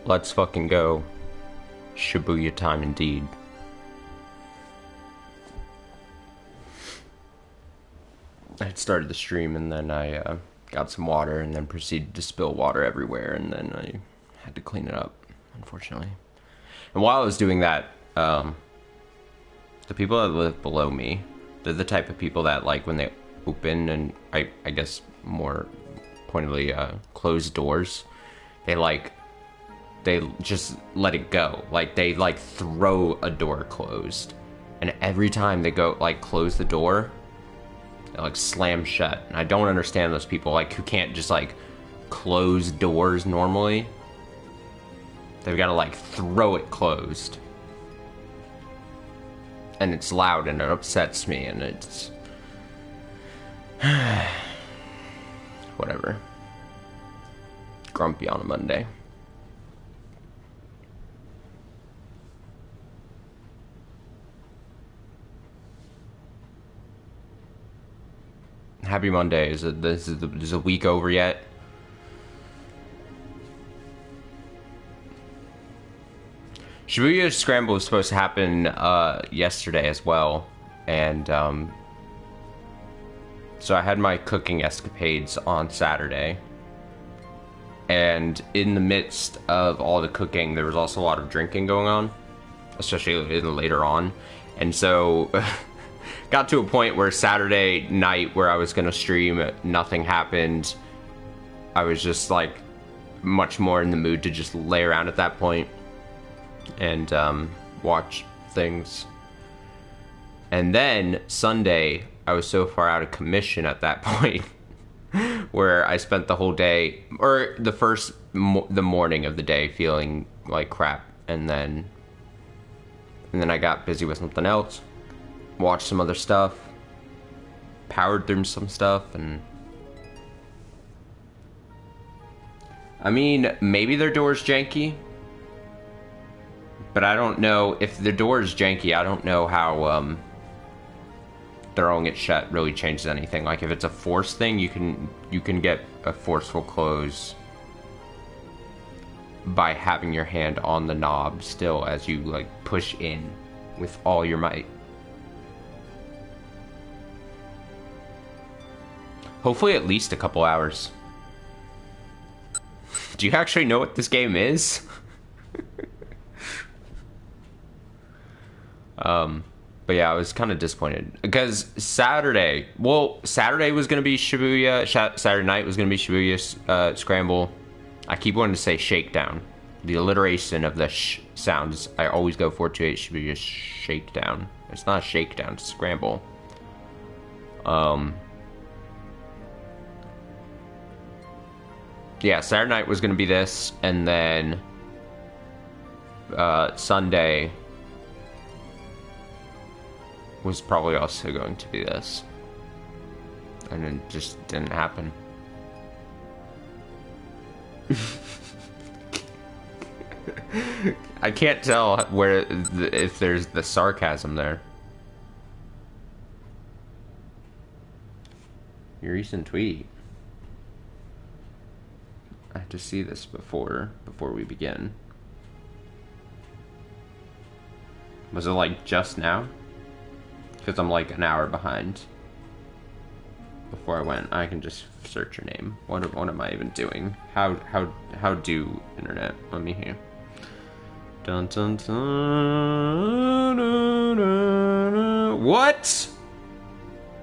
Let's fucking go. Shibuya time indeed. I had started the stream and then I got some water and then proceeded to spill water everywhere and then I had to clean it up, unfortunately. And while I was doing that, the people that live below me, they're the type of people that, like, when they open and I guess more pointedly close doors, they just let it go. Like, they like throw a door closed, and every time they go like close the door, it like slam shut. And I don't understand those people, like, who can't just like close doors normally. They've got to like throw it closed, and it's loud and it upsets me, and it's whatever. Grumpy on a Monday. Happy Monday. Is a week over yet? Shibuya Scramble was supposed to happen yesterday as well, and so I had my cooking escapades on Saturday, and in the midst of all the cooking, there was also a lot of drinking going on, especially later on, and so got to a point where Saturday night where I was going to stream, nothing happened. I was just like much more in the mood to just lay around at that point and watch things. And then Sunday, I was so far out of commission at that point where I spent the whole day, or the morning of the day, feeling like crap, and then I got busy with something else, watched some other stuff, powered through some stuff, and I mean, maybe their door's janky, but I don't know if the door is janky. I don't know how throwing it shut really changes anything. Like, if it's a force thing, you can get a forceful close by having your hand on the knob still as you like push in with all your might. Hopefully at least a couple hours. Do you actually know what this game is? But yeah, I was kind of disappointed because Saturday was going to be Shibuya, Saturday night was going to be Shibuya Scramble. I keep wanting to say Shakedown. The alliteration of the sh sounds, I always go 428 Shibuya Shakedown. It's not a shakedown, it's a scramble. Yeah, Saturday night was going to be this, and then Sunday was probably also going to be this, and it just didn't happen. I can't tell if there's the sarcasm there. Your recent tweet. I have to see this before we begin. Was it like just now? Because I'm like an hour behind. Before I went, I can just search your name. What am I even doing? How do internet? Let me hear. Dun dun dun, dun, dun, dun. What?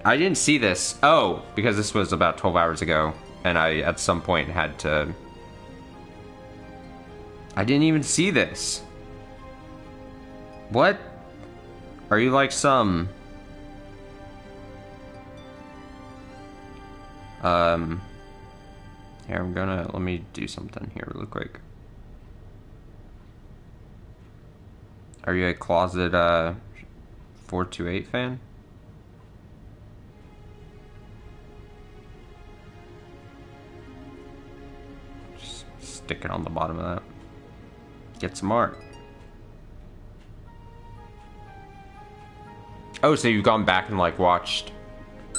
I didn't see this. Oh, because this was about 12 hours ago, and I at some point had to. I didn't even see this. What? Are you like some? Here, let me do something here real quick. Are you a closet 428 fan? Just stick it on the bottom of that. Get some art. Oh, so you've gone back and like watched,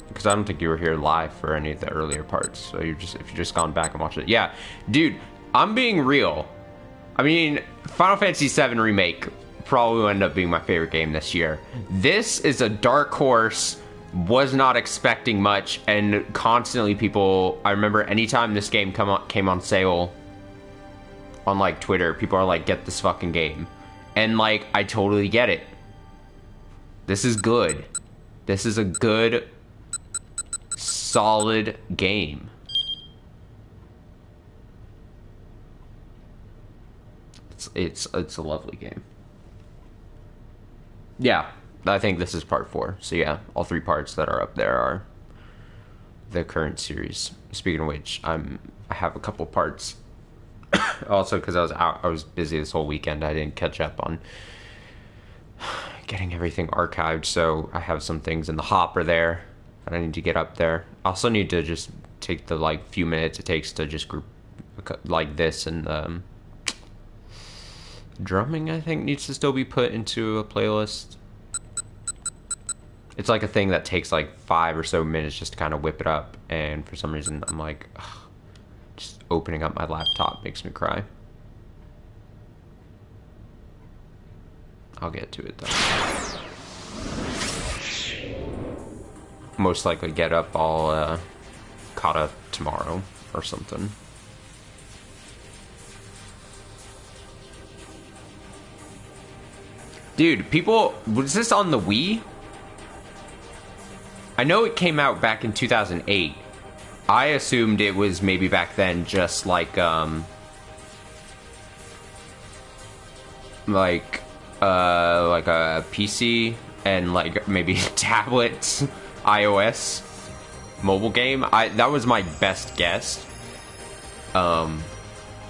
because I don't think you were here live for any of the earlier parts. So if you just gone back and watched it. Yeah, dude, I'm being real. I mean, Final Fantasy VII Remake probably will end up being my favorite game this year. This is a dark horse. Was not expecting much, and constantly people, I remember anytime this game came on sale on like Twitter, people are like, get this fucking game. And like, I totally get it. This is good. This is a good, solid game. It's a lovely game. Yeah, I think this is part 4. So yeah, all 3 parts that are up there are the current series. Speaking of which, I have a couple parts. Also, because I was busy this whole weekend, I didn't catch up on getting everything archived. So I have some things in the hopper there that I need to get up there. I also need to just take the like few minutes it takes to just group like this, and drumming I think needs to still be put into a playlist. It's like a thing that takes like 5 or so minutes just to kind of whip it up, and for some reason I'm like, ugh, just opening up my laptop makes me cry. I'll get to it though. Most likely get up all caught up tomorrow or something. Dude, people, was this on the Wii? I know it came out back in 2008. I assumed it was maybe back then just like a PC and like maybe tablets, iOS mobile game. That was my best guess. And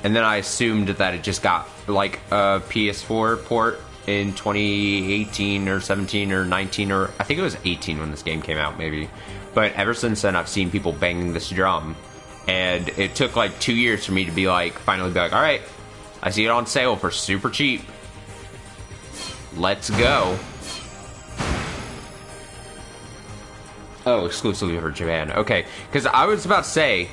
then I assumed that it just got like a PS4 port in 2018 or 17 or 19, or I think it was 18 when this game came out maybe. But ever since then I've seen people banging this drum, and it took like 2 years for me to be like, finally be like, all right, I see it on sale for super cheap, let's go. Oh, exclusively for Japan. Okay, because I was about to say,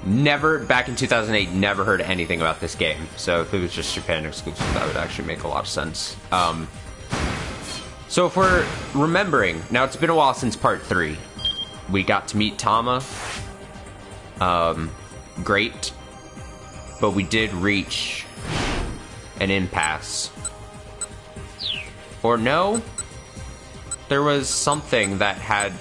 never, back in 2008, never heard anything about this game. So if it was just Japan exclusive, that would actually make a lot of sense. So if we're remembering, now it's been a while since part 3. We got to meet Tama. Great. But we did reach an impasse. Or no? There was something that had...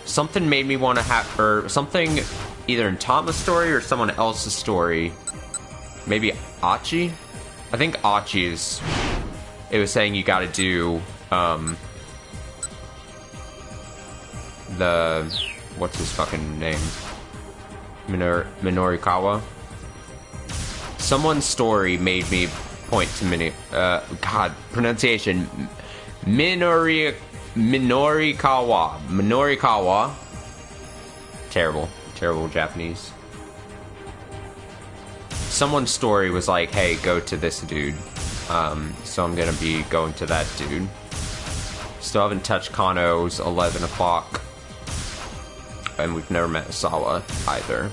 Something made me want to have... Or something... Either in Tama's story or someone else's story. Maybe Achi? I think Achi's. It was saying you gotta do, what's his fucking name? Minorikawa? Someone's story made me point to God, pronunciation. Minorikawa. Minorikawa. Terrible Japanese. Someone's story was like, hey, go to this dude. So I'm gonna be going to that dude. Still haven't touched Kano's 11 o'clock. And we've never met Sawa either.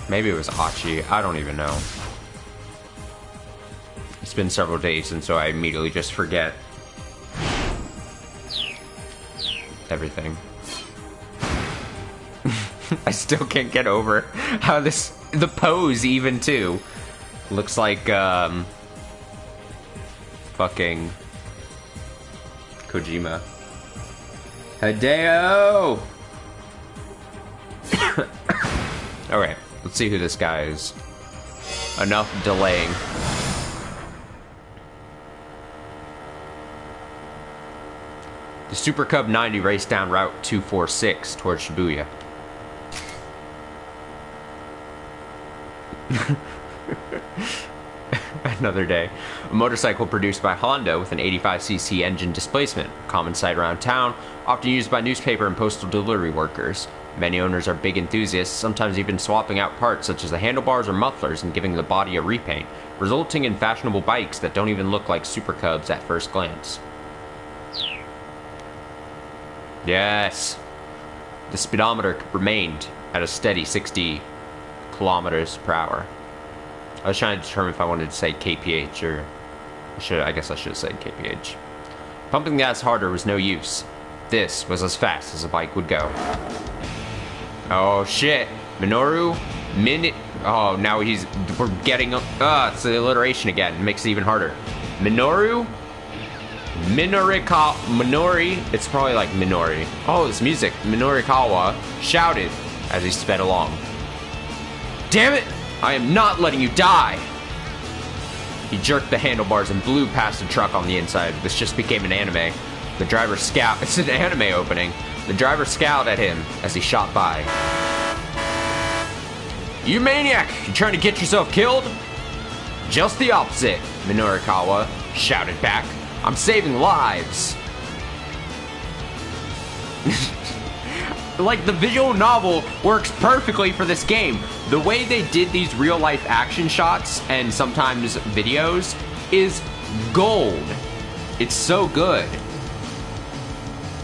Maybe it was Achi. I don't even know. It's been several days, and so I immediately just forget everything. I still can't get over how the pose even too looks like fucking Kojima. Hideo! Alright, let's see who this guy is. Enough delaying. The Super Cub 90 raced down Route 246 towards Shibuya. Another day. A motorcycle produced by Honda with an 85cc engine displacement. Common sight around town, often used by newspaper and postal delivery workers. Many owners are big enthusiasts, sometimes even swapping out parts such as the handlebars or mufflers and giving the body a repaint, resulting in fashionable bikes that don't even look like Super Cubs at first glance. Yes. The speedometer remained at a steady 60 kilometers per hour. I was trying to determine if I wanted to say kph or... I guess I should have said kph. Pumping gas harder was no use. This was as fast as a bike would go. Oh shit. Minoru? Oh, now we're getting... it's the alliteration again. It makes it even harder. Minoru? Minori, it's probably like Minori. Oh, this music. Minorikawa shouted as he sped along. Damn it! I am not letting you die! He jerked the handlebars and blew past the truck on the inside. This just became an anime. The driver scowled. It's an anime opening. The driver scowled at him as he shot by. You maniac! You trying to get yourself killed? Just the opposite, Minorikawa shouted back. I'm saving lives. Like, the visual novel works perfectly for this game. The way they did these real-life action shots and sometimes videos is gold. It's so good.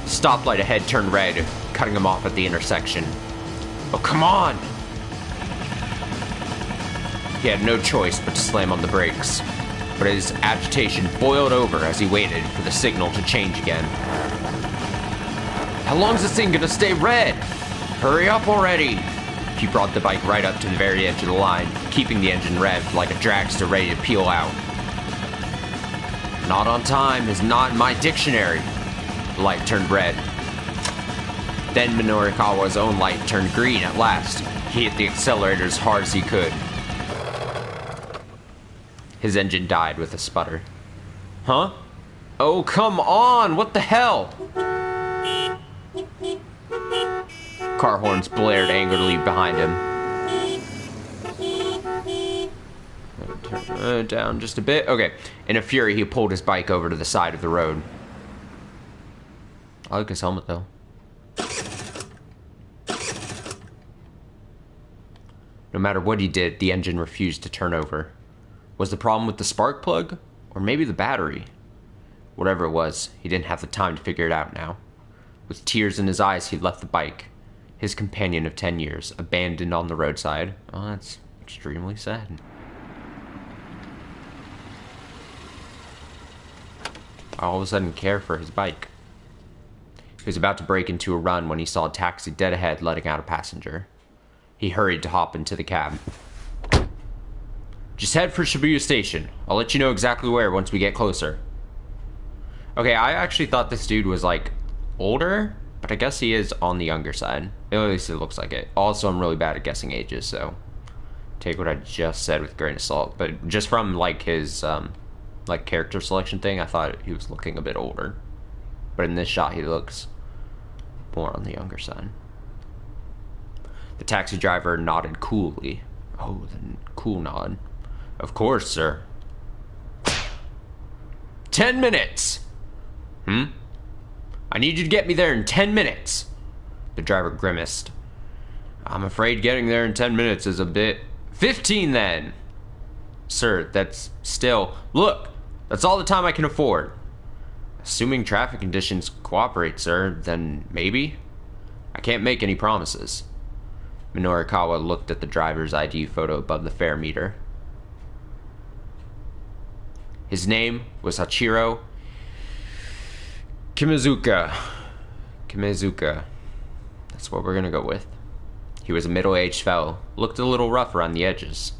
Stoplight ahead turned red, cutting him off at the intersection. Oh, come on! He had no choice but to slam on the brakes. But his agitation boiled over as he waited for the signal to change again. How long's this thing gonna stay red? Hurry up already! He brought the bike right up to the very edge of the line, keeping the engine revved like a dragster ready to peel out. Not on time is not in my dictionary. The light turned red. Then Minorikawa's own light turned green at last. He hit the accelerator as hard as he could. His engine died with a sputter. Huh? Oh, come on! What the hell? Car horns blared angrily behind him. Turn down just a bit. Okay. In a fury, he pulled his bike over to the side of the road. I like his helmet, though. No matter what he did, the engine refused to turn over. Was the problem with the spark plug? Or maybe the battery? Whatever it was, he didn't have the time to figure it out now. With tears in his eyes, he left the bike. His companion of 10 years, abandoned on the roadside. Oh, that's extremely sad. I all of a sudden care for his bike. He was about to break into a run when he saw a taxi dead ahead letting out a passenger. He hurried to hop into the cab. Just head for Shibuya Station. I'll let you know exactly where once we get closer. Okay, I actually thought this dude was, like, older, but I guess he is on the younger side. At least it looks like it. Also, I'm really bad at guessing ages, so take what I just said with a grain of salt. But just from, like, his, like, character selection thing, I thought he was looking a bit older. But in this shot, he looks more on the younger side. The taxi driver nodded coolly. Oh, the cool nod. Of course, sir. 10 minutes! I need you to get me there in 10 minutes. The driver grimaced. I'm afraid getting there in 10 minutes is a bit... 15 then! Sir, that's still... Look, that's all the time I can afford. Assuming traffic conditions cooperate, sir, then maybe? I can't make any promises. Minorikawa looked at the driver's ID photo above the fare meter. His name was Hachiro Kimezuka. Kimezuka. That's what we're gonna go with. He was a middle-aged fellow, looked a little rough around the edges.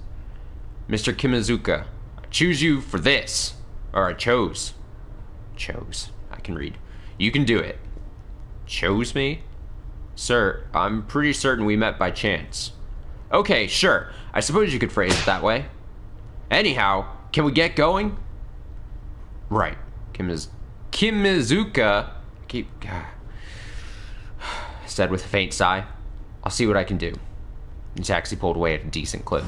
Mr. Kimezuka, I choose you for this. Or I chose. Chose. I can read. You can do it. Chose me? Sir, I'm pretty certain we met by chance. Okay, sure. I suppose you could phrase it that way. Anyhow, can we get going? Right. Kimezuka said with a faint sigh. I'll see what I can do. The taxi pulled away at a decent clip.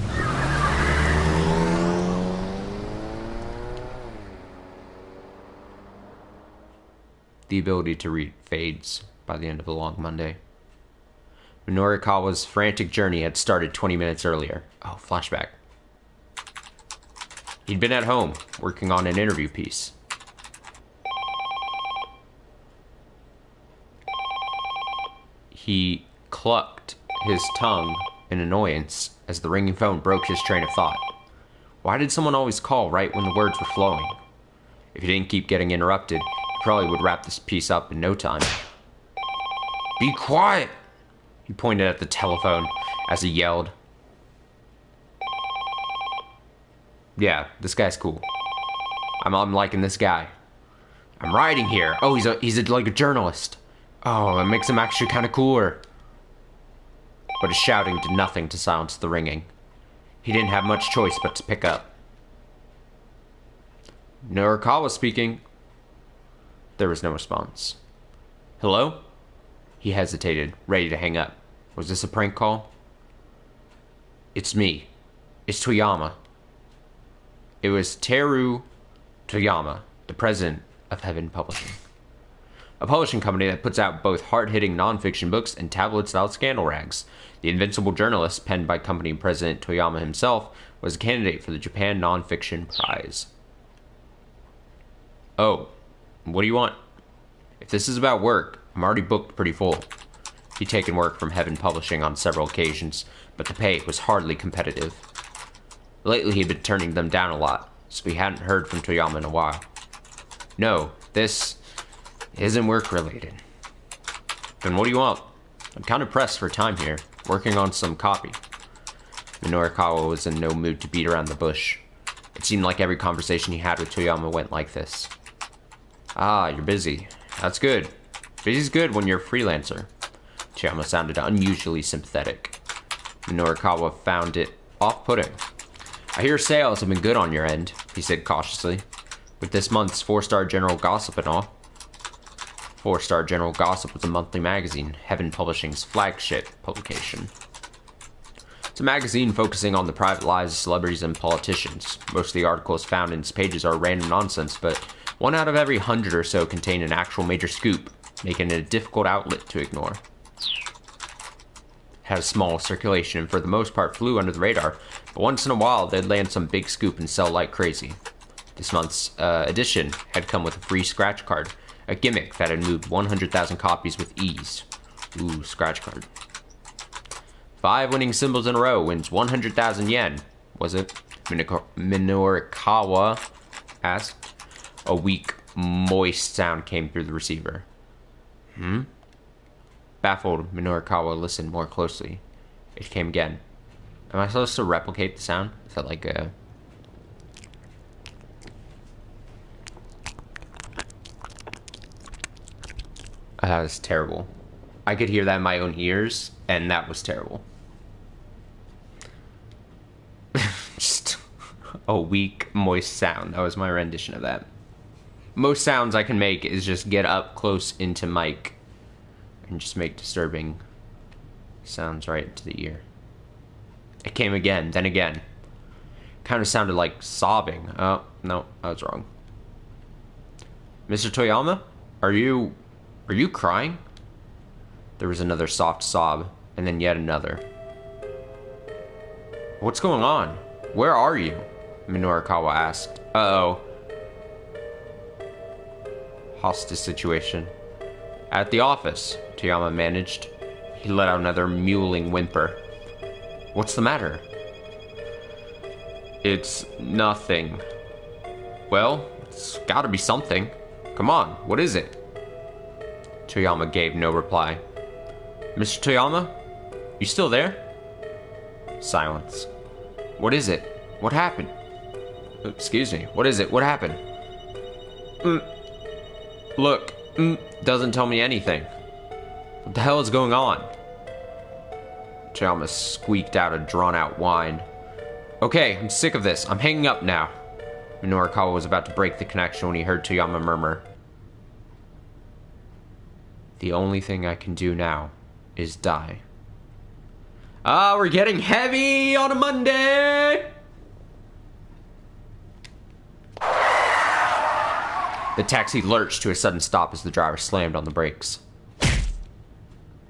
The ability to read fades by the end of the long Monday. Minorikawa's frantic journey had started 20 minutes earlier. Oh, flashback. He'd been at home, working on an interview piece. clucked his tongue in annoyance as the ringing phone broke his train of thought. Why did someone always call right when the words were flowing? If he didn't keep getting interrupted, he probably would wrap this piece up in no time. Be quiet! He pointed at the telephone as he yelled. Yeah, this guy's cool. I'm liking this guy. I'm writing here. Oh, he's like a journalist. Oh, that makes him actually kind of cooler. But his shouting did nothing to silence the ringing. He didn't have much choice but to pick up. Norikawa speaking. There was no response. Hello? He hesitated, ready to hang up. Was this a prank call? It's me. It's Toyama. It was Teru Toyama, the president of Heaven Publishing. A publishing company that puts out both hard-hitting non-fiction books and tabloid-style scandal rags. The invincible journalist, penned by company president Toyama himself, was a candidate for the Japan Non-Fiction Prize. Oh, what do you want? If this is about work, I'm already booked pretty full. He'd taken work from Heaven Publishing on several occasions, but the pay was hardly competitive. Lately he'd been turning them down a lot, so he hadn't heard from Toyama in a while. No, this isn't work-related. Then what do you want? I'm kind of pressed for time here, working on some copy. Norikawa was in no mood to beat around the bush. It seemed like every conversation he had with Toyama went like this. Ah, you're busy. That's good. Busy's good when you're a freelancer. Toyama sounded unusually sympathetic. Norikawa found it off-putting. I hear sales have been good on your end, he said cautiously. With this month's 4-Star General Gossip and all. 4-Star General Gossip was a monthly magazine, Heaven Publishing's flagship publication. It's a magazine focusing on the private lives of celebrities and politicians. Most of the articles found in its pages are random nonsense, but 1 out of every 100 or so contain an actual major scoop, making it a difficult outlet to ignore. Had a small circulation and for the most part flew under the radar, but once in a while they'd land some big scoop and sell like crazy. This month's edition had come with a free scratch card, a gimmick that had moved 100,000 copies with ease. Ooh, scratch card. 5 winning symbols in a row wins 100,000 yen, was it? Minorikawa asked. A weak, moist sound came through the receiver. Baffled, Minorikawa listened more closely. It came again. Am I supposed to replicate the sound? Is that like a... That was terrible. I could hear that in my own ears, and that was terrible. Just a weak, moist sound. That was my rendition of that. Most sounds I can make is just get up close into mic and just make disturbing sounds right into the ear. It came again, then again. Kind of sounded like sobbing. Oh, no, I was wrong. Mr. Toyama, are you crying? There was another soft sob, and then yet another. What's going on? Where are you? Minorikawa asked. Uh-oh. Hostage situation. At the office, Toyama managed. He let out another mewling whimper. What's the matter? It's nothing. Well, it's gotta be something. Come on, what is it? Toyama gave no reply. Mr. Toyama? You still there? Silence. What is it? What happened? Excuse me, what is it? What happened? Look, doesn't tell me anything. What the hell is going on? Toyama squeaked out a drawn-out whine. Okay, I'm sick of this. I'm hanging up now. Minorikawa was about to break the connection when he heard Toyama murmur. The only thing I can do now is die. Ah, we're getting heavy on a Monday! The taxi lurched to a sudden stop as the driver slammed on the brakes.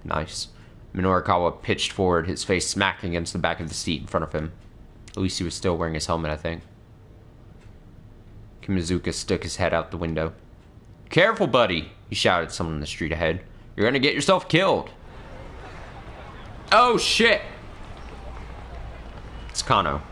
Nice. Minorikawa pitched forward, his face smacking against the back of the seat in front of him. At least he was still wearing his helmet, I think. Kimazuka stuck his head out the window. Careful, buddy, he shouted at someone in the street ahead. You're gonna get yourself killed. Oh, shit! It's Kano.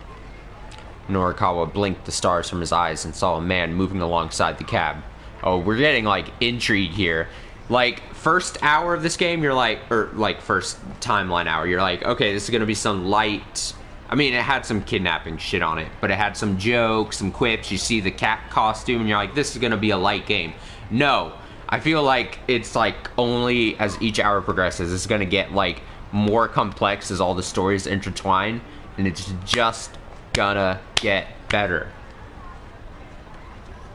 Norikawa blinked the stars from his eyes and saw a man moving alongside the cab. Oh, we're getting, like, intrigue here. Like, first hour of this game, you're like, or, like, first timeline hour, you're like, okay, this is gonna be some light... I mean, it had some kidnapping shit on it, but it had some jokes, some quips. You see the cat costume, and you're like, this is gonna be a light game. No. I feel like it's, like, only as each hour progresses, it's gonna get, like, more complex as all the stories intertwine, and it's just gonna get better.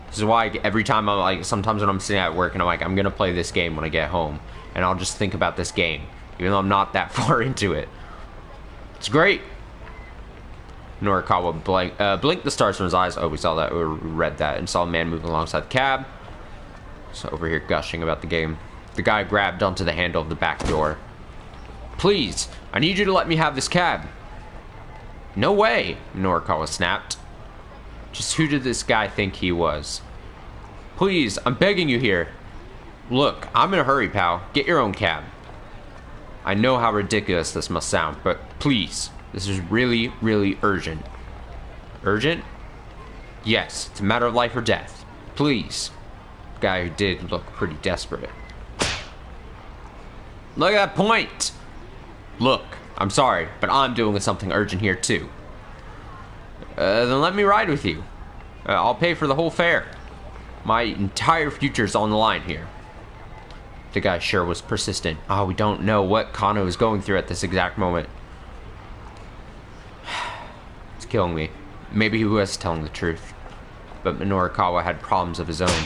This is why every time I'm like, sometimes when I'm sitting at work and I'm like, I'm gonna play this game when I get home, and I'll just think about this game, even though I'm not that far into it. It's great. Norikawa blinked the stars from his eyes. Oh, we saw that, we read that, and saw a man moving alongside the cab. So over here gushing about the game. The guy grabbed onto the handle of the back door. Please, I need you to let me have this cab. No way, Norikawa snapped. Just who did this guy think he was? Please, I'm begging you here. Look, I'm in a hurry, pal. Get your own cab. I know how ridiculous this must sound, but please, this is really, really urgent. Urgent? Yes, it's a matter of life or death. Please. The guy who did look pretty desperate. Look at that point! Look, I'm sorry, but I'm dealing with something urgent here too. Then let me ride with you. I'll pay for the whole fare. My entire future's on the line here. The guy sure was persistent. Oh, we don't know what Kano is going through at this exact moment. It's killing me. Maybe he was telling the truth. But Norikawa had problems of his own.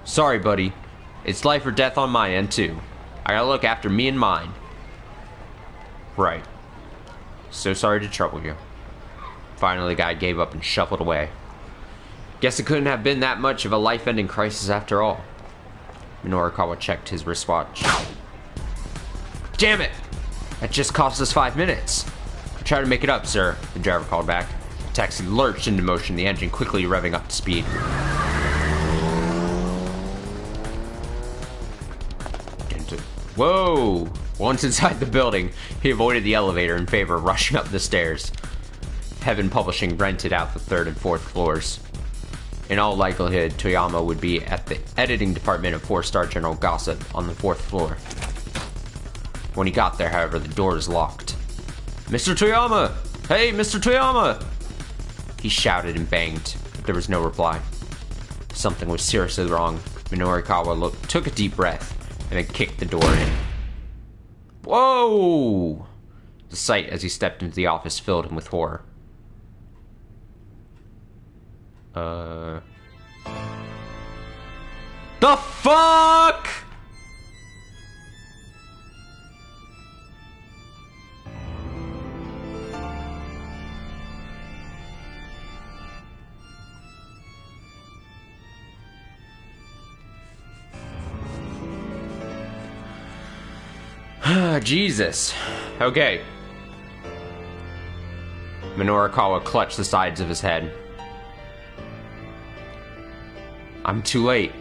Sorry, buddy. It's life or death on my end, too. I gotta look after me and mine. Right. So sorry to trouble you. Finally, the guy gave up and shuffled away. Guess it couldn't have been that much of a life-ending crisis after all. Norikawa checked his wristwatch. Damn it! That just cost us 5 minutes. Try to make it up, sir, the driver called back. The taxi lurched into motion, the engine quickly revving up to speed. Whoa! Once inside the building, he avoided the elevator in favor of rushing up the stairs. Heaven Publishing rented out the 3rd and 4th floors. In all likelihood, Toyama would be at the editing department of 4-star General Gossip on the 4th floor. When he got there, however, the door was locked. Mr. Toyama! Hey, Mr. Toyama! He shouted and banged, but there was no reply. Something was seriously wrong. Norikawa took a deep breath and then kicked the door in. Whoa! The sight as he stepped into the office filled him with horror. The fuck?! Jesus. Okay. Norikawa clutched the sides of his head. I'm too late.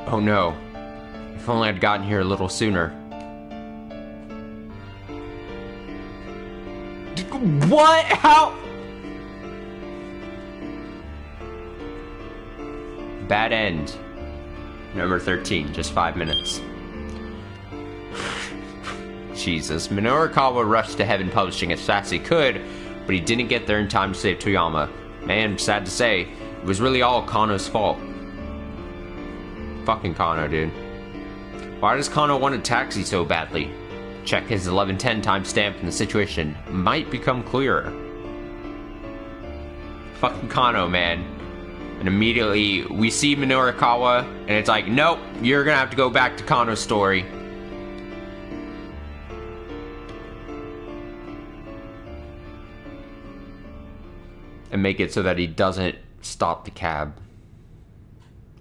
Oh no. If only I'd gotten here a little sooner. What? How? Bad end. Number 13, just 5 minutes. Jesus. Norikawa rushed to Heaven Publishing as fast as he could, but he didn't get there in time to save Toyama. Man, sad to say, it was really all Kano's fault. Fucking Kano, dude. Why does Kano want a taxi so badly? Check his 1110 timestamp and the situation might become clearer. Fucking Kano, man. And immediately, we see Norikawa, and it's like, nope, you're gonna have to go back to Kano's story. And make it so that he doesn't stop the cab.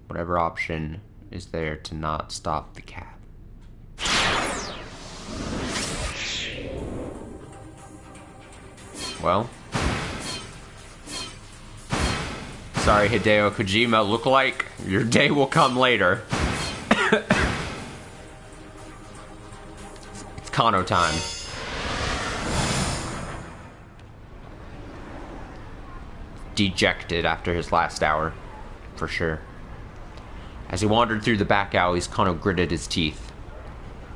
Whatever option is there to not stop the cab. Well. Sorry, Hideo Kojima lookalike. Your day will come later. Kano time. Dejected after his last hour, for sure. As he wandered through the back alleys, Kano gritted his teeth.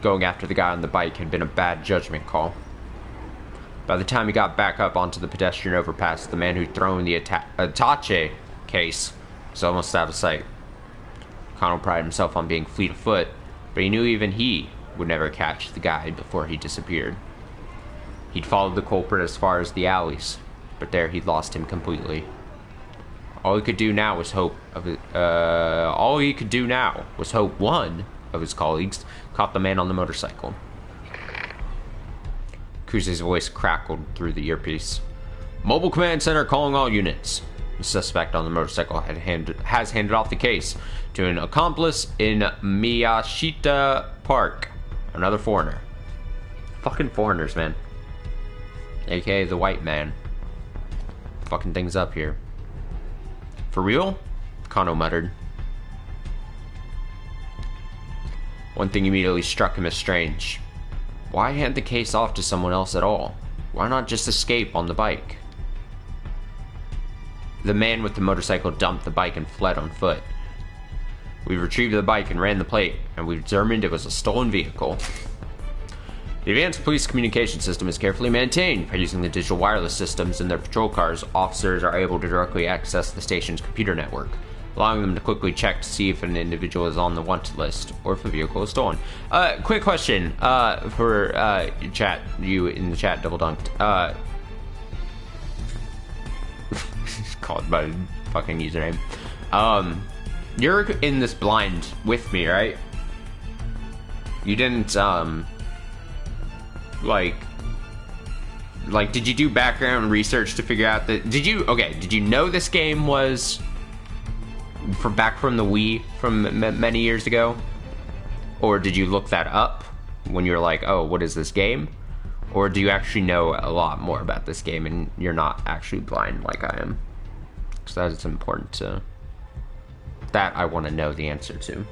Going after the guy on the bike had been a bad judgment call. By the time he got back up onto the pedestrian overpass, the man who'd thrown the attache case was almost out of sight. Kano prided himself on being fleet of foot, but he knew even he would never catch the guy before he disappeared. He'd followed the culprit as far as the alleys, but there he'd lost him completely. All he could do now was hope one of his colleagues caught the man on the motorcycle. Kuze's voice crackled through the earpiece. Mobile Command Center calling all units. The suspect on the motorcycle has handed off the case to an accomplice in Miyashita Park. Another foreigner. Fucking foreigners, man. AKA the white man. Fucking things up here. For real? Kano muttered. One thing immediately struck him as strange. Why hand the case off to someone else at all? Why not just escape on the bike? The man with the motorcycle dumped the bike and fled on foot. We retrieved the bike and ran the plate, and we determined it was a stolen vehicle. The advanced police communication system is carefully maintained. By using the digital wireless systems in their patrol cars, officers are able to directly access the station's computer network, allowing them to quickly check to see if an individual is on the wanted list or if a vehicle is stolen. Quick question for chat, you in the chat, double dunked. Called by fucking username. You're in this blind with me, right? You didn't, like, did you do background research to figure out that, did you know this game was back from the Wii from many years ago? Or did you look that up when you're like, oh, what is this game? Or do you actually know a lot more about this game and you're not actually blind like I am? Because that is important to, that I want to know the answer to.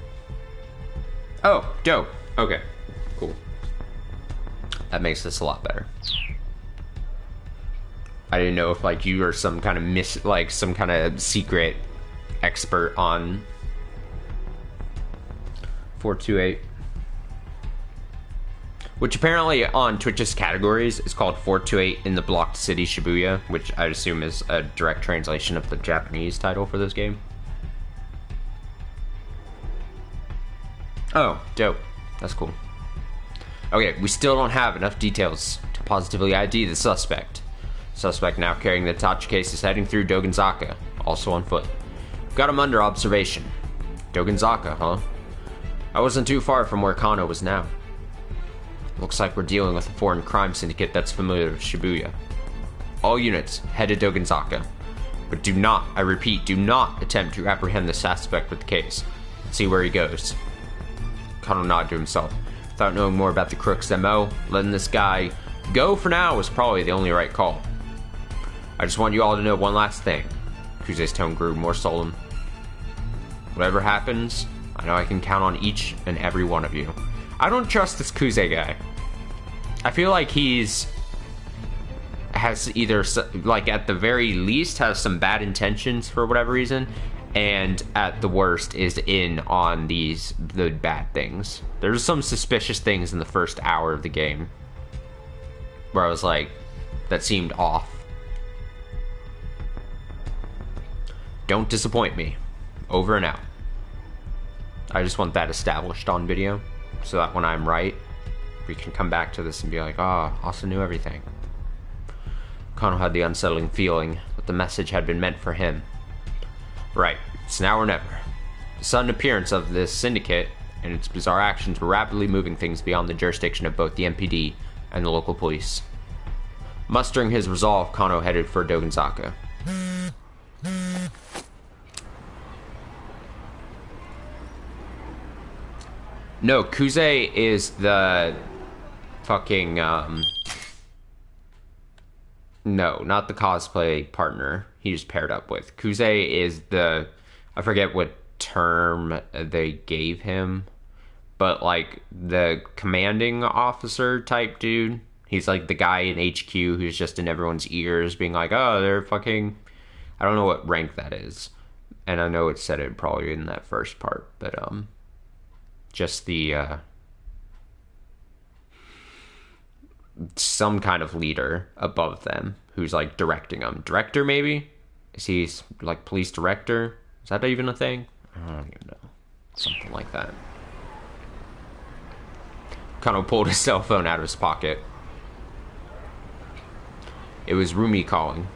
Oh, dope. Okay, cool. That makes this a lot better. I didn't know if like you were some kind of some kind of secret expert on 428, which apparently on Twitch's categories is called 428 in the Blocked City Shibuya, which I assume is a direct translation of the Japanese title for this game. Oh, dope. That's cool. Okay, we still don't have enough details to positively ID the suspect. Suspect now carrying the Tachi case is heading through Dogenzaka, also on foot. Got him under observation. Dogenzaka, huh? I wasn't too far from where Kano was now. Looks like we're dealing with a foreign crime syndicate that's familiar with Shibuya. All units, head to Dogenzaka. But do not, I repeat, do not attempt to apprehend the suspect with the case. Let's see where he goes. Kano nodded to himself. Without knowing more about the crook's MO, letting this guy go for now was probably the only right call. I just want you all to know one last thing. Kuze's tone grew more solemn. Whatever happens, I know I can count on each and every one of you. I don't trust this Kuze guy. I feel like has either, like, at the very least has some bad intentions for whatever reason, and at the worst is in on the bad things. There's some suspicious things in the first hour of the game where I was like, that seemed off. Don't disappoint me. Over and out. I just want that established on video so that when I'm right, we can come back to this and be like, oh, Asa knew everything. Kano had the unsettling feeling that the message had been meant for him. Right, it's now or never. The sudden appearance of this syndicate and its bizarre actions were rapidly moving things beyond the jurisdiction of both the MPD and the local police. Mustering his resolve, Kano headed for Dogenzaka. No, Kuze is the fucking, no, not the cosplay partner he's paired up with. Kuze is the, I forget what term they gave him, but like the commanding officer type dude. He's like the guy in HQ who's just in everyone's ears being like, oh, they're fucking... I don't know what rank that is. And I know it said it probably in that first part, but just the some kind of leader above them who's like directing them. Director, maybe? Is he like police director? Is that even a thing? I don't even know. Something like that. Kano pulled his cell phone out of his pocket. It was Rumi calling.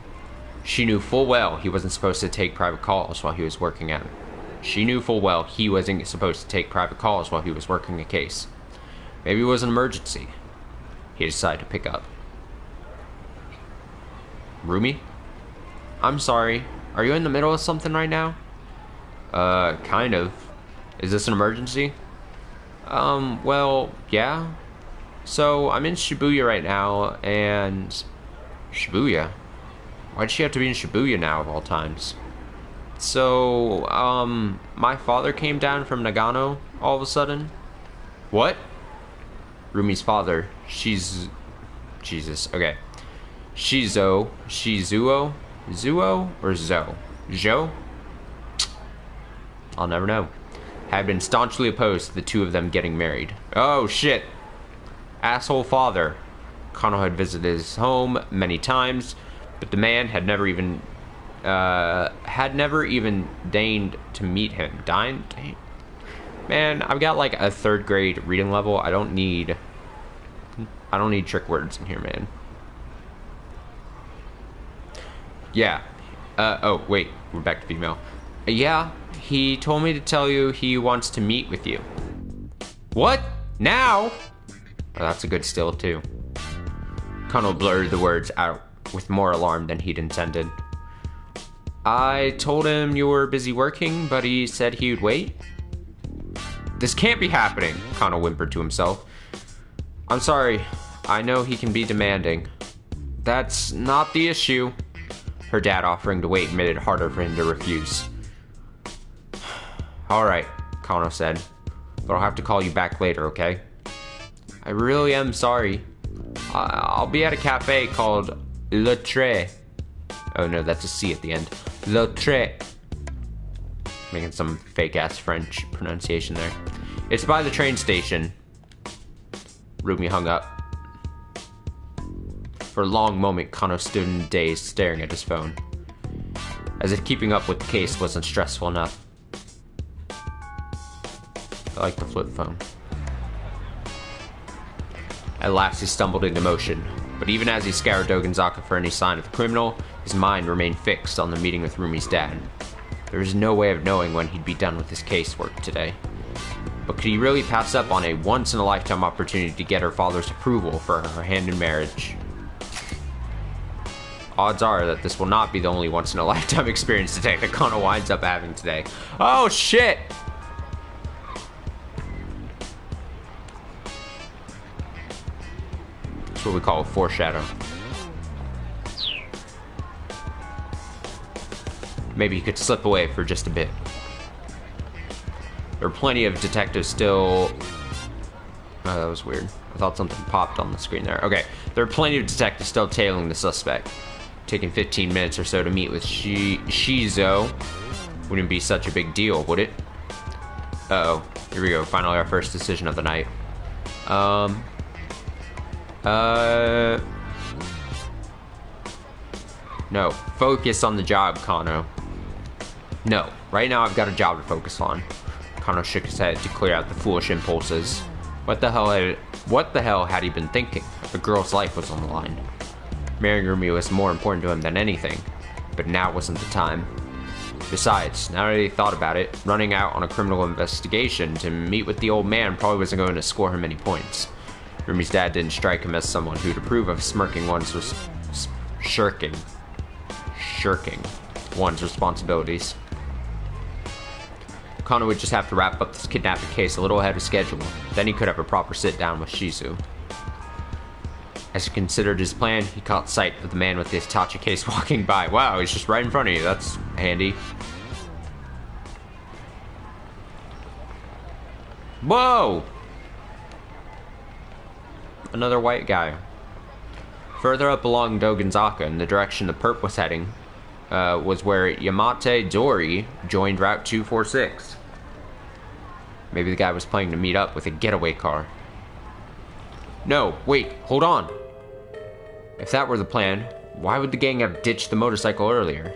She knew full well he wasn't supposed to take private calls while he was working at it. She knew full well he wasn't supposed to take private calls while he was working a case. Maybe it was an emergency. He decided to pick up. Rumi? I'm sorry. Are you in the middle of something right now? Kind of. Is this an emergency? Well, yeah. So, I'm in Shibuya right now, and... Shibuya? Why'd she have to be in Shibuya now, of all times? So, my father came down from Nagano all of a sudden. What? Rumi's father. Jesus. Okay. Shizuo? Zuo? Or Zo? Zhou? I'll never know. Had been staunchly opposed to the two of them getting married. Oh, shit. Asshole father. Kano had visited his home many times, but the man had never even deigned to meet him. Man, I've got like a 3rd grade reading level. I don't need trick words in here, man. Yeah. Oh, wait. We're back to female. Yeah, he told me to tell you he wants to meet with you. What? Now? Oh, that's a good still, too. Kano blurred the words out with more alarm than he'd intended. I told him you were busy working, but he said he'd wait. This can't be happening, Kano whimpered to himself. I'm sorry. I know he can be demanding. That's not the issue. Her dad offering to wait made it harder for him to refuse. Alright, Kano said. But I'll have to call you back later, okay? I really am sorry. I'll be at a cafe called Le Trait. Oh no, that's a C at the end. Le Trait. Making some fake-ass French pronunciation there. It's by the train station. Rumi hung up. For a long moment, Kano stood in a daze, staring at his phone. As if keeping up with the case wasn't stressful enough. I like the flip phone. At last he stumbled into motion, but even as he scoured Dogenzaka for any sign of the criminal, his mind remained fixed on the meeting with Rumi's dad. There was no way of knowing when he'd be done with his casework today. But could he really pass up on a once-in-a-lifetime opportunity to get her father's approval for her hand in marriage? Odds are that this will not be the only once-in-a-lifetime experience today that Kano winds up having today. Oh, shit! That's what we call a foreshadow. Maybe he could slip away for just a bit. There are plenty of detectives still... Oh, that was weird. I thought something popped on the screen there. Okay, there are plenty of detectives still tailing the suspect. Taking 15 minutes or so to meet with Shizuo wouldn't be such a big deal, would it? Uh-oh. Here we go. Finally, our first decision of the night. No. Focus on the job, Kano. No. Right now, I've got a job to focus on. Kano shook his head to clear out the foolish impulses. What the hell had he been thinking? A girl's life was on the line. Marrying Rumi was more important to him than anything, but now wasn't the time. Besides, now that he thought about it, running out on a criminal investigation to meet with the old man probably wasn't going to score him any points. Rumi's dad didn't strike him as someone who'd approve of shirking one's responsibilities. Kano would just have to wrap up this kidnapping case a little ahead of schedule. Then he could have a proper sit-down with Shizu. As he considered his plan, he caught sight of the man with the Hitachi case walking by. Wow, he's just right in front of you. That's handy. Whoa! another white guy. Further up along Doganzaka, in the direction the perp was heading, was where Yamate Dori joined Route 246. Maybe the guy was planning to meet up with a getaway car. No, wait, hold on. If that were the plan, why would the gang have ditched the motorcycle earlier?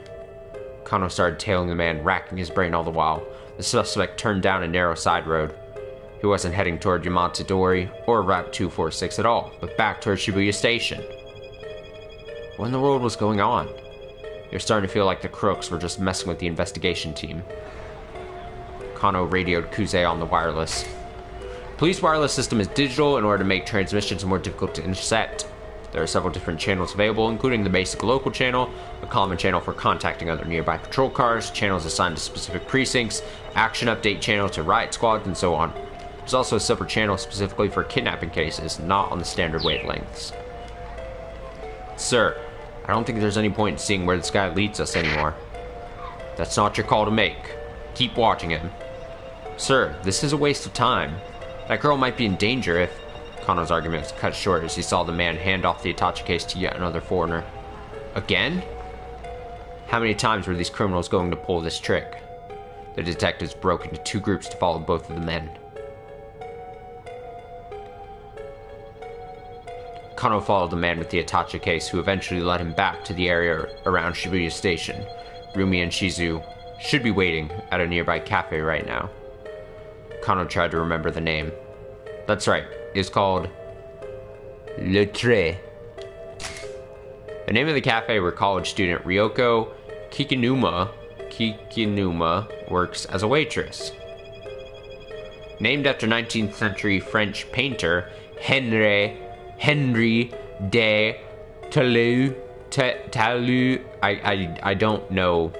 Kano started tailing the man, racking his brain all the while. The suspect turned down a narrow side road. He wasn't heading toward Yamate Dori or Route 246 at all, but back toward Shibuya Station. What in the world was going on? You're starting to feel like the crooks were just messing with the investigation team. Kano radioed Kuze on the wireless. Police wireless system is digital in order to make transmissions more difficult to intercept. There are several different channels available, including the basic local channel, a common channel for contacting other nearby patrol cars, channels assigned to specific precincts, action update channel to riot squads, and so on. There's also a separate channel specifically for kidnapping cases, not on the standard wavelengths. Sir, I don't think there's any point in seeing where this guy leads us anymore. That's not your call to make. Keep watching him. Sir, this is a waste of time. That girl might be in danger if... Kano's argument was cut short as he saw the man hand off the attaché case to yet another foreigner. Again? How many times were these criminals going to pull this trick? The detectives broke into two groups to follow both of the men. Kano followed the man with the attaché case, who eventually led him back to the area around Shibuya Station. Rumi and Shizu should be waiting at a nearby cafe right now. Kano tried to remember the name. That's right, it's called Le Trait. The name of the cafe where college student Ryoko Kikinuma works as a waitress. Named after 19th century French painter Henri de Talou. I don't know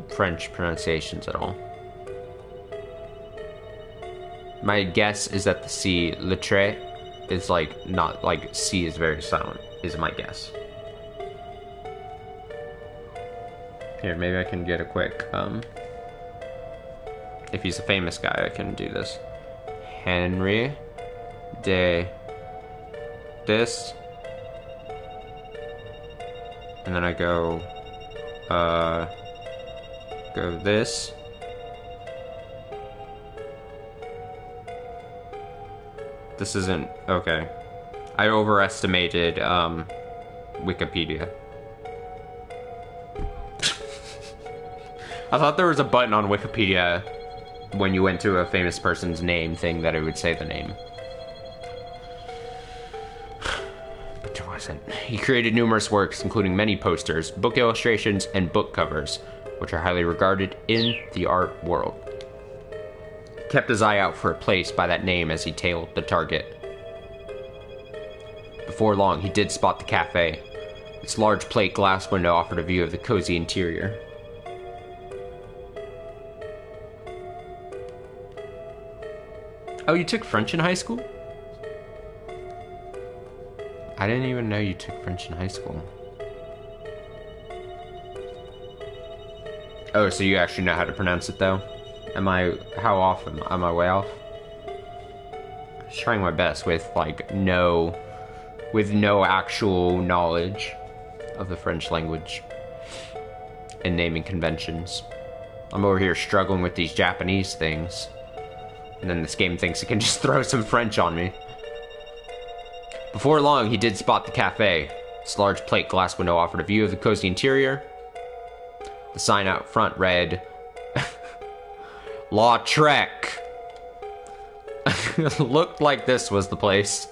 French pronunciations at all. My guess is that the C, le trait, is like, not, like, C is very silent, is my guess. Here, maybe I can get a quick, if he's a famous guy, I can do this. Henry de this. And then I go this. This isn't... okay. I overestimated, Wikipedia. I thought there was a button on Wikipedia when you went to a famous person's name thing that it would say the name. But there wasn't. He created numerous works, including many posters, book illustrations, and book covers, which are highly regarded in the art world. Kept his eye out for a place by that name as he tailed the target. Before long, he did spot the cafe. Its large plate glass window offered a view of the cozy interior. Oh, you took French in high school? I didn't even know you took French in high school. Oh, so you actually know how to pronounce it, though? How off am I way off? Just trying my best with, like, no actual knowledge of the French language and naming conventions. I'm over here struggling with these Japanese things, and then this game thinks it can just throw some French on me. Before long, he did spot the cafe. Its large plate glass window offered a view of the cozy interior. The sign out front read, La Trek. Looked like this was the place.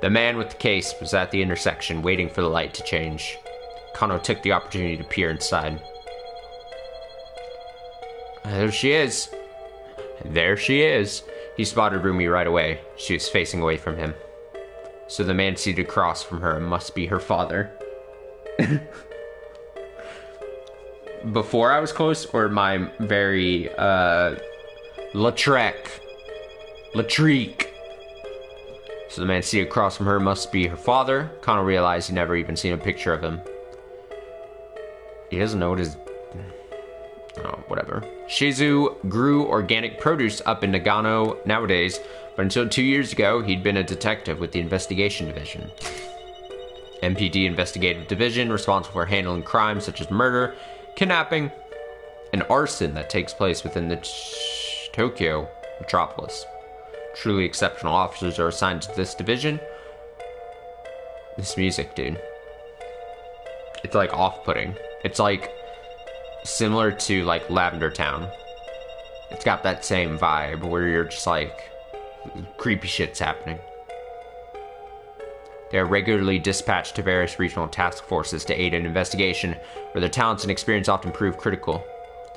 The man with the case was at the intersection, waiting for the light to change. Kano took the opportunity to peer inside. There she is. There she is. He spotted Rumi right away. She was facing away from him. So the man seated across from her must be her father. Before I was close, or my very, Latrique. So the man seated across from her must be her father. Kano realized he'd never even seen a picture of him. He doesn't know what his... Oh, whatever. Shizu grew organic produce up in Nagano nowadays, but until 2 years ago, he'd been a detective with the Investigation Division. MPD Investigative Division, responsible for handling crimes such as murder, kidnapping, and arson that takes place within the Tokyo metropolis. Truly exceptional officers are assigned to this division. This music, dude. It's like off-putting. It's like similar to like Lavender Town. It's got that same vibe where you're just like, creepy shit's happening. They are regularly dispatched to various regional task forces to aid in investigation, where their talents and experience often prove critical.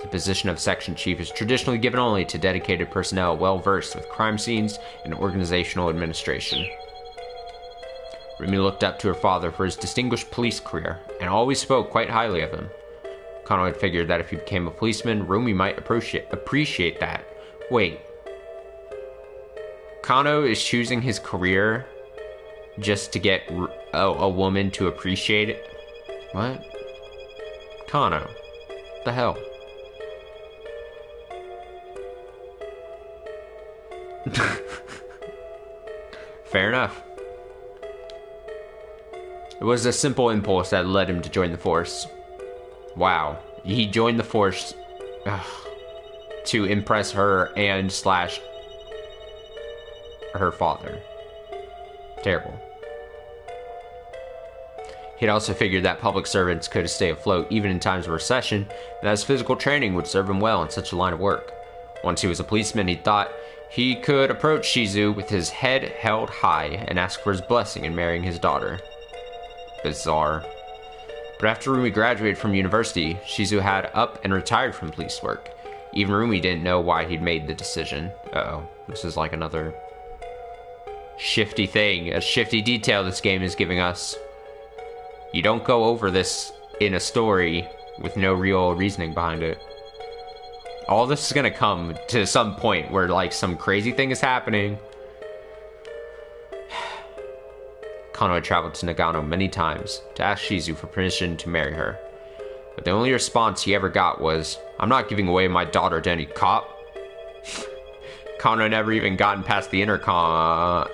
The position of section chief is traditionally given only to dedicated personnel well versed with crime scenes and organizational administration. Rumi looked up to her father for his distinguished police career and always spoke quite highly of him. Kano had figured that if he became a policeman, Rumi might appreciate that. Wait. Kano is choosing his career just to get a woman to appreciate it? What? Kano. What the hell? Fair enough. It was a simple impulse that led him to join the force. Wow. He joined the force to impress her and / her father. Terrible. He'd also figured that public servants could stay afloat even in times of recession, and that his physical training would serve him well in such a line of work. Once he was a policeman, he thought he could approach Shizu with his head held high and ask for his blessing in marrying his daughter. Bizarre. But after Rumi graduated from university, Shizu had up and retired from police work. Even Rumi didn't know why he'd made the decision. Uh-oh. This is like another shifty thing, a shifty detail this game is giving us. You don't go over this in a story with no real reasoning behind it. All this is gonna come to some point where like some crazy thing is happening. Kano had traveled to Nagano many times to ask Shizu for permission to marry her. But the only response he ever got was, "I'm not giving away my daughter to any cop." Kano never even gotten past the intercom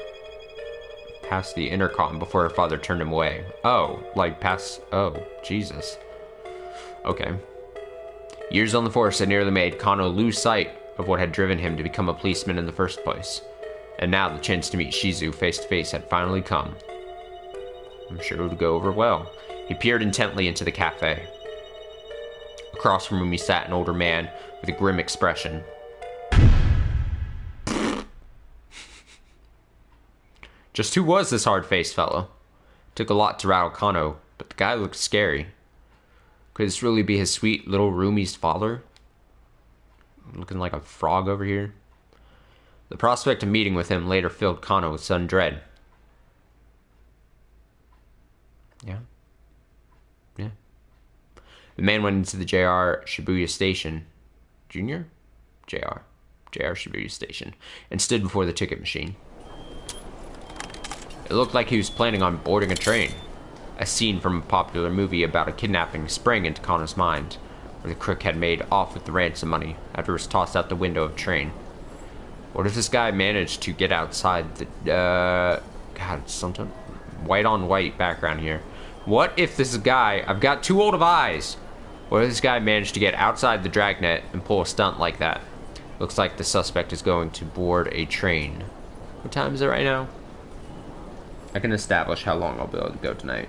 before her father turned him away. Oh, Jesus. Okay. Years on the force had nearly made Kano lose sight of what had driven him to become a policeman in the first place. And now the chance to meet Shizu face to face had finally come. I'm sure it would go over well. He peered intently into the cafe. Across from Rumi sat an older man with a grim expression. Just who was this hard-faced fellow? Took a lot to rattle Kano, but the guy looked scary. Could this really be his sweet little Rumi's father? Looking like a frog over here. The prospect of meeting with him later filled Kano with sudden dread. Yeah. The man went into the JR Shibuya Station. Junior? JR Shibuya Station. And stood before the ticket machine. It looked like he was planning on boarding a train. A scene from a popular movie about a kidnapping sprang into Kano's mind, where the crook had made off with the ransom money after it was tossed out the window of the train. What if this guy managed to get outside the... God, something... White on white background here. What if this guy... I've got too old of eyes. What if this guy managed to get outside the dragnet and pull a stunt like that? Looks like the suspect is going to board a train. What time is it right now? I can establish how long I'll be able to go tonight.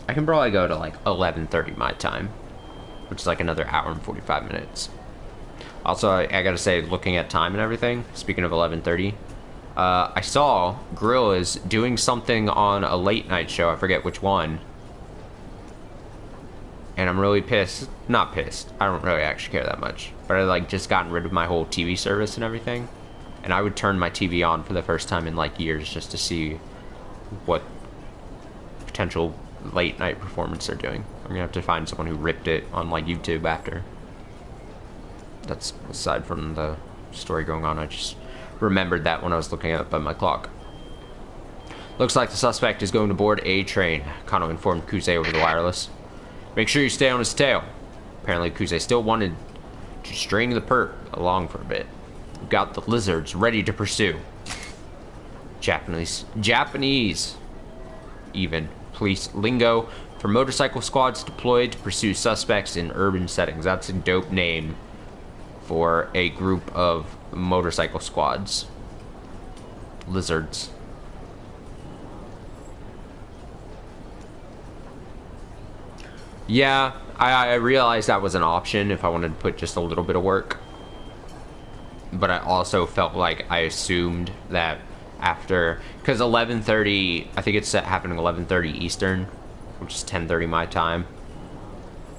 I can probably go to like 11:30 my time, which is like another hour and 45 minutes. Also, I gotta say, looking at time and everything, speaking of 11:30, I saw Gorilla's doing something on a late night show, I forget which one, and I'm really pissed. Not pissed, I don't really actually care that much, but I like just gotten rid of my whole TV service and everything, and I would turn my TV on for the first time in like years just to see what potential late night performance they're doing. I'm gonna have to find someone who ripped it on like YouTube after. That's aside from the story going on, I just remembered that when I was looking up at my clock. Looks like the suspect is going to board a train, Kano informed Kuze over the wireless. Make sure you stay on his tail. Apparently, Kuze still wanted to string the perp along for a bit. We've got the lizards ready to pursue. Japanese, even police lingo for motorcycle squads deployed to pursue suspects in urban settings. That's a dope name for a group of motorcycle squads. Lizards. Yeah, I realized that was an option if I wanted to put just a little bit of work. But I also felt like I assumed that after, because 11:30, I think it's happening 11:30 Eastern, which is 10:30 my time,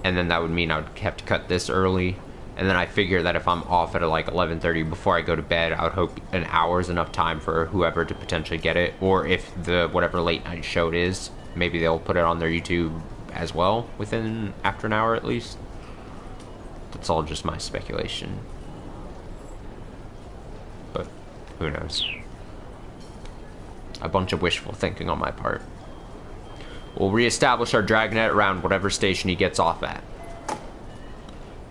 and then that would mean I would have to cut this early, and then I figure that if I'm off at like 11:30 before I go to bed, I would hope an hour is enough time for whoever to potentially get it, or if the whatever late night show it is, maybe they'll put it on their YouTube as well within after an hour at least. That's all just my speculation, but who knows. A bunch of wishful thinking on my part. We'll reestablish our dragnet around whatever station he gets off at.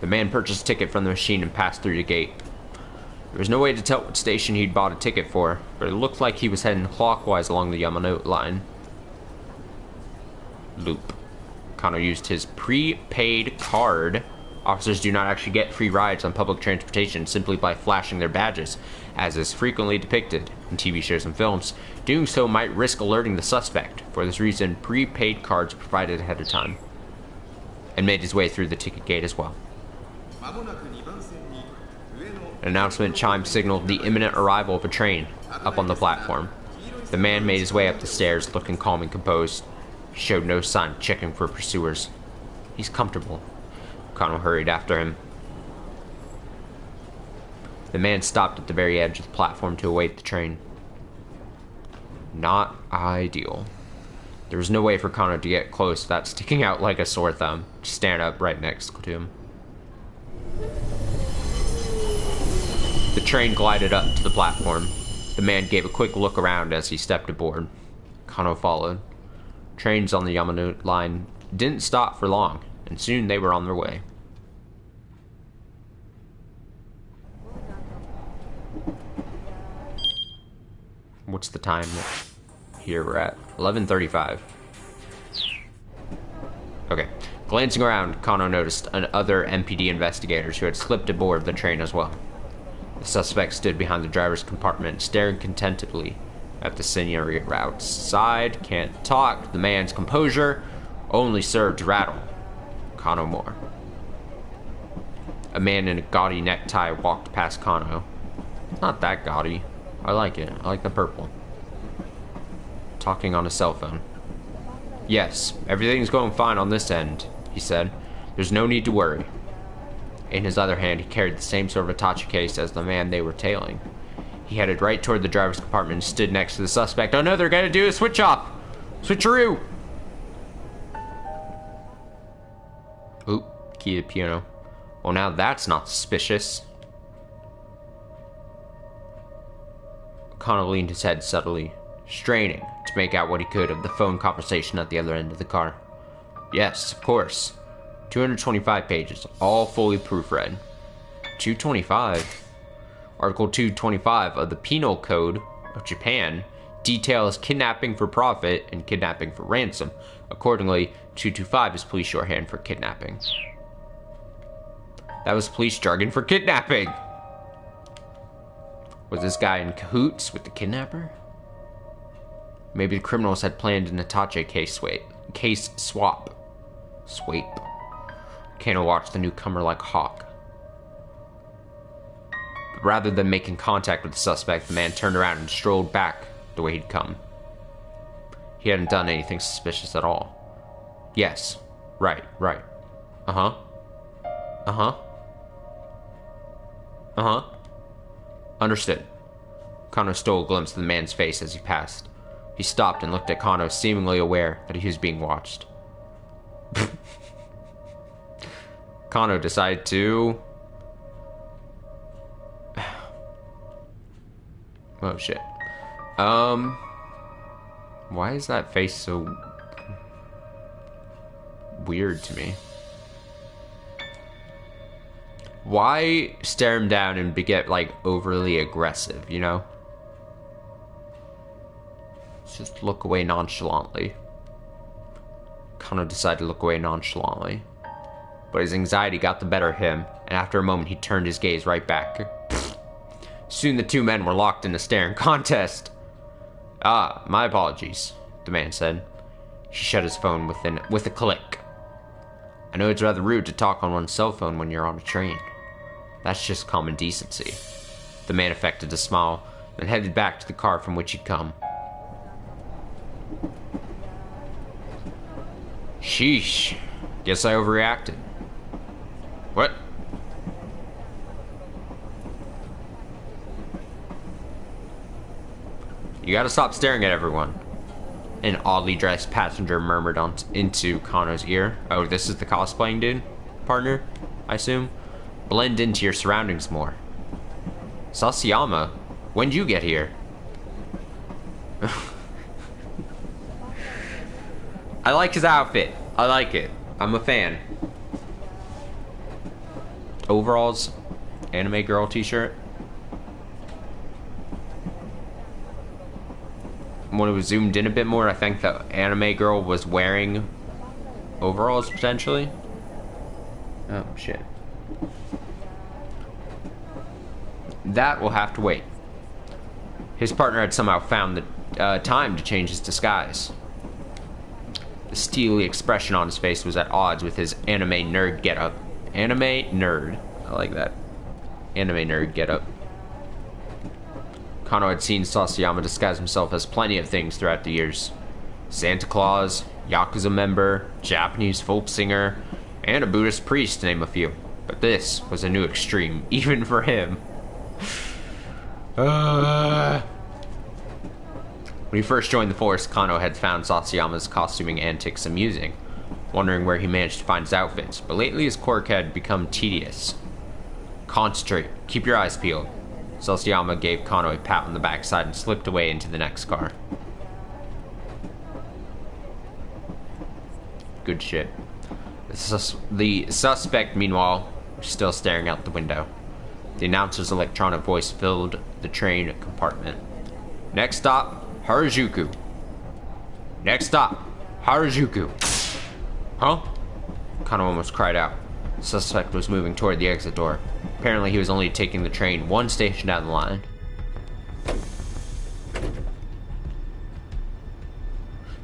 The man purchased a ticket from the machine and passed through the gate. There was no way to tell what station he'd bought a ticket for, but it looked like he was heading clockwise along the Yamanote line. Loop. Kano used his prepaid card. Officers do not actually get free rides on public transportation simply by flashing their badges, as is frequently depicted in TV shows and films. Doing so might risk alerting the suspect. For this reason, prepaid cards are provided ahead of time. And made his way through the ticket gate as well. An announcement chime signaled the imminent arrival of a train up on the platform. The man made his way up the stairs, looking calm and composed. He showed no sign of checking for pursuers. He's comfortable. Kano hurried after him. The man stopped at the very edge of the platform to await the train. Not ideal. There was no way for Kano to get close without sticking out like a sore thumb. Just stand up right next to him. The train glided up to the platform. The man gave a quick look around as he stepped aboard. Kano followed. Trains on the Yamanote line didn't stop for long, and soon they were on their way. What's the time? Here we're at 11:35. Okay. Glancing around, Kano noticed other MPD investigators who had slipped aboard the train as well. The suspect stood behind the driver's compartment, staring contentedly at the scenery outside. Can't talk. The man's composure only served to rattle Kano more. A man in a gaudy necktie walked past Kano. It's not that gaudy. I like it. I like the purple. Talking on a cell phone. Yes, everything's going fine on this end, he said. There's no need to worry. In his other hand, he carried the same sort of attaché case as the man they were tailing. He headed right toward the driver's compartment and stood next to the suspect. Oh no, they're gonna do a switch off! Switcheroo! Oop, key to the piano. Well, now that's not suspicious. Kano leaned his head subtly, straining to make out what he could of the phone conversation at the other end of the car. Yes, of course. 225 pages, all fully proofread. 225? Article 225 of the Penal Code of Japan details kidnapping for profit and kidnapping for ransom. Accordingly, 225 is police shorthand for kidnapping. That was police jargon for kidnapping! Was this guy in cahoots with the kidnapper? Maybe the criminals had planned an attaché case swap. Swape. Kano watched the newcomer like a hawk. But rather than making contact with the suspect, the man turned around and strolled back the way he'd come. He hadn't done anything suspicious at all. Yes. Right. Uh-huh. Uh-huh. Uh-huh. Understood. Kano stole a glimpse of the man's face as he passed. He stopped and looked at Kano, seemingly aware that he was being watched. Kano decided to... Oh, shit. Why is that face so weird to me. Why stare him down and get, like, overly aggressive, you know? Just look away nonchalantly. Kano decided to look away nonchalantly. But his anxiety got the better of him, and after a moment he turned his gaze right back. Soon the two men were locked in a staring contest. Ah, my apologies, the man said. He shut his phone with a click. I know it's rather rude to talk on one's cell phone when you're on a train. That's just common decency. The man affected a smile, then headed back to the car from which he'd come. Sheesh. Guess I overreacted. What? You gotta stop staring at everyone. An oddly dressed passenger murmured into Kano's ear. Oh, this is the cosplaying dude? Partner, I assume? Blend into your surroundings more. Sasayama, when'd you get here? I like his outfit. I like it. I'm a fan. Overalls, anime girl t-shirt. When it was zoomed in a bit more, I think the anime girl was wearing overalls potentially. Oh shit. That will have to wait. His partner had somehow found the time to change his disguise. The steely expression on his face was at odds with his anime nerd getup. Anime nerd. I like that. Anime nerd getup. Kano had seen Sasayama disguise himself as plenty of things throughout the years. Santa Claus, Yakuza member, Japanese folk singer, and a Buddhist priest, to name a few. But this was a new extreme, even for him. When he first joined the force, Kano had found Sasayama's costuming antics amusing, wondering where he managed to find his outfits, but lately his quirk had become tedious. Concentrate, keep your eyes peeled. Sasayama gave Kano a pat on the backside and slipped away into the next car. Good shit. The suspect, meanwhile, was still staring out the window. The announcer's electronic voice filled the train compartment. Next stop, Harajuku. Next stop, Harajuku. Huh? Kano almost cried out. The suspect was moving toward the exit door. Apparently he was only taking the train one station down the line.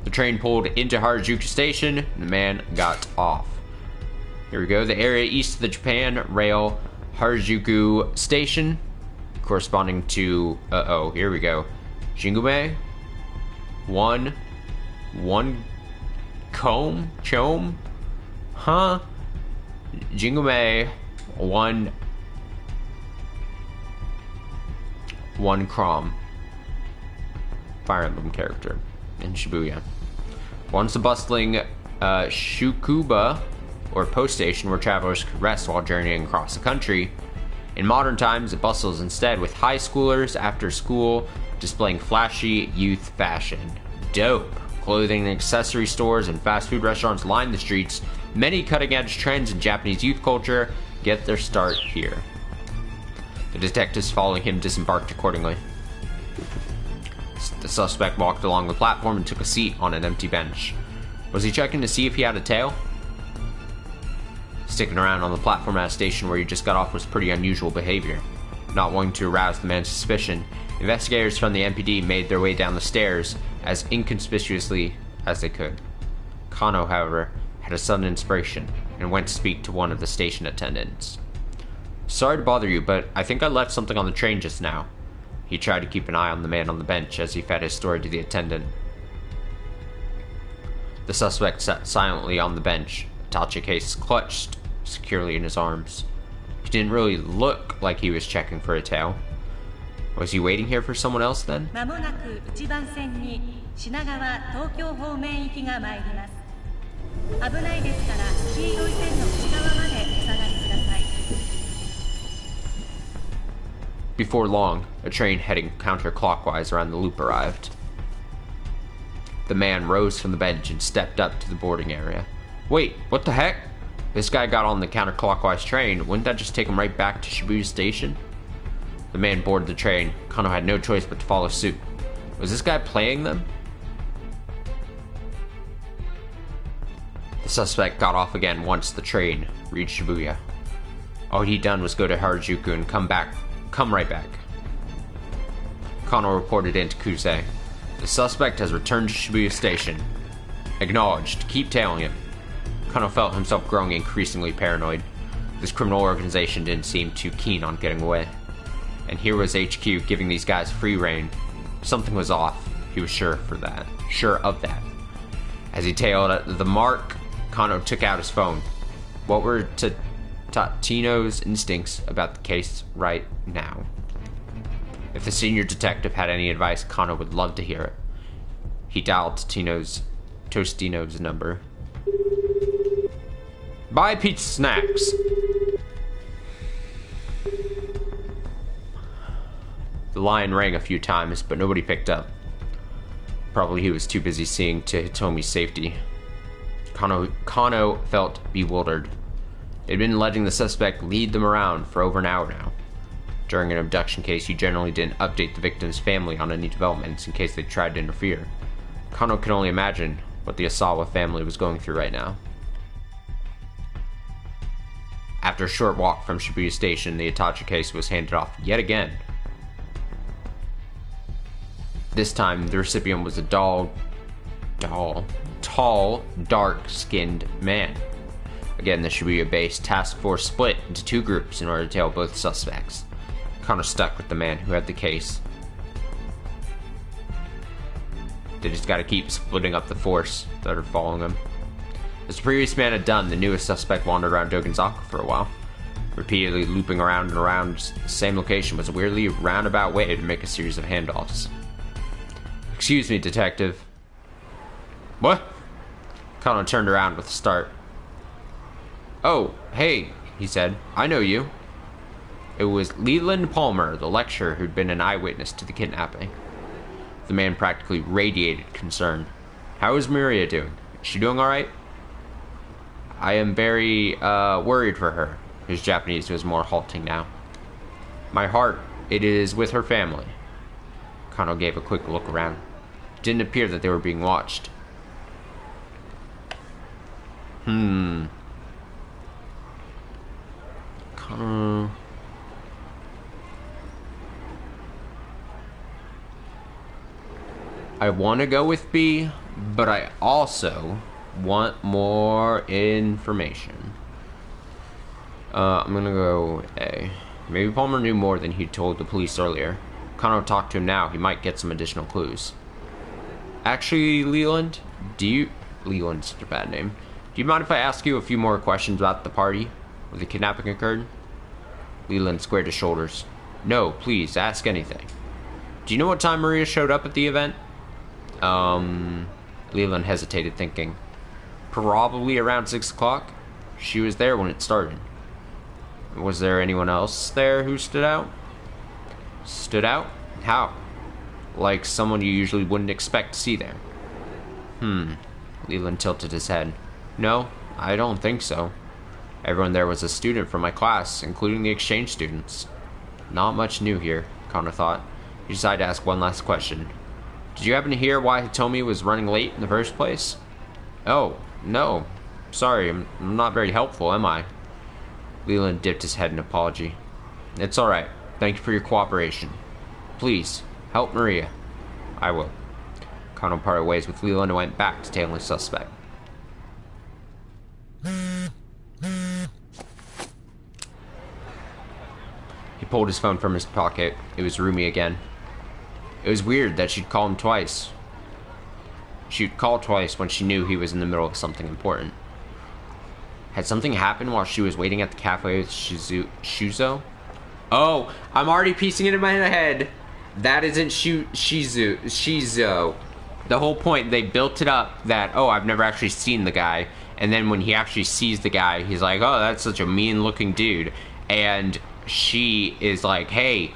The train pulled into Harajuku Station, and the man got off. Here we go, the area east of the Japan Rail Harajuku Station, corresponding to, here we go, Jingume, one Chome, huh? Jingume, one Crom. Fire Emblem character in Shibuya. Once a bustling Shukuba, or post station where travelers could rest while journeying across the country. In modern times, it bustles instead with high schoolers after school displaying flashy youth fashion. Dope! Clothing and accessory stores and fast food restaurants line the streets. Many cutting-edge trends in Japanese youth culture get their start here. The detectives following him disembarked accordingly. The suspect walked along the platform and took a seat on an empty bench. Was he checking to see if he had a tail? Sticking around on the platform at a station where he just got off was pretty unusual behavior. Not wanting to arouse the man's suspicion, investigators from the MPD made their way down the stairs as inconspicuously as they could. Kano, however, had a sudden inspiration and went to speak to one of the station attendants. Sorry to bother you, but I think I left something on the train just now. He tried to keep an eye on the man on the bench as he fed his story to the attendant. The suspect sat silently on the bench, Tachi case clutched securely in his arms. He didn't really look like he was checking for a tail. Was he waiting here for someone else then? Before long, a train heading counterclockwise around the loop arrived. The man rose from the bench and stepped up to the boarding area. Wait, what the heck? This guy got on the counterclockwise train. Wouldn't that just take him right back to Shibuya Station? The man boarded the train. Kano had no choice but to follow suit. Was this guy playing them? The suspect got off again once the train reached Shibuya. All he'd done was go to Harajuku and come right back. Kano reported into Kusei. The suspect has returned to Shibuya Station. Acknowledged. Keep tailing him. Kano felt himself growing increasingly paranoid. This criminal organization didn't seem too keen on getting away. And here was HQ giving these guys free rein. Something was off. He was sure of that. As he tailed the mark, Kano took out his phone. What were Tatino's instincts about the case right now? If the senior detective had any advice, Kano would love to hear it. He dialed Tostino's number. Buy pizza snacks. The line rang a few times, but nobody picked up. Probably he was too busy seeing to Hitomi's safety. Kano felt bewildered. They'd been letting the suspect lead them around for over an hour now. During an abduction case, you generally didn't update the victim's family on any developments in case they tried to interfere. Kano could only imagine what the Asawa family was going through right now. After a short walk from Shibuya Station, the Itachi case was handed off yet again. This time, the recipient was a tall, dark-skinned man. Again, the Shibuya-based task force split into two groups in order to tail both suspects. Kano stuck with the man who had the case. They just gotta keep splitting up the force that are following him. As the previous man had done, the newest suspect wandered around Dogenzaku for a while. Repeatedly looping around and around the same location was a weirdly roundabout way to make a series of handoffs. Excuse me, detective. What? Kano turned around with a start. Oh, hey, he said. I know you. It was Leland Palmer, the lecturer who'd been an eyewitness to the kidnapping. The man practically radiated concern. How is Maria doing? Is she doing alright? I am very, worried for her. His Japanese was more halting now. My heart, it is with her family. Kano gave a quick look around. It didn't appear that they were being watched. Kano... I want to go with B, but I also want more information. I'm gonna go A. Maybe Palmer knew more than he told the police earlier. Kano talked to him now, he might get some additional clues. Actually, Leland, Leland's such a bad name. Do you mind if I ask you a few more questions about the party where the kidnapping occurred? Leland squared his shoulders. No, please, ask anything. Do you know what time Maria showed up at the event? Leland hesitated, thinking. Probably around 6 o'clock. She was there when it started. Was there anyone else there who stood out? Stood out? How? Like someone you usually wouldn't expect to see there. Leland tilted his head. No, I don't think so. Everyone there was a student from my class, including the exchange students. Not much new here, Kano thought. He decided to ask one last question. Did you happen to hear why Hitomi was running late in the first place? Oh, no. Sorry, I'm not very helpful, am I? Leland dipped his head in apology. It's alright. Thank you for your cooperation. Please, help Maria. I will. Kano parted ways with Leland and went back to tailing the suspect. He pulled his phone from his pocket. It was Rumi again. It was weird that she'd call him twice. She'd call twice when she knew he was in the middle of something important. Had something happened while she was waiting at the cafe with Shuzo? Oh, I'm already piecing it in my head. That isn't Shizo. The whole point, they built it up that, oh, I've never actually seen the guy. And then when he actually sees the guy, he's like, oh, that's such a mean-looking dude. And she is like, hey,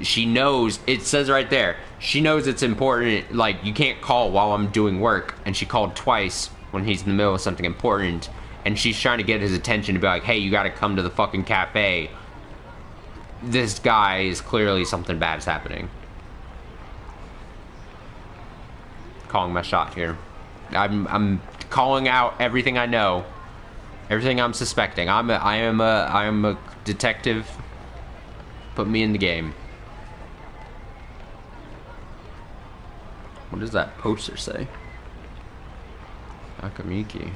she knows, it says right there, she knows it's important, like, you can't call while I'm doing work. And she called twice when he's in the middle of something important, and she's trying to get his attention to be like, hey, you gotta come to the fucking cafe. This guy is clearly something bad's happening. Calling my shot here. I'm calling out everything I know, everything I'm suspecting. I am a detective. Put me in the game. What does that poster say? Akamiki.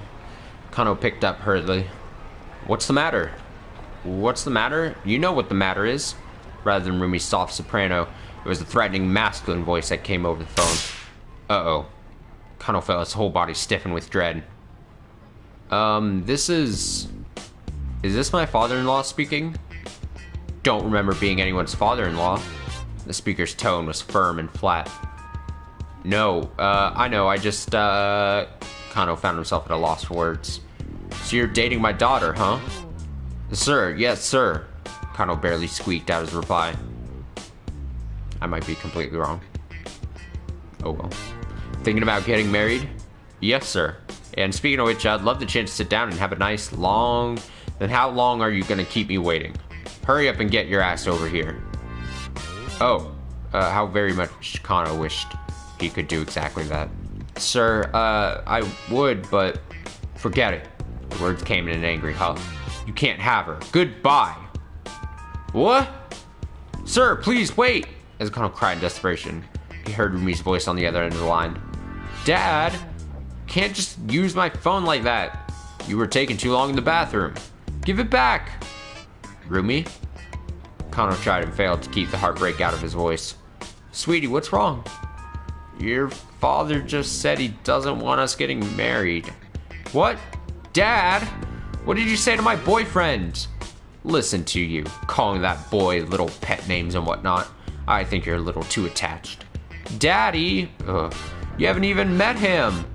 Kano picked up hurriedly. What's the matter? What's the matter? You know what the matter is. Rather than Rumi's soft soprano, it was a threatening masculine voice that came over the phone. Uh-oh. Kano felt his whole body stiffen with dread. Is this my father-in-law speaking? Don't remember being anyone's father-in-law. The speaker's tone was firm and flat. No, I know, I just, Kano found himself at a loss for words. So you're dating my daughter, huh? Sir, yes, sir. Kano barely squeaked out his reply. I might be completely wrong. Oh well. Thinking about getting married? Yes, sir. And speaking of which, I'd love the chance to sit down and have a nice long... Then how long are you gonna keep me waiting? Hurry up and get your ass over here. Oh, how very much Kano wished he could do exactly that. Sir, I would, but forget it. The words came in an angry huff. You can't have her. Goodbye. What? Sir, please wait! As Kano cried in desperation, he heard Rumi's voice on the other end of the line. Dad, can't just use my phone like that. You were taking too long in the bathroom. Give it back. Rumi? Kano tried and failed to keep the heartbreak out of his voice. Sweetie, what's wrong? Your father just said he doesn't want us getting married. What? Dad? What did you say to my boyfriend? Listen to you, calling that boy little pet names and whatnot. I think you're a little too attached. Daddy? Ugh, you haven't even met him.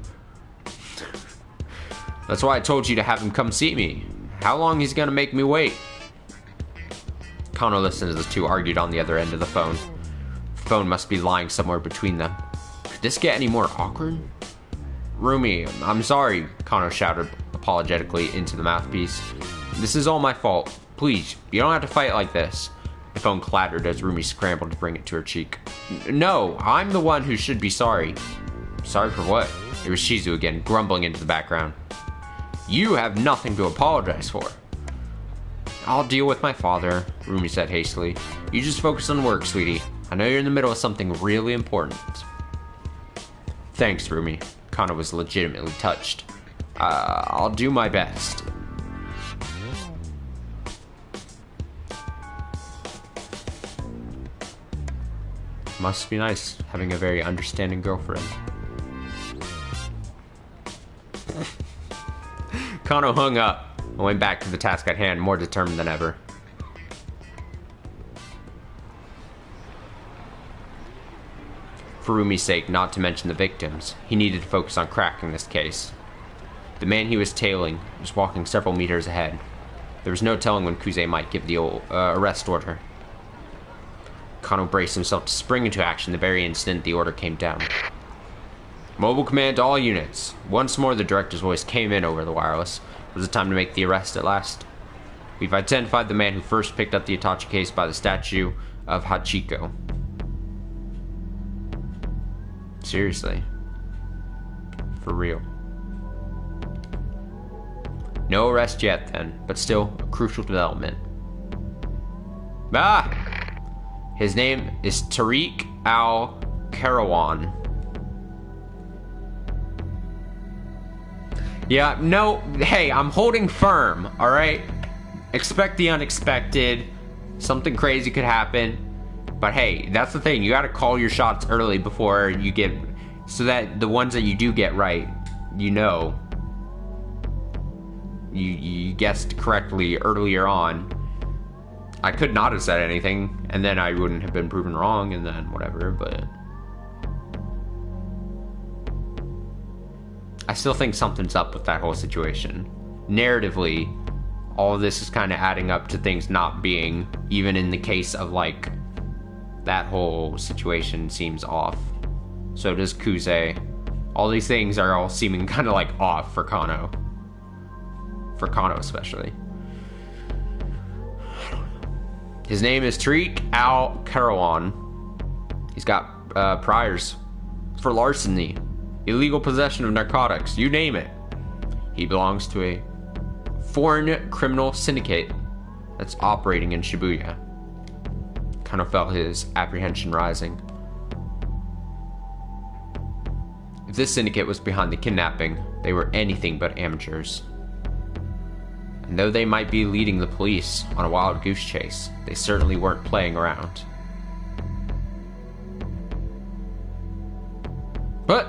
That's why I told you to have him come see me. How long he's gonna make me wait? Kano listened as the two argued on the other end of the phone. The phone must be lying somewhere between them. Could this get any more awkward? Rumi, I'm sorry, Kano shouted apologetically into the mouthpiece. This is all my fault. Please, you don't have to fight like this. The phone clattered as Rumi scrambled to bring it to her cheek. No, I'm the one who should be sorry. Sorry for what? It was Shizu again, grumbling into the background. You have nothing to apologize for. I'll deal with my father, Rumi said hastily. You just focus on work, sweetie. I know you're in the middle of something really important. Thanks, Rumi. Kano was legitimately touched. I'll do my best. Must be nice having a very understanding girlfriend. Kano hung up and went back to the task at hand, more determined than ever. For Rumi's sake, not to mention the victims, he needed to focus on cracking this case. The man he was tailing was walking several meters ahead. There was no telling when Kuze might give the arrest order. Kano braced himself to spring into action the very instant the order came down. Mobile command to all units. Once more the director's voice came in over the wireless. It was the time to make the arrest at last. We've identified the man who first picked up the Itachi case by the statue of Hachiko. Seriously. For real. No arrest yet then, but still a crucial development. His name is Tariq Al-Karawan. Yeah, no, hey, I'm holding firm, alright? Expect the unexpected. Something crazy could happen. But hey, that's the thing, you gotta call your shots early before you get... So that the ones that you do get right, you know. You guessed correctly earlier on. I could not have said anything, and then I wouldn't have been proven wrong, and then whatever, but... I still think something's up with that whole situation. Narratively, all of this is kind of adding up to things not being, even in the case of, like, that whole situation seems off. So does Kuze. All these things are all seeming kind of like off for Kano. For Kano especially. His name is Tariq Al-Karawan. He's got priors for larceny, illegal possession of narcotics, you name it. He belongs to a foreign criminal syndicate that's operating in Shibuya. Kind of felt his apprehension rising. If this syndicate was behind the kidnapping, they were anything but amateurs. And though they might be leading the police on a wild goose chase, they certainly weren't playing around. But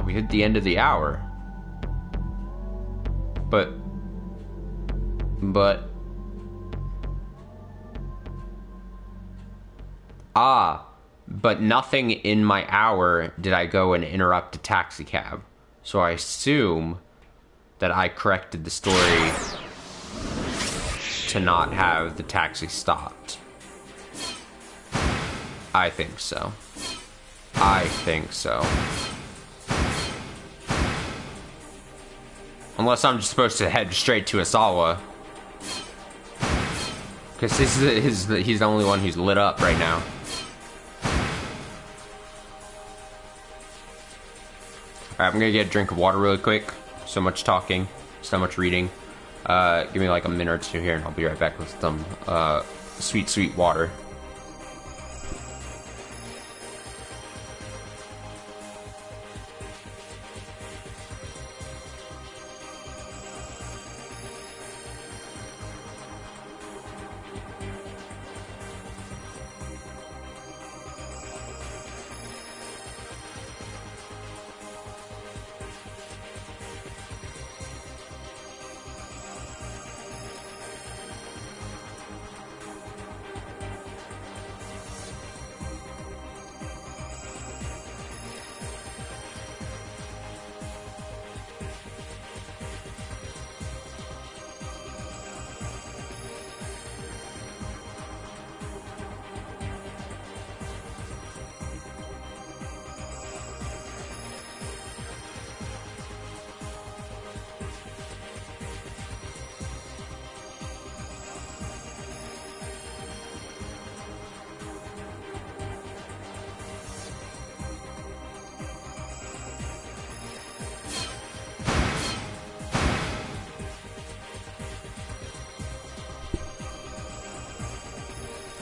we hit the end of the hour. But nothing in my hour did I go and interrupt a taxi cab. So I assume that I corrected the story to not have the taxi stopped. I think so. Unless I'm just supposed to head straight to Asawa. Because he's the only one who's lit up right now. Alright, I'm gonna get a drink of water really quick. So much talking, so much reading. Give me like a minute or two here and I'll be right back with some sweet water.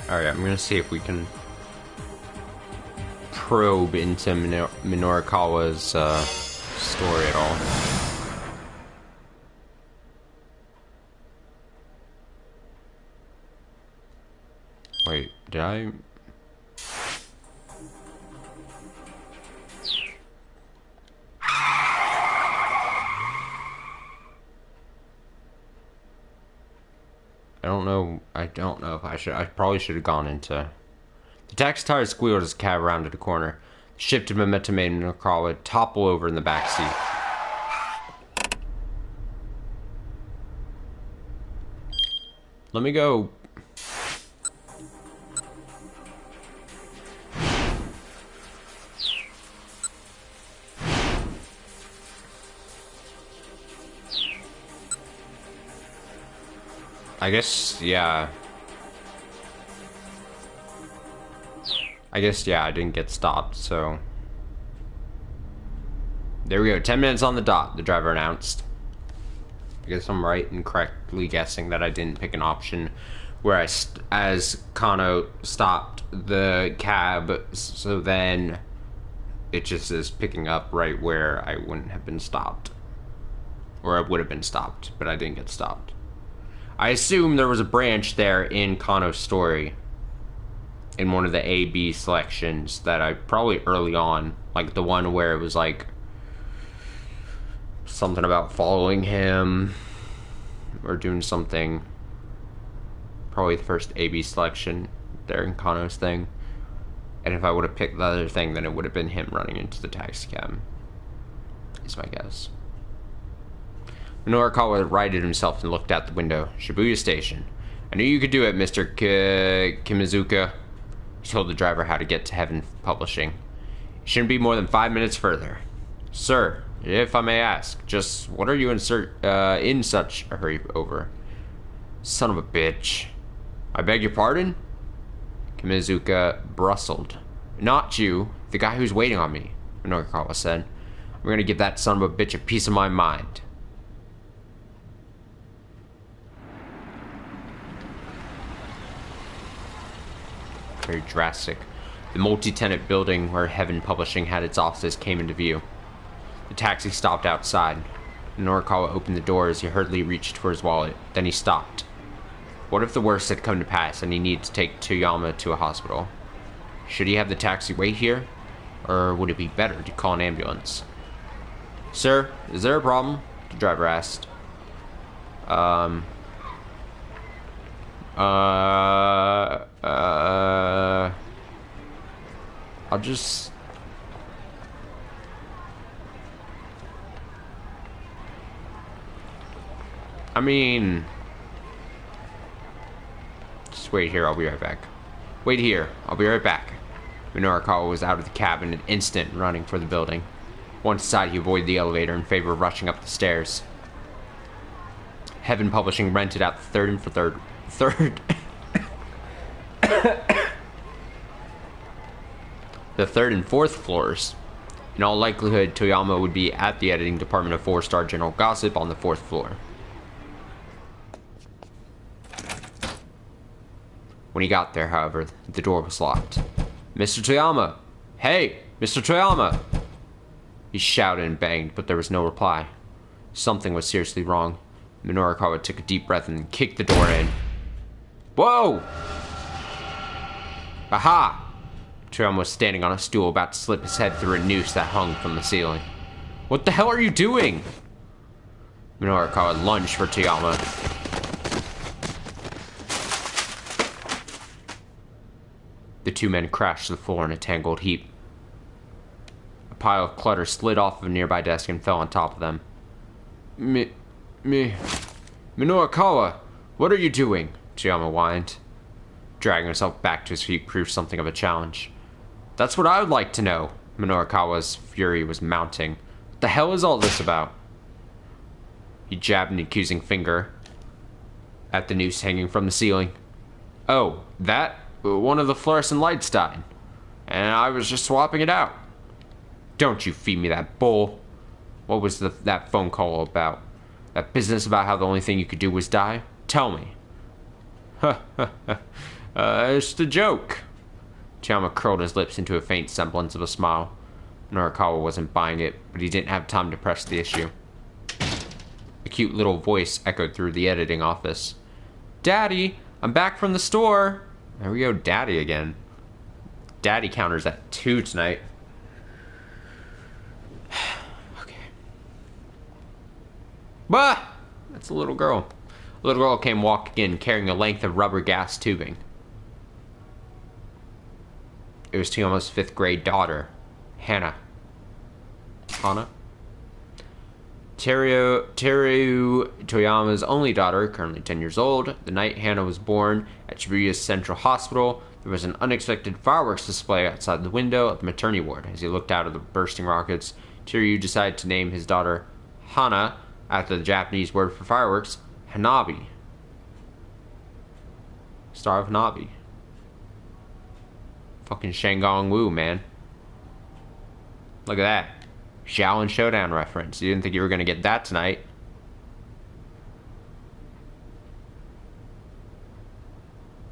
Alright, I'm gonna see if we can probe into Minorikawa's story at all. Wait, did I... I don't know if I probably should have gone into... The taxi tires squealed as the cab rounded a corner. The shift of momentum made Minorikawa topple over in the back seat. Let me go... I guess, yeah. I didn't get stopped, so... There we go, 10 minutes on the dot, the driver announced. I guess I'm right in correctly guessing that I didn't pick an option where as Kano stopped the cab, so then it just is picking up right where I wouldn't have been stopped. Or I would have been stopped, but I didn't get stopped. I assume there was a branch there in Kano's story in one of the A-B selections that I probably early on, like the one where it was like something about following him or doing something. Probably the first A-B selection there in Kano's thing. And if I would have picked the other thing, then it would have been him running into the taxi cab, is my guess. Minorikawa righted himself and looked out the window. Shibuya Station. I knew you could do it, Mr. Kimizuka. He He told the driver how to get to Heaven Publishing. It shouldn't be more than 5 minutes further. Sir, if I may ask, just what are you in such a hurry over? Son of a bitch. I beg your pardon? Kamizuka bristled. Not you, the guy who's waiting on me, Minorukawa said. We're gonna give that son of a bitch a piece of my mind. Very drastic. The multi-tenant building where Heaven Publishing had its offices came into view. The taxi stopped outside. Minorukawa opened the door as he hurriedly reached for his wallet. Then he stopped. What if the worst had come to pass and he needed to take Toyama to a hospital? Should he have the taxi wait here? Or would it be better to call an ambulance? Sir, is there a problem? The driver asked. I'll just... I mean... Just wait here, I'll be right back. Wait here, I'll be right back. Minorukawa was out of the cab in an instant, running for the building. Once inside, he avoided the elevator in favor of rushing up the stairs. Heaven Publishing rented out the third the third and fourth floors. In all likelihood, Toyama would be at the editing department of 4-Star General Gossip on the 4th floor. When he got there, however, the door was locked. Mr. Toyama! Hey! Mr. Toyama! He shouted and banged, but there was no reply. Something was seriously wrong. Minorukawa took a deep breath and kicked the door in. Whoa! Aha! Toyama was standing on a stool, about to slip his head through a noose that hung from the ceiling. What the hell are you doing? Minorukawa lunged for Toyama. The two men crashed to the floor in a tangled heap. A pile of clutter slid off of a nearby desk and fell on top of them. Minorukawa, what are you doing? Toyama whined. Dragging himself back to his feet proved something of a challenge. That's what I would like to know. Minorukawa's fury was mounting. What the hell is all this about? He jabbed an accusing finger at the noose hanging from the ceiling. Oh, that? One of the fluorescent lights died, and I was just swapping it out. Don't you feed me that bull. What was that phone call about? That business about how the only thing you could do was die? Tell me. It's a joke. Toyama curled his lips into a faint semblance of a smile. Minorukawa wasn't buying it, but he didn't have time to press the issue. A cute little voice echoed through the editing office. Daddy, I'm back from the store. There we go, Daddy again. Daddy counter's at 2 tonight. Okay. Bah! That's a little girl. A little girl came walking in, carrying a length of rubber gas tubing. It was Toyama's 5th grade daughter, Hana. Teru, Toyama's only daughter, currently 10 years old. The night Hana was born at Shibuya's Central Hospital, there was an unexpected fireworks display outside the window of the maternity ward. As he looked out of the bursting rockets, Teru decided to name his daughter Hana after the Japanese word for fireworks, Hanabi. Star of Hanabi. Fucking Shangong Wu, man. Look at that. Shaolin Showdown reference. You didn't think you were going to get that tonight.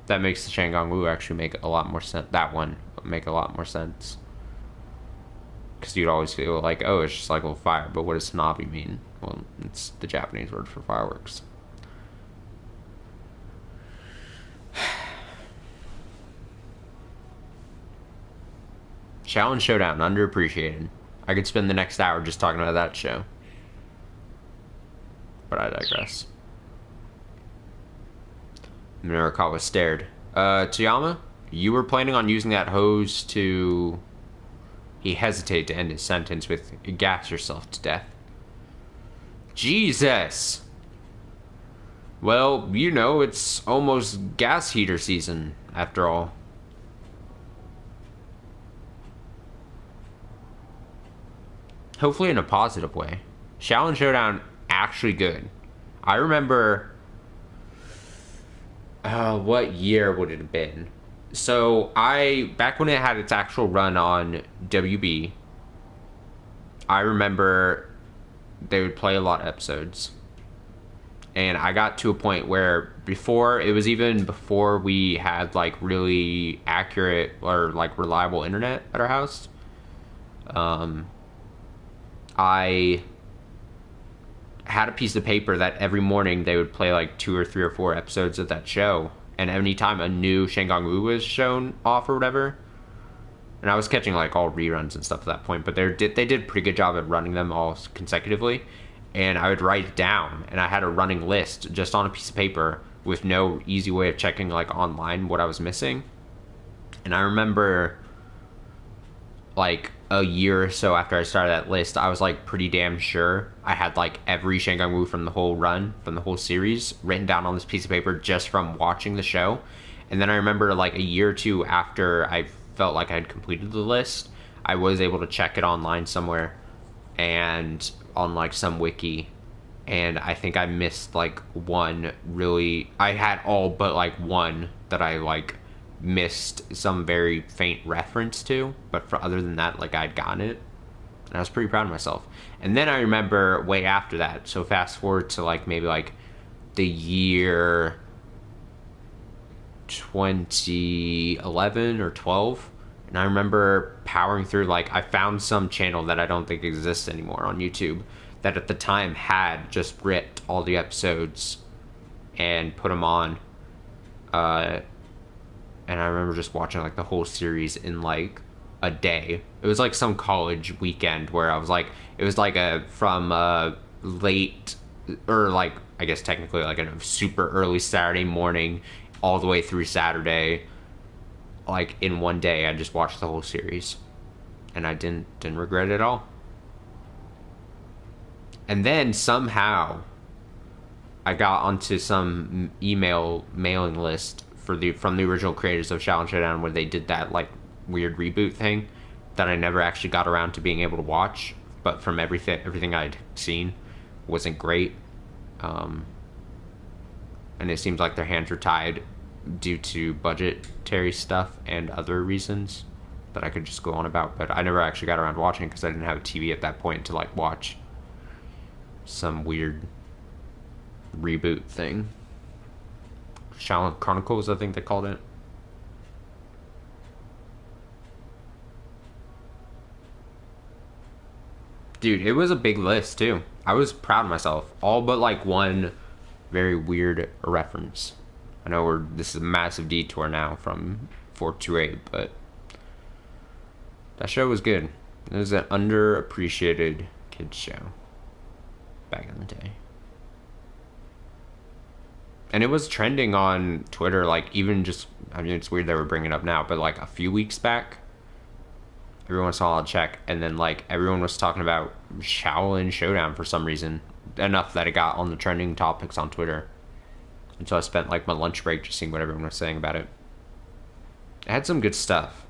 That makes the Shangong Wu actually make a lot more sense. That one make a lot more sense. Because you'd always feel like, oh, it's just like a little fire. But what does Hanabi mean? Well, it's the Japanese word for fireworks. Shaolin Showdown, underappreciated. I could spend the next hour just talking about that show. But I digress. Minorukawa stared. Toyama, you were planning on using that hose to... He hesitated to end his sentence with, gas yourself to death. Jesus! Well, you know, it's almost gas heater season, after all. hopefully in a positive way. Shaolin Showdown actually good. I remember what year would it have been? So I back when it had its actual run on WB, I remember they would play a lot of episodes. And I got to a point where before we had like really accurate or like reliable internet at our house, I had a piece of paper that every morning they would play like 2 or 3 or 4 episodes of that show. And anytime a new Shengang Wu was shown off or whatever, and I was catching like all reruns and stuff at that point, but they did a pretty good job at running them all consecutively. And I would write it down, and I had a running list just on a piece of paper with no easy way of checking like online what I was missing. And I remember like a year or so after I started that list, I was like pretty damn sure I had like every Shengang Wu from the whole run, from the whole series, written down on this piece of paper just from watching the show. And then I remember like a year or two after I felt like I had completed the list, I was able to check it online somewhere and on like some wiki, and I think I missed like one really. I had all but like one that I like missed some very faint reference to, but for other than that, like I'd gotten it, and I was pretty proud of myself. And then I remember way after that, so fast forward to like maybe like the year 2011 or 12, and I remember powering through, like I found some channel that I don't think exists anymore on YouTube that at the time had just ripped all the episodes and put them on, and I remember just watching like the whole series in like a day. It was like some college weekend where I was like, it was like from late, or like I guess technically like a super early Saturday morning all the way through Saturday, like in one day. I just watched the whole series, and I didn't regret it at all. And then somehow I got onto some mailing list from the original creators of Shaolin Showdown, where they did that like weird reboot thing that I never actually got around to being able to watch, but from everything I'd seen wasn't great. And it seems like their hands are tied due to budgetary stuff and other reasons that I could just go on about, but I never actually got around to watching it because I didn't have a TV at that point to like watch some weird reboot thing. Shaolin Chronicles, I think they called it. Dude, it was a big list too. I was proud of myself. All but like one very weird reference. I know this is a massive detour now from 428, but that show was good. It was an underappreciated kids show back in the day. And it was trending on Twitter, like even just, I mean, it's weird that we're bringing it up now, but like a few weeks back, every once in a while I'll check, and then like everyone was talking about Shaolin Showdown for some reason, enough that it got on the trending topics on Twitter. And so I spent like my lunch break just seeing what everyone was saying about it. It had some good stuff.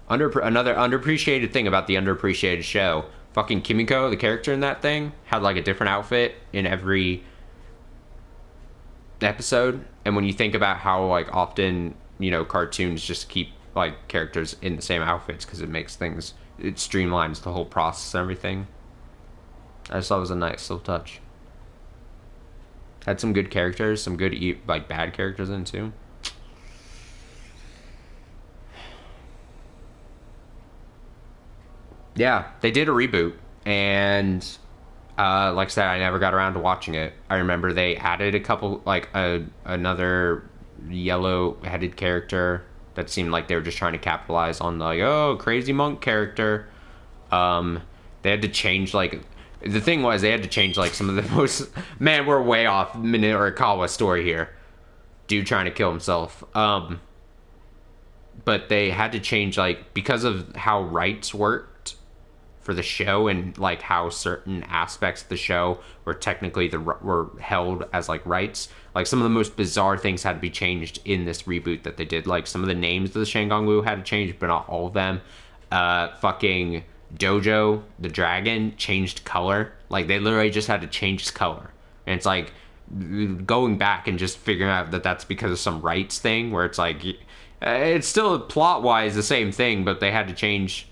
Another underappreciated thing about the underappreciated show, fucking Kimiko, the character in that thing, had like a different outfit in every episode. And when you think about how like often, you know, cartoons just keep like characters in the same outfits because it streamlines the whole process and everything, I just thought it was a nice little touch. Had some good characters, some good like bad characters in too. Yeah, they did a reboot, and like I said, I never got around to watching it. I remember they added a couple, like another yellow-headed character that seemed like they were just trying to capitalize on the, like, oh, crazy monk character. They had to change, like, the thing was, they had to change, like, some of the most, man, we're way off Minoru story here. Dude trying to kill himself. But they had to change, like, because of how rights worked for the show, and like how certain aspects of the show were technically were held as like rights. Like some of the most bizarre things had to be changed in this reboot that they did. Like some of the names of the Shengang Wu had to change, but not all of them. Fucking Dojo, the dragon, changed color. Like, they literally just had to change his color. And it's like, going back and just figuring out that that's because of some rights thing, where it's like, it's still plot-wise the same thing, but they had to change.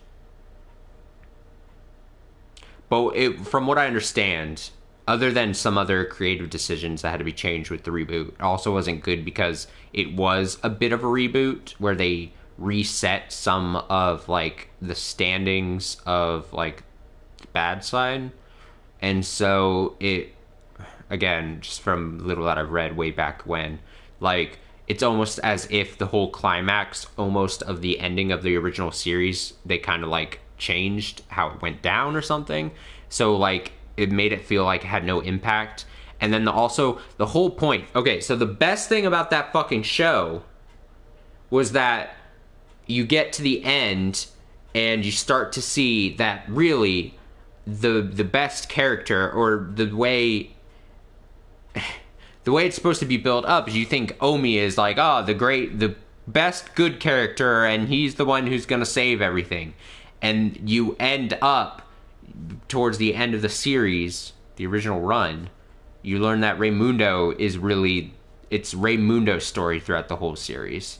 But from what I understand, other than some other creative decisions that had to be changed with the reboot, it also wasn't good because it was a bit of a reboot where they reset some of, like, the standings of, like, the bad side. And so it, again, just from little that I've read way back when, like, it's almost as if the whole climax almost of the ending of the original series, they kind of, like, changed how it went down or something. So, like, it made it feel like it had no impact. And then also the whole point, okay, so the best thing about that fucking show was that you get to the end and you start to see that really the best character, or the way it's supposed to be built up, is you think Omi is like, the best good character, and he's the one who's gonna save everything. And you end up, towards the end of the series, the original run, you learn that Raimundo is really, it's Raimundo's story throughout the whole series.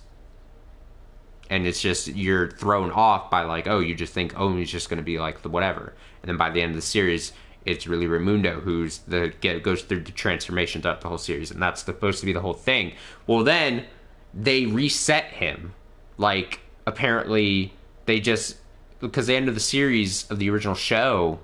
And it's just, you're thrown off by, like, you just think Omi's just going to be like the whatever. And then by the end of the series, it's really Raimundo who's goes through the transformation throughout the whole series. And that's supposed to be the whole thing. Well, then they reset him. Like, apparently they just, because the end of the series of the original show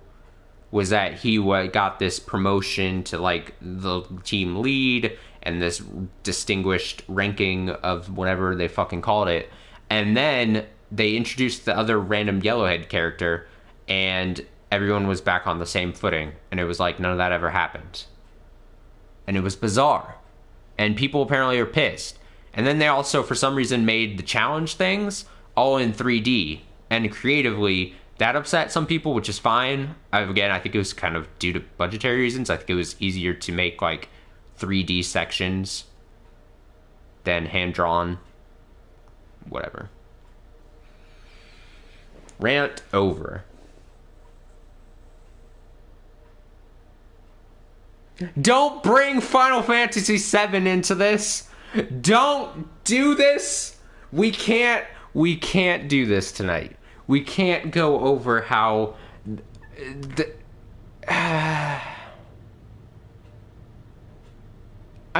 was that he got this promotion to, like, the team lead and this distinguished ranking of whatever they fucking called it. And then they introduced the other random yellowhead character, and everyone was back on the same footing. And it was like, none of that ever happened. And it was bizarre. And people apparently are pissed. And then they also, for some reason, made the challenge things all in 3D. And creatively, that upset some people, which is fine. Again, I think it was kind of due to budgetary reasons. I think it was easier to make, like, 3D sections than hand-drawn. Whatever. Rant over. Don't bring Final Fantasy VII into this. Don't do this. We can't do this tonight. We can't go over how I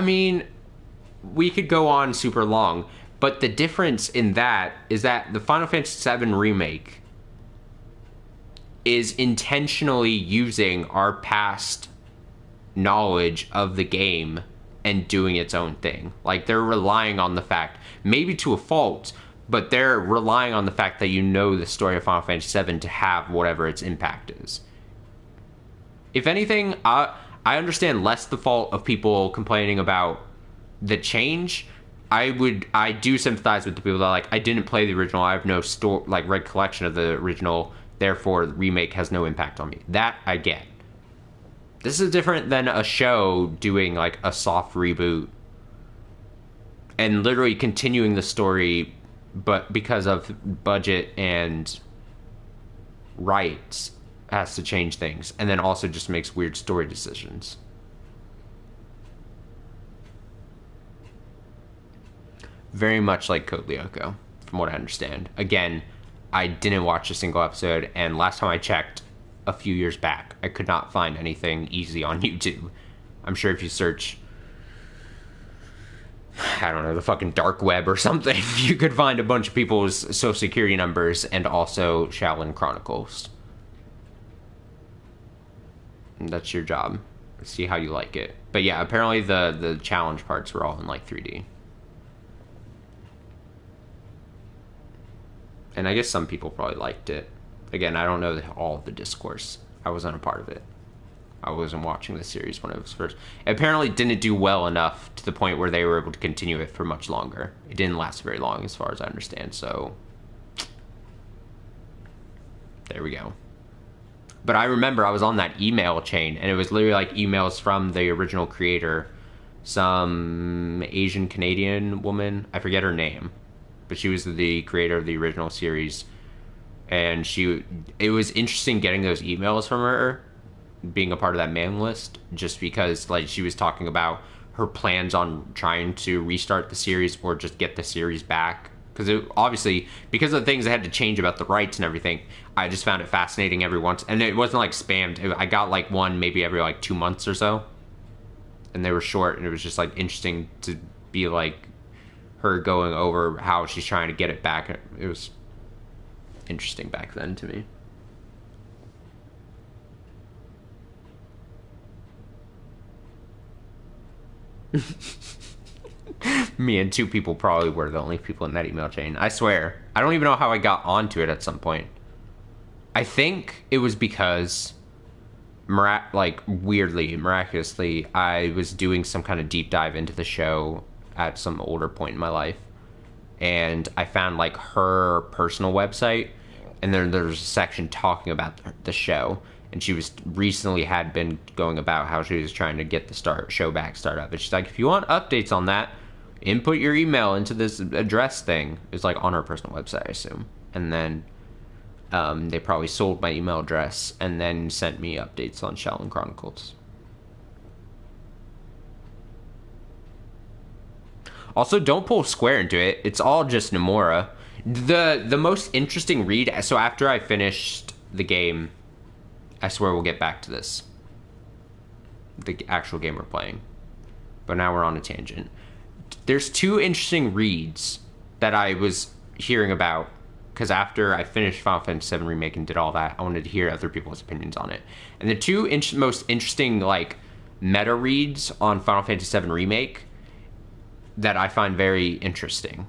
mean, we could go on super long. But the difference in that is that the Final Fantasy VII Remake is intentionally using our past knowledge of the game and doing its own thing. Like, they're relying on the fact, maybe to a fault, but they're relying on the fact that you know the story of Final Fantasy VII to have whatever its impact is. If anything, I understand less the fault of people complaining about the change. I do sympathize with the people that are like, I didn't play the original, I have no recollection of the original, therefore the remake has no impact on me. That I get. This is different than a show doing, like, a soft reboot and literally continuing the story, but because of budget and rights has to change things, and then also just makes weird story decisions. Very much like Code Lyoko, from what I understand. Again, I didn't watch a single episode, and last time I checked, a few years back, I could not find anything easy on YouTube. I'm sure if you search, I don't know, the fucking dark web or something, you could find a bunch of people's social security numbers and also Shaolin Chronicles. And that's your job. See how you like it. But yeah, apparently the challenge parts were all in, like, 3D. And I guess some people probably liked it. Again, I don't know all of the discourse. I wasn't a part of it. I wasn't watching the series when it was first. It apparently didn't do well enough to the point where they were able to continue it for much longer. It didn't last very long, as far as I understand, so there we go. But I remember I was on that email chain, and it was literally like emails from the original creator, some Asian Canadian woman. I forget her name, but she was the creator of the original series. And it was interesting getting those emails from her, being a part of that mailing list, just because like she was talking about her plans on trying to restart the series or just get the series back. Because obviously, because of the things that had to change about the rights and everything, I just found it fascinating every once. And it wasn't like spammed. I got like one maybe every like 2 months or so. And they were short, and it was just like interesting to be like her going over how she's trying to get it back. It was interesting back then to me. Me and two people probably were the only people in that email chain. I swear. I don't even know how I got onto it at some point. I think it was because, miraculously, I was doing some kind of deep dive into the show at some older point in my life. And I found, like, her personal website. And then there's a section talking about the show. And she had been going about how she was trying to get the show back startup. And she's like, if you want updates on that, input your email into this address thing. It's like on her personal website, I assume. And then they probably sold my email address and then sent me updates on Shaolin Chronicles. Also, don't pull Square into it. It's all just Nomura. The most interesting read. So after I finished the game, I swear we'll get back to this. The actual game we're playing. But now we're on a tangent. There's two interesting reads that I was hearing about, because after I finished Final Fantasy VII Remake and did all that, I wanted to hear other people's opinions on it. And the two most interesting, like, meta reads on Final Fantasy VII Remake that I find very interesting.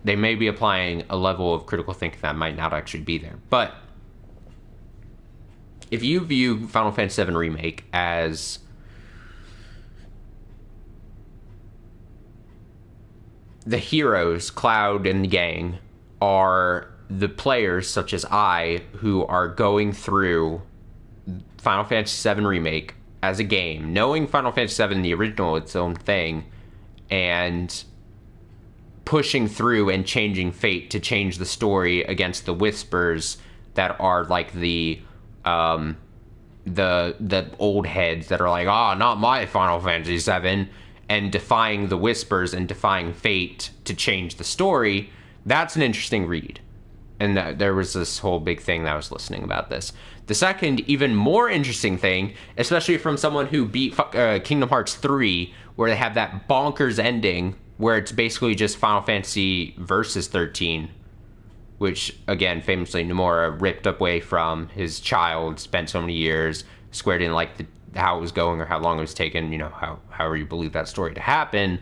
They may be applying a level of critical thinking that might not actually be there. But if you view Final Fantasy VII Remake as the heroes, Cloud and the gang, are the players such as I who are going through Final Fantasy VII Remake as a game, knowing Final Fantasy VII, the original, its own thing, and pushing through and changing fate to change the story against the Whispers that are like the old heads that are like, not my Final Fantasy VII, and defying the Whispers and defying fate to change the story. That's an interesting read. And there was this whole big thing that I was listening about this. The second, even more interesting thing, especially from someone who beat Kingdom Hearts 3, where they have that bonkers ending where it's basically just Final Fantasy versus 13, which, again, famously Nomura ripped away from his child, spent so many years, Square didn't like how it was going or how long it was taking, however you believe that story to happen.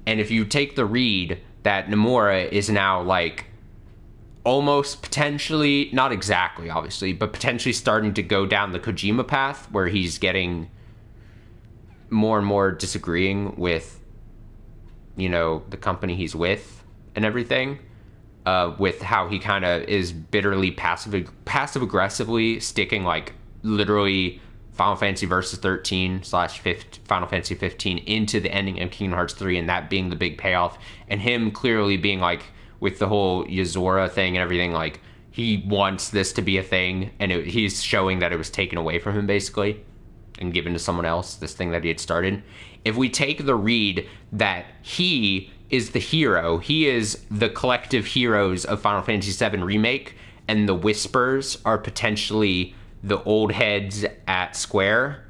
And if you take the read that Nomura is now, like, almost potentially, not exactly, obviously, but potentially starting to go down the Kojima path, where he's getting more and more disagreeing with, the company he's with and everything, with how he kind of is bitterly passive-aggressively sticking, like, literally Final Fantasy Versus 13 / Final Fantasy 15 into the ending of Kingdom Hearts 3, and that being the big payoff, and him clearly being, like, with the whole Yozora thing and everything, like, he wants this to be a thing, and he's showing that it was taken away from him, basically, and given to someone else, this thing that he had started. If we take the read that he is the hero, he is the collective heroes of Final Fantasy VII Remake, and the Whispers are potentially the old heads at Square,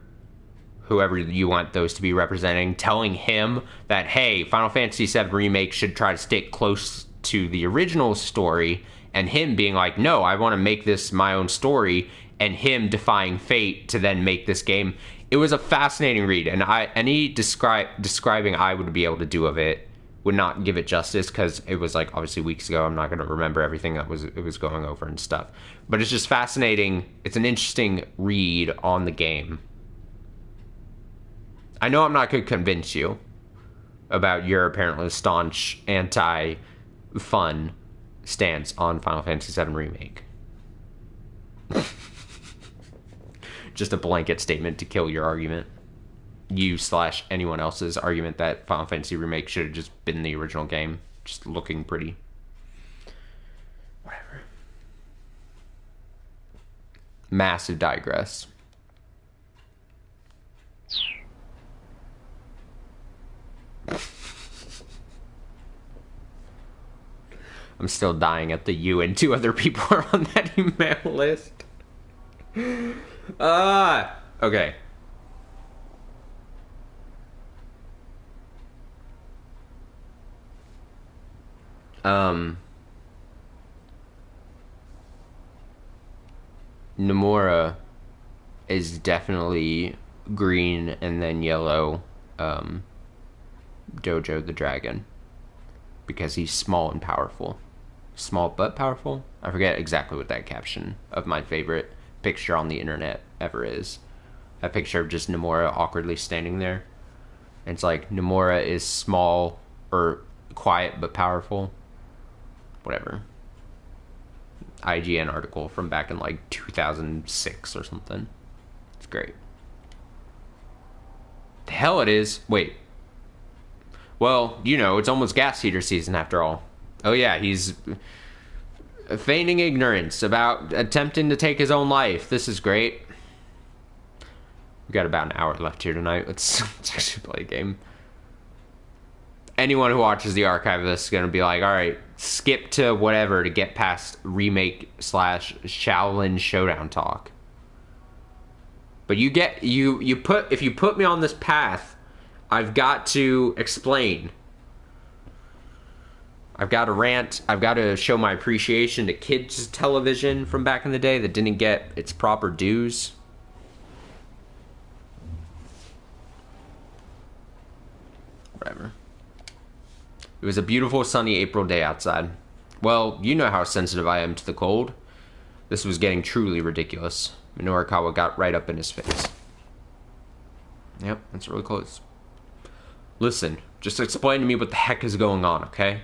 whoever you want those to be representing, telling him that, hey, Final Fantasy VII Remake should try to stick close to the original story, and him being like, no, I want to make this my own story, and him defying fate to then make this game. It was a fascinating read, and any describing I would be able to do of it would not give it justice, because it was, like, obviously weeks ago. I'm not going to remember everything that it was going over and stuff, but it's just fascinating. It's an interesting read on the game. I know I'm not going to convince you about your apparently staunch anti-fun stance on Final Fantasy VII Remake. Just a blanket statement to kill your argument. You/anyone else's argument that Final Fantasy Remake should have just been the original game. Just looking pretty. Whatever. Massive digress. I'm still dying at the you and 2 other people are on that email list. Okay. Nomura is definitely green and then yellow Jojo the Dragon. Because he's small and powerful. Small but powerful? I forget exactly what that caption of my favorite picture on the internet ever is. A picture of just Nomura awkwardly standing there. And it's like, Nomura is small or quiet but powerful. Whatever. IGN article from back in like 2006 or something. It's great. The hell it is. Wait. Well, you know, it's almost gas heater season after all. Oh yeah, he's feigning ignorance about attempting to take his own life. This is great. We got about an hour left here tonight. Let's actually play a game. Anyone who watches the archive of this is going to be like, all right, skip to whatever to get past remake / Shaolin Showdown talk. But you if you put me on this path, I've got to explain. I've got to rant. I've got to show my appreciation to kids' television from back in the day that didn't get its proper dues. Whatever. It was a beautiful sunny April day outside. Well, you know how sensitive I am to the cold. This was getting truly ridiculous. Minorikawa got right up in his face. Yep, that's really close. Listen, just explain to me what the heck is going on, okay?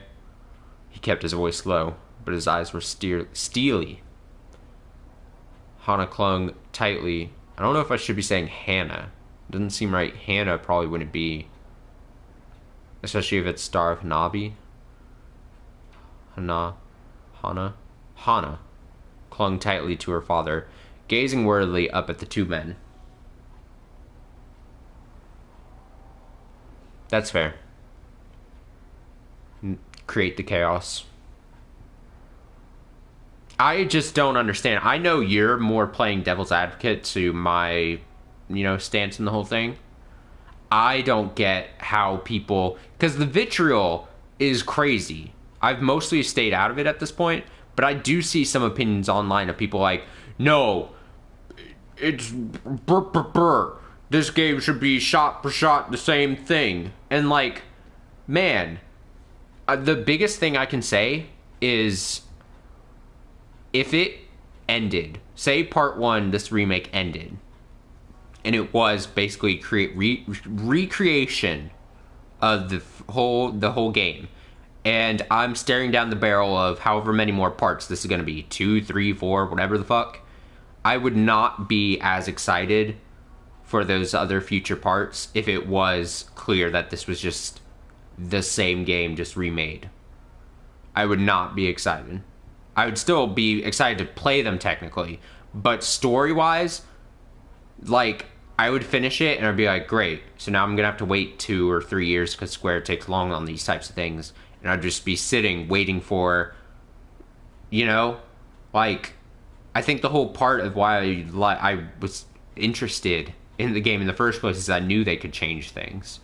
He kept his voice low, but his eyes were steely. Hana clung tightly. I don't know if I should be saying Hannah. It doesn't seem right. Hannah probably wouldn't be. Especially if it's Star of Hanabi. Hana clung tightly to her father, gazing worriedly up at the 2 men. That's fair. Create the chaos. I just don't understand. I know you're more playing devil's advocate to my, stance in the whole thing. I don't get how people... Because the vitriol is crazy. I've mostly stayed out of it at this point, but I do see some opinions online of people like, no, it's this game should be shot for shot the same thing. And like, man, the biggest thing I can say is if it ended, say part 1, this remake ended, and it was basically recreation of the whole game, and I'm staring down the barrel of however many more parts this is going to be, 2, 3, 4, whatever the fuck, I would not be as excited for those other future parts if it was clear that this was just the same game just remade. I would not be excited. I would still be excited to play them technically, but story-wise, like, I would finish it and I'd be like, great, so now I'm gonna have to wait 2 or 3 years because Square takes long on these types of things, and I'd just be sitting waiting for, like, I think the whole part of why I was interested in the game in the first place is I knew they could change things.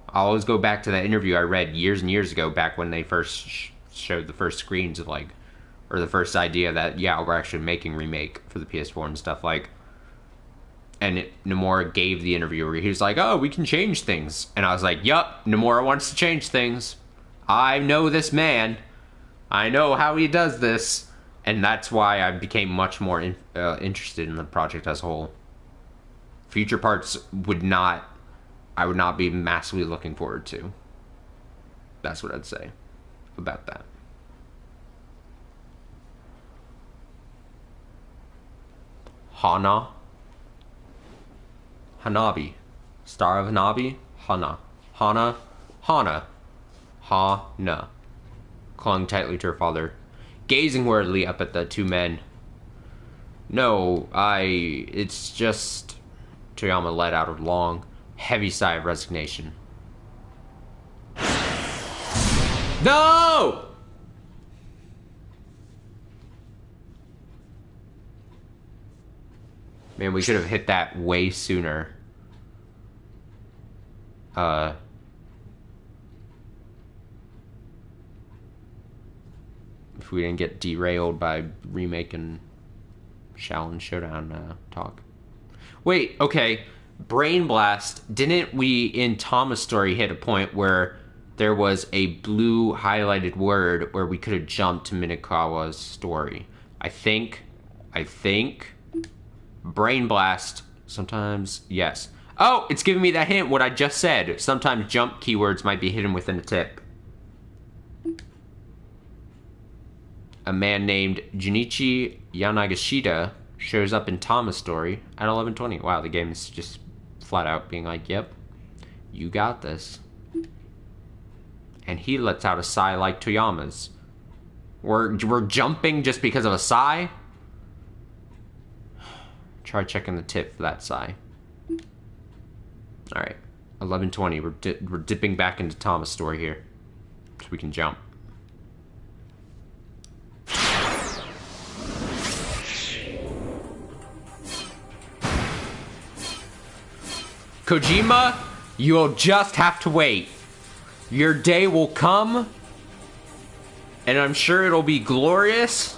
I'll always go back to that interview I read years and years ago, back when they first showed the first screens of, like, or the first idea that, yeah, we're actually making remake for the PS4 and stuff, like, and Nomura gave the interview where he was like, oh, we can change things. And I was like, yup, Nomura wants to change things. I know this man. I know how he does this. And that's why I became much more interested in the project as a whole. Future parts I would not be massively looking forward to. That's what I'd say about that. Hanabi. Star of Hanabi? Hana. Clung tightly to her father, gazing worriedly up at the 2 men. No, it's just... Toyama let out a long, heavy sigh of resignation. No! Man, we should have hit that way sooner. If we didn't get derailed by remaking Shaolin Showdown talk. Wait, okay. Brain Blast. Didn't we, in Tama's story, hit a point where there was a blue highlighted word where we could have jumped to Minakawa's story? I think Brain Blast, sometimes, yes. Oh, it's giving me that hint, what I just said. Sometimes jump keywords might be hidden within a tip. A man named Junichi Yanagashita shows up in Tama's story at 11:20. Wow, the game is just flat out being like, yep, you got this. And he lets out a sigh like Toyama's. We're jumping just because of a sigh? Try checking the tip for that sigh. Alright, 11:20. We're dipping back into Tama's story here. So we can jump. Kojima, you'll just have to wait. Your day will come, and I'm sure it'll be glorious.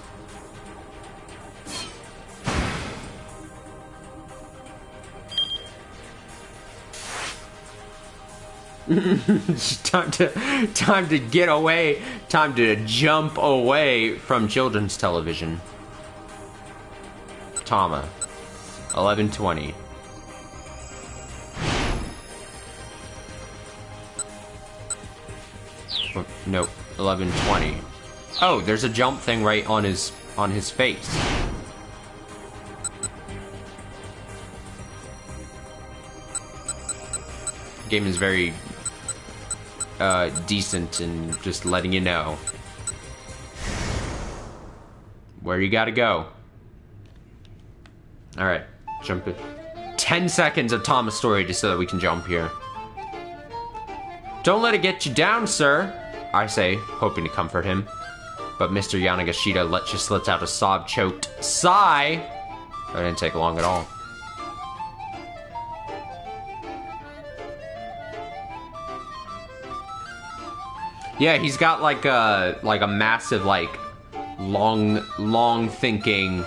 time to get away, time to jump away from children's television. Tama, 11:20. Nope, 11:20. Oh, there's a jump thing right on his face. The game is very decent and just letting you know where you gotta go. Alright, jump it. 10 seconds of Tama's story just so that we can jump here. Don't let it get you down, sir, I say, hoping to comfort him. But Mr. Yanagashita just lets out a sob-choked sigh. That didn't take long at all. Yeah, he's got like a massive, like, long thinking,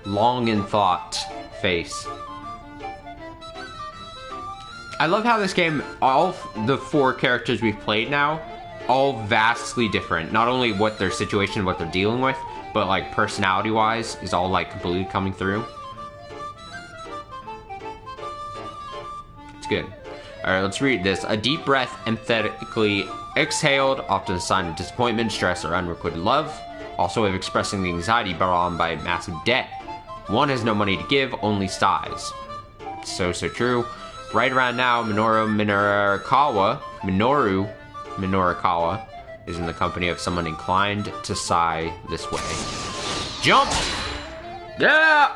long in thought face. I love how this game, all the 4 characters we've played now, all vastly different. Not only what their situation, what they're dealing with, but like personality-wise is all like completely coming through. It's good. Alright, let's read this. A deep breath empathetically exhaled, often a sign of disappointment, stress, or unrequited love. Also a way of expressing the anxiety brought on by massive debt. One has no money to give, only sighs. So true. Right around now, Minoru Minorikawa is in the company of someone inclined to sigh this way. Jump! Yeah!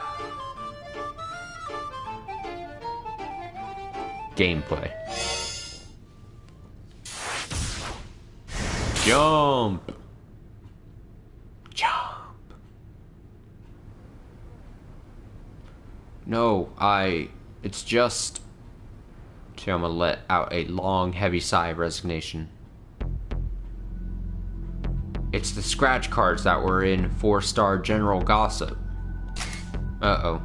Gameplay. Jump! Jump! No, it's just... Toyama let out a long, heavy sigh of resignation. It's the scratch cards that were in 4-star General Gossip. Uh-oh.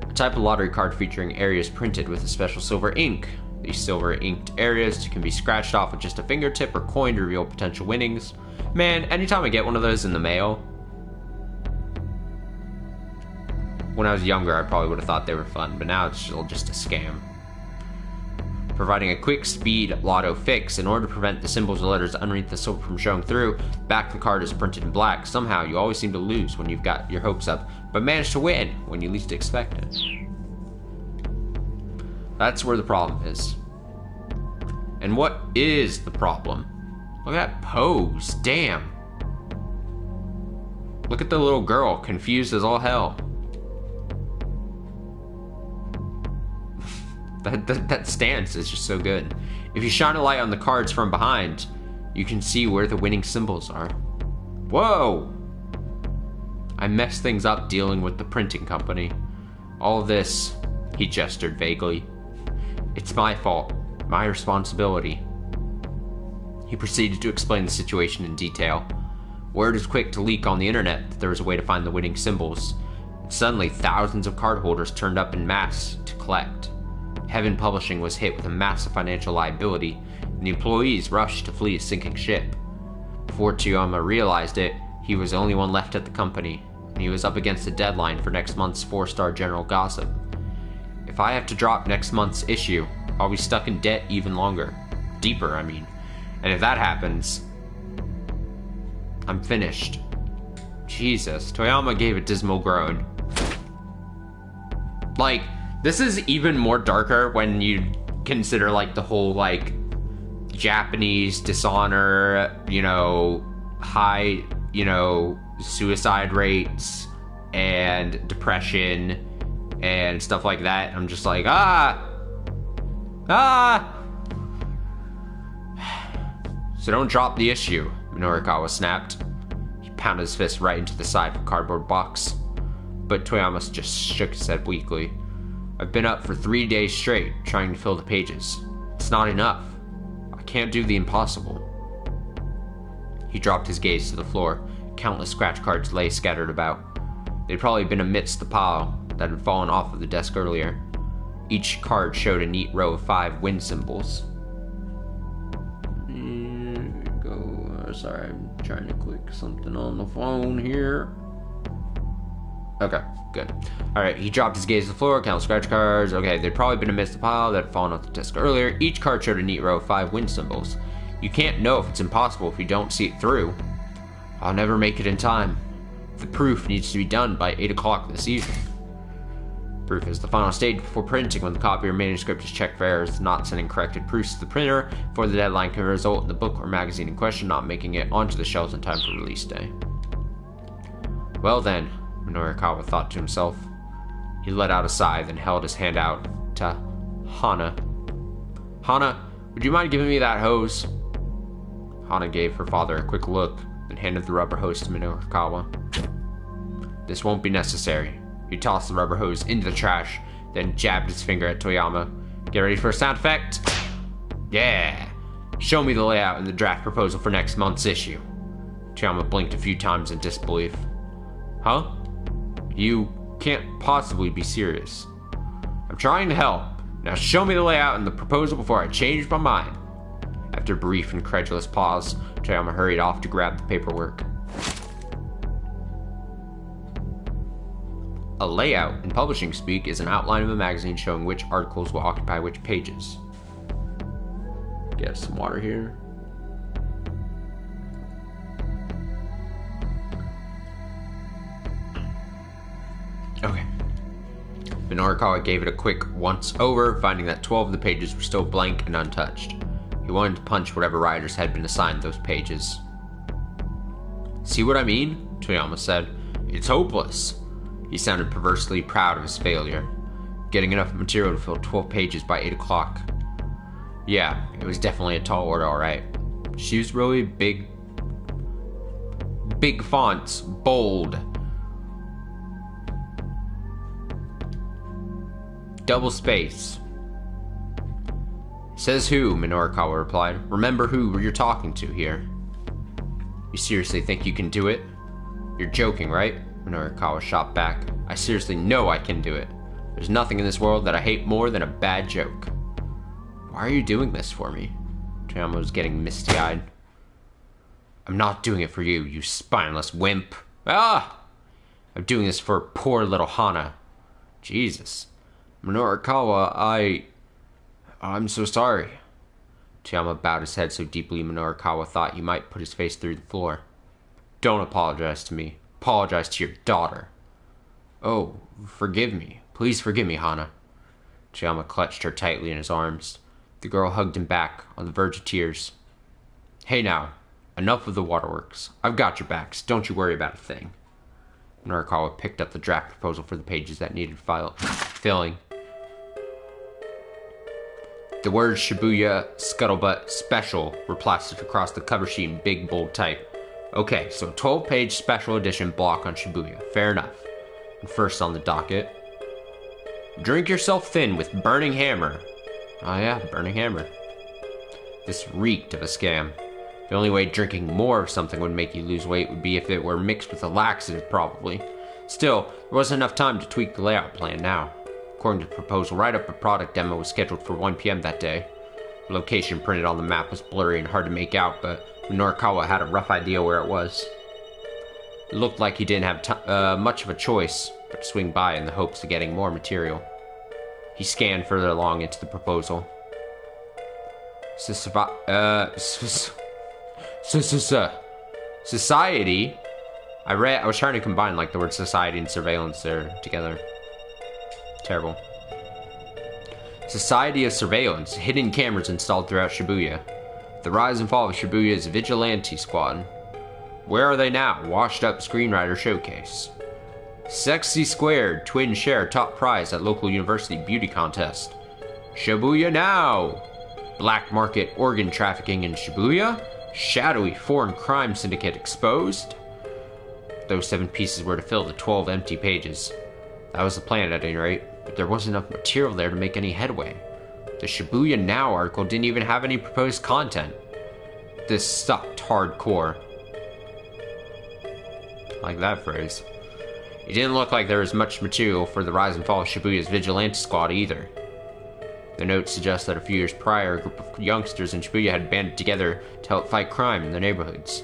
A type of lottery card featuring areas printed with a special silver ink. These silver inked areas can be scratched off with just a fingertip or coin to reveal potential winnings. Man, anytime I get one of those in the mail... When I was younger, I probably would have thought they were fun, but now it's still just a scam. Providing a quick speed lotto fix. In order to prevent the symbols or letters underneath the silver from showing through, the back of the card is printed in black. Somehow, you always seem to lose when you've got your hopes up, but manage to win when you least expect it. That's where the problem is. And what is the problem? Look at that pose, damn. Look at the little girl, confused as all hell. That stance is just so good. If you shine a light on the cards from behind, you can see where the winning symbols are. Whoa! I messed things up dealing with the printing company. All of this, he gestured vaguely. It's my fault, my responsibility. He proceeded to explain the situation in detail. Word was quick to leak on the internet that there was a way to find the winning symbols. And suddenly, thousands of cardholders turned up en masse to collect. Heaven Publishing was hit with a massive financial liability, and the employees rushed to flee a sinking ship. Before Toyama realized it, he was the only one left at the company, and he was up against the deadline for next month's 4-star general gossip. If I have to drop next month's issue, I'll be stuck in debt even longer. Deeper, I mean. And if that happens, I'm finished. Jesus, Toyama gave a dismal groan. Like, this is even more darker when you consider, like, the whole, like, Japanese dishonor, you know, high, you know, suicide rates and depression and stuff like that. I'm just like, So don't drop the issue, Minorikawa snapped. He pounded his fist right into the side of a cardboard box. But Toyama just shook his head weakly. I've been up for 3 days straight, trying to fill the pages. It's not enough. I can't do the impossible. He dropped his gaze to the floor. Countless scratch cards lay scattered about. They'd probably been amidst the pile that had fallen off of the desk earlier. Each card showed a neat row of 5 wind symbols. Sorry, I'm trying to click something on the phone here. Okay, good. Alright, he dropped his gaze to the floor, counted scratch cards. Okay, they'd probably been amidst the pile that had fallen off the desk earlier. Each card showed a neat row of 5 wind symbols. You can't know if it's impossible if you don't see it through. I'll never make it in time. The proof needs to be done by 8 o'clock this evening. Proof is the final stage before printing, when the copy or manuscript is checked for errors. Not sending corrected proofs to the printer before the deadline can result in the book or magazine in question not making it onto the shelves in time for release day. Well then, Minorikawa thought to himself. He let out a sigh, then held his hand out to Hana. Hana, would you mind giving me that hose? Hana gave her father a quick look, then handed the rubber hose to Minorikawa. This won't be necessary. He tossed the rubber hose into the trash, then jabbed his finger at Toyama. Get ready for a sound effect? Yeah! Show me the layout and the draft proposal for next month's issue. Toyama blinked a few times in disbelief. Huh? You can't possibly be serious. I'm trying to help. Now show me the layout and the proposal before I change my mind. After a brief, incredulous pause, Toyama hurried off to grab the paperwork. A layout, in publishing speak, is an outline of a magazine showing which articles will occupy which pages. Get some water here. Okay. Minorikawa gave it a quick once over, finding that 12 of the pages were still blank and untouched. He wanted to punch whatever writers had been assigned those pages. See what I mean? Toyama said. It's hopeless. He sounded perversely proud of his failure. Getting enough material to fill 12 pages by 8 o'clock. Yeah, it was definitely a tall order, alright. She was really big fonts, bold. Double space. Says who, Minorikawa replied. Remember who you're talking to here. You seriously think you can do it? You're joking, right? Minorikawa shot back. I seriously know I can do it. There's nothing in this world that I hate more than a bad joke. Why are you doing this for me? Toyama was getting misty-eyed. I'm not doing it for you, you spineless wimp. Ah! I'm doing this for poor little Hana. Jesus. Minorikawa, I'm so sorry. Toyama bowed his head so deeply Minorikawa thought he might put his face through the floor. Don't apologize to me. Apologize to your daughter. Oh, forgive me. Please forgive me, Hana. Toyama clutched her tightly in his arms. The girl hugged him back, on the verge of tears. Hey now, enough of the waterworks. I've got your backs. Don't you worry about a thing. Norikawa picked up the draft proposal for the pages that needed filling. The words Shibuya Scuttlebutt Special were plastered across the cover sheet in big, bold type. Okay, so a 12-page special edition block on Shibuya. Fair enough. And first on the docket, drink yourself thin with Burning Hammer. Oh yeah, Burning Hammer. This reeked of a scam. The only way drinking more of something would make you lose weight would be if it were mixed with a laxative, probably. Still, there wasn't enough time to tweak the layout plan now. According to the proposal write-up, a product demo was scheduled for 1 p.m. that day. The location printed on the map was blurry and hard to make out, but Norikawa had a rough idea where it was. It looked like he didn't have much of a choice but to swing by in the hopes of getting more material. He scanned further along into the proposal. Society? I was trying to combine like the word society and surveillance there together. Terrible. Society of Surveillance, hidden cameras installed throughout Shibuya. The rise and fall of Shibuya's vigilante squad. Where are they now? Washed up screenwriter showcase. Sexy Squared, twin share top prize at local university beauty contest. Shibuya now! Black market organ trafficking in Shibuya? Shadowy foreign crime syndicate exposed? Those 7 pieces were to fill the 12 empty pages. That was the plan at any rate, but there wasn't enough material there to make any headway. The Shibuya Now article didn't even have any proposed content. This sucked hardcore. I like that phrase. It didn't look like there was much material for the rise and fall of Shibuya's vigilante squad either. The notes suggest that a few years prior, a group of youngsters in Shibuya had banded together to help fight crime in their neighborhoods.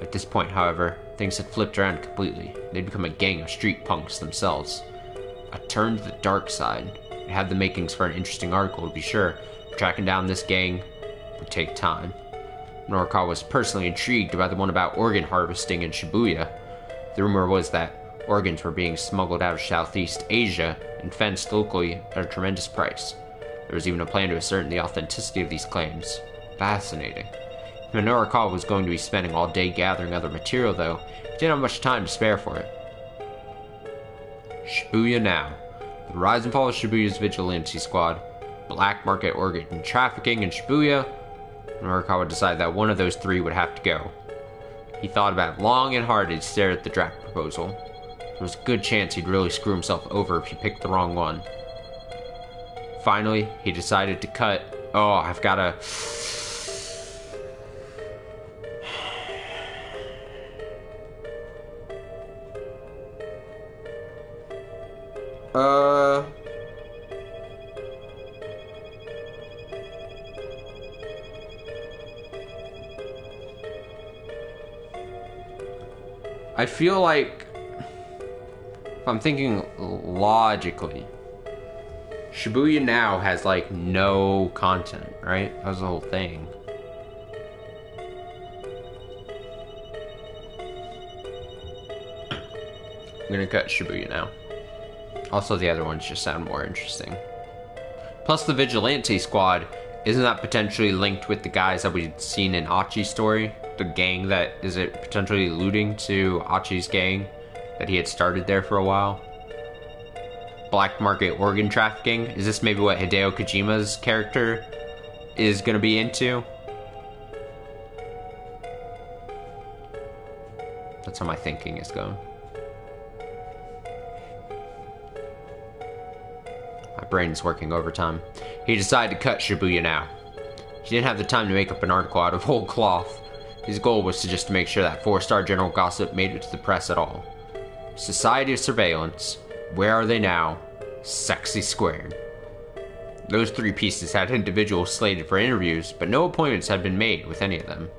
At this point, however, things had flipped around completely. They'd become a gang of street punks themselves. A turn to the dark side. It had the makings for an interesting article, to be sure, but tracking down this gang would take time. Norikawa was personally intrigued by the one about organ harvesting in Shibuya. The rumor was that organs were being smuggled out of Southeast Asia and fenced locally at a tremendous price. There was even a plan to ascertain the authenticity of these claims. Fascinating. If Norikawa was going to be spending all day gathering other material, though, he didn't have much time to spare for it. Shibuya Now. The rise and fall of Shibuya's vigilante squad. Black market organ trafficking in Shibuya. Norikawa decided that one of those 3 would have to go. He thought about it long and hard as he stared at the draft proposal. There was a good chance he'd really screw himself over if he picked the wrong one. Finally, he decided to cut... Oh, I've gotta... I feel like, if I'm thinking logically, Shibuya Now has like no content, right? That was the whole thing. I'm gonna cut Shibuya Now. Also, the other ones just sound more interesting. Plus, the Vigilante Squad, isn't that potentially linked with the guys that we've seen in Achi's story? The gang that, is it potentially alluding to Achi's gang that he had started there for a while? Black market organ trafficking? Is this maybe what Hideo Kojima's character is gonna be into? That's how my thinking is going. My brain's working overtime. He decided to cut Shibuya Now. He didn't have the time to make up an article out of whole cloth. His goal was to just make sure that 4-star general gossip made it to the press at all. Society of Surveillance. Where are they now? Sexy Squared. Those 3 pieces had individuals slated for interviews, but no appointments had been made with any of them.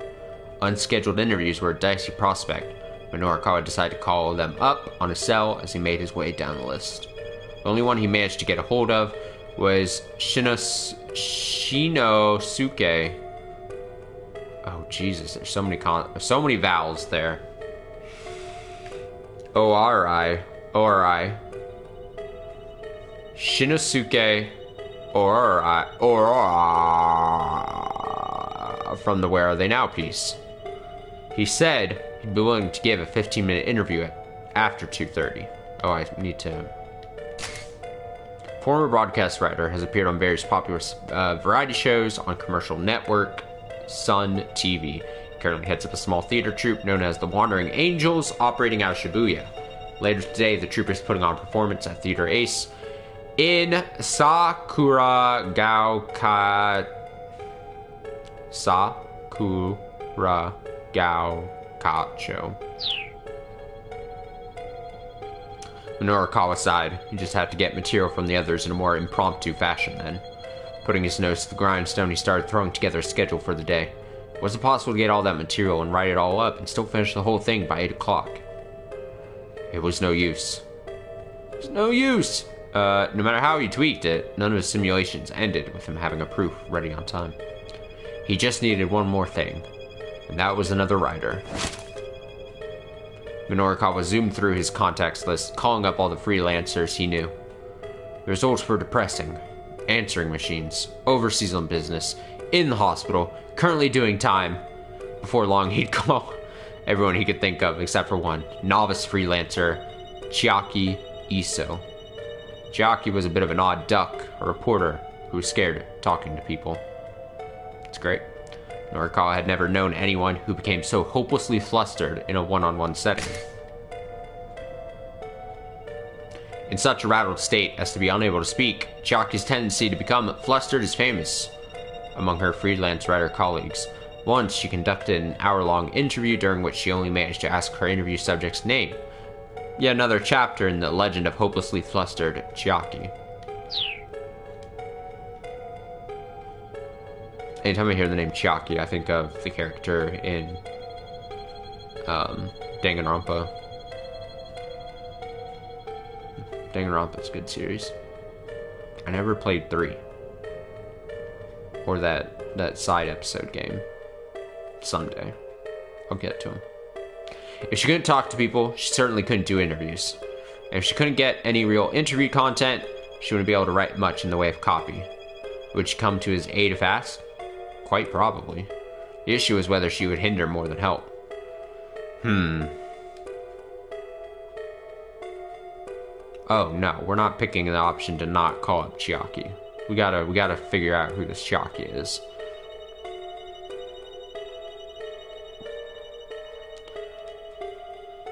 Unscheduled interviews were a dicey prospect, but Norikawa decided to call them up on a cell as he made his way down the list. The only one he managed to get a hold of was Shinosuke. Oh Jesus, there's so many vowels there. Ori. Shinosuke Ori from the Where Are They Now piece. He said he'd be willing to give a 15-minute interview after 2:30. Oh, I need to... Former broadcast writer has appeared on various popular variety shows on commercial network Sun TV. Currently heads up a small theater troupe known as the Wandering Angels, operating out of Shibuya. Later today, the troupe is putting on a performance at Theater Ace in Sakuragaokacho. Minorikawa sighed. He just had to get material from the others in a more impromptu fashion then. Putting his nose to the grindstone, he started throwing together a schedule for the day. Was it possible to get all that material and write it all up and still finish the whole thing by 8 o'clock? It was no use. It was no use! No matter how he tweaked it, none of his simulations ended with him having a proof ready on time. He just needed one more thing, and that was another writer. Minorikawa zoomed through his contacts list, calling up all the freelancers he knew. The results were depressing. Answering machines, overseas on business, in the hospital, currently doing time. Before long, he'd call everyone he could think of, except for one, novice freelancer, Chiaki Iso. Chiaki was a bit of an odd duck, a reporter who was scared talking to people. It's great. Norikawa had never known anyone who became so hopelessly flustered in a one-on-one setting. In such a rattled state as to be unable to speak, Chiaki's tendency to become flustered is famous among her freelance writer colleagues. Once, she conducted an hour-long interview during which she only managed to ask her interview subject's name. Yet another chapter in the legend of hopelessly flustered Chiaki. Anytime I hear the name Chiaki, I think of the character in Danganronpa. Danganronpa's a good series. I never played 3. Or that side episode game. Someday. I'll get to him. If she couldn't talk to people, she certainly couldn't do interviews. And if she couldn't get any real interview content, she wouldn't be able to write much in the way of copy. Would she come to his aid if asked? Quite probably. The issue is whether she would hinder more than help. Oh no, we're not picking the option to not call up Chiaki. We gotta figure out who this Chiaki is.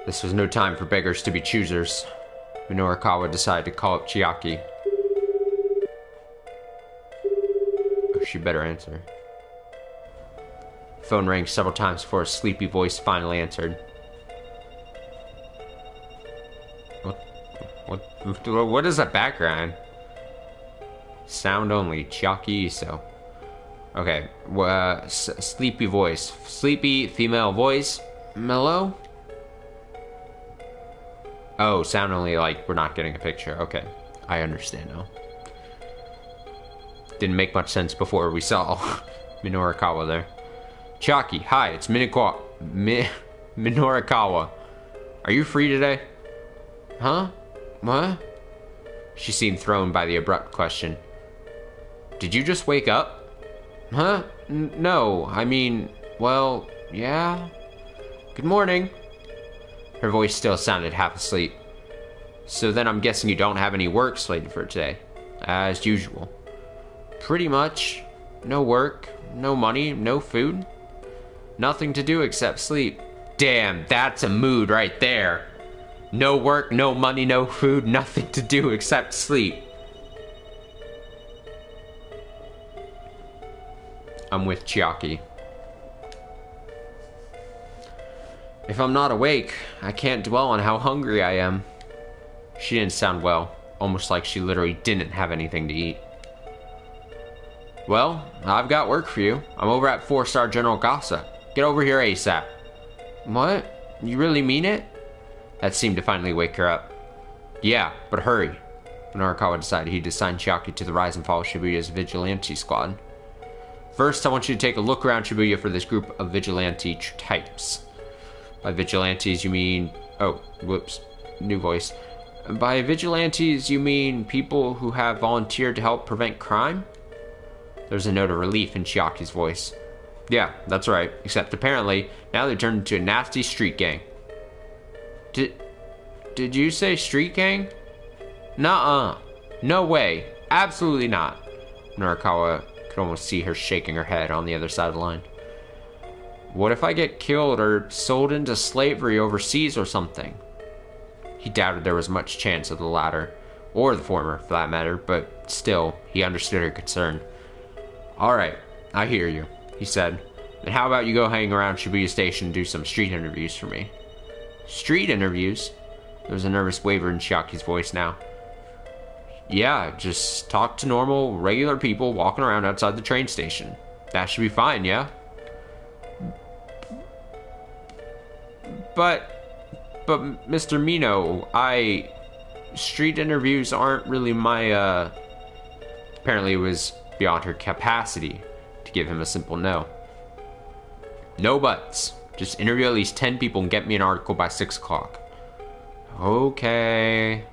This was no time for beggars to be choosers. Minorikawa decided to call up Chiaki. Oh, she better answer. Phone rang several times before a sleepy voice finally answered. What is that background? Sound only, Chiaki Iso. Okay, sleepy voice. Sleepy female voice. Mellow? Oh, sound only, like we're not getting a picture. Okay, I understand now. Didn't make much sense before we saw Minorikawa there. Chiaki, hi, it's Minorikawa. Are you free today? Huh? What? She seemed thrown by the abrupt question. Did you just wake up? Huh? No, I mean, well, yeah. Good morning. Her voice still sounded half asleep. So then I'm guessing you don't have any work slated for today. As usual. Pretty much. No work, no money, no food. Nothing to do except sleep. Damn, that's a mood right there. No work, no money, no food, nothing to do except sleep. I'm with Chiaki. If I'm not awake, I can't dwell on how hungry I am. She didn't sound well, almost like she literally didn't have anything to eat. Well, I've got work for you. I'm over at 4-Star General Gossip. Get over here ASAP. What? You really mean it? That seemed to finally wake her up. Yeah, but hurry. Minorikawa decided he'd assign Chiaki to the Rise and Fall Shibuya's vigilante squad. First, I want you to take a look around Shibuya for this group of vigilante types. By vigilantes, you mean... Oh, whoops. New voice. By vigilantes, you mean people who have volunteered to help prevent crime? There's a note of relief in Chiaki's voice. Yeah, that's right. Except apparently, now they're turned into a nasty street gang. did you say street gang? Nuh-uh. No way. Absolutely not. Norikawa could almost see her shaking her head on the other side of the line. What if I get killed or sold into slavery overseas or something? He doubted there was much chance of the latter, or the former, for that matter, but still, he understood her concern. Alright, I hear you, he said. Then how about you go hang around Shibuya Station and do some street interviews for me? Street interviews? There was a nervous waver in Chiaki's voice now. Yeah, just talk to normal, regular people walking around outside the train station. That should be fine, yeah? But Mr. Mino, street interviews aren't really my, Apparently it was beyond her capacity to give him a simple no. No buts. Just interview at least 10 people and get me an article by 6 o'clock. Okay.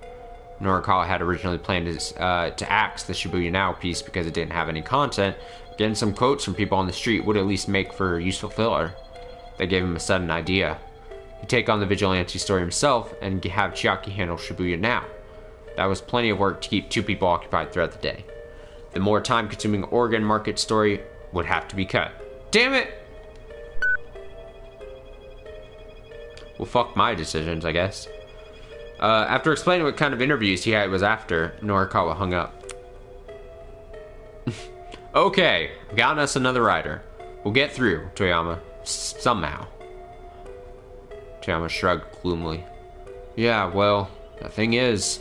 Norikawa had originally planned to axe the Shibuya Now piece because it didn't have any content. Getting some quotes from people on the street would at least make for a useful filler. That gave him a sudden idea. He'd take on the vigilante story himself and have Chiaki handle Shibuya Now. That was plenty of work to keep 2 people occupied throughout the day. The more time-consuming Oregon market story would have to be cut. Damn it! Well, fuck my decisions, I guess. After explaining what kind of interviews he was after, Norikawa hung up. Okay, got us another rider. We'll get through, Toyama. Somehow. Toyama shrugged gloomily. Yeah, well, the thing is,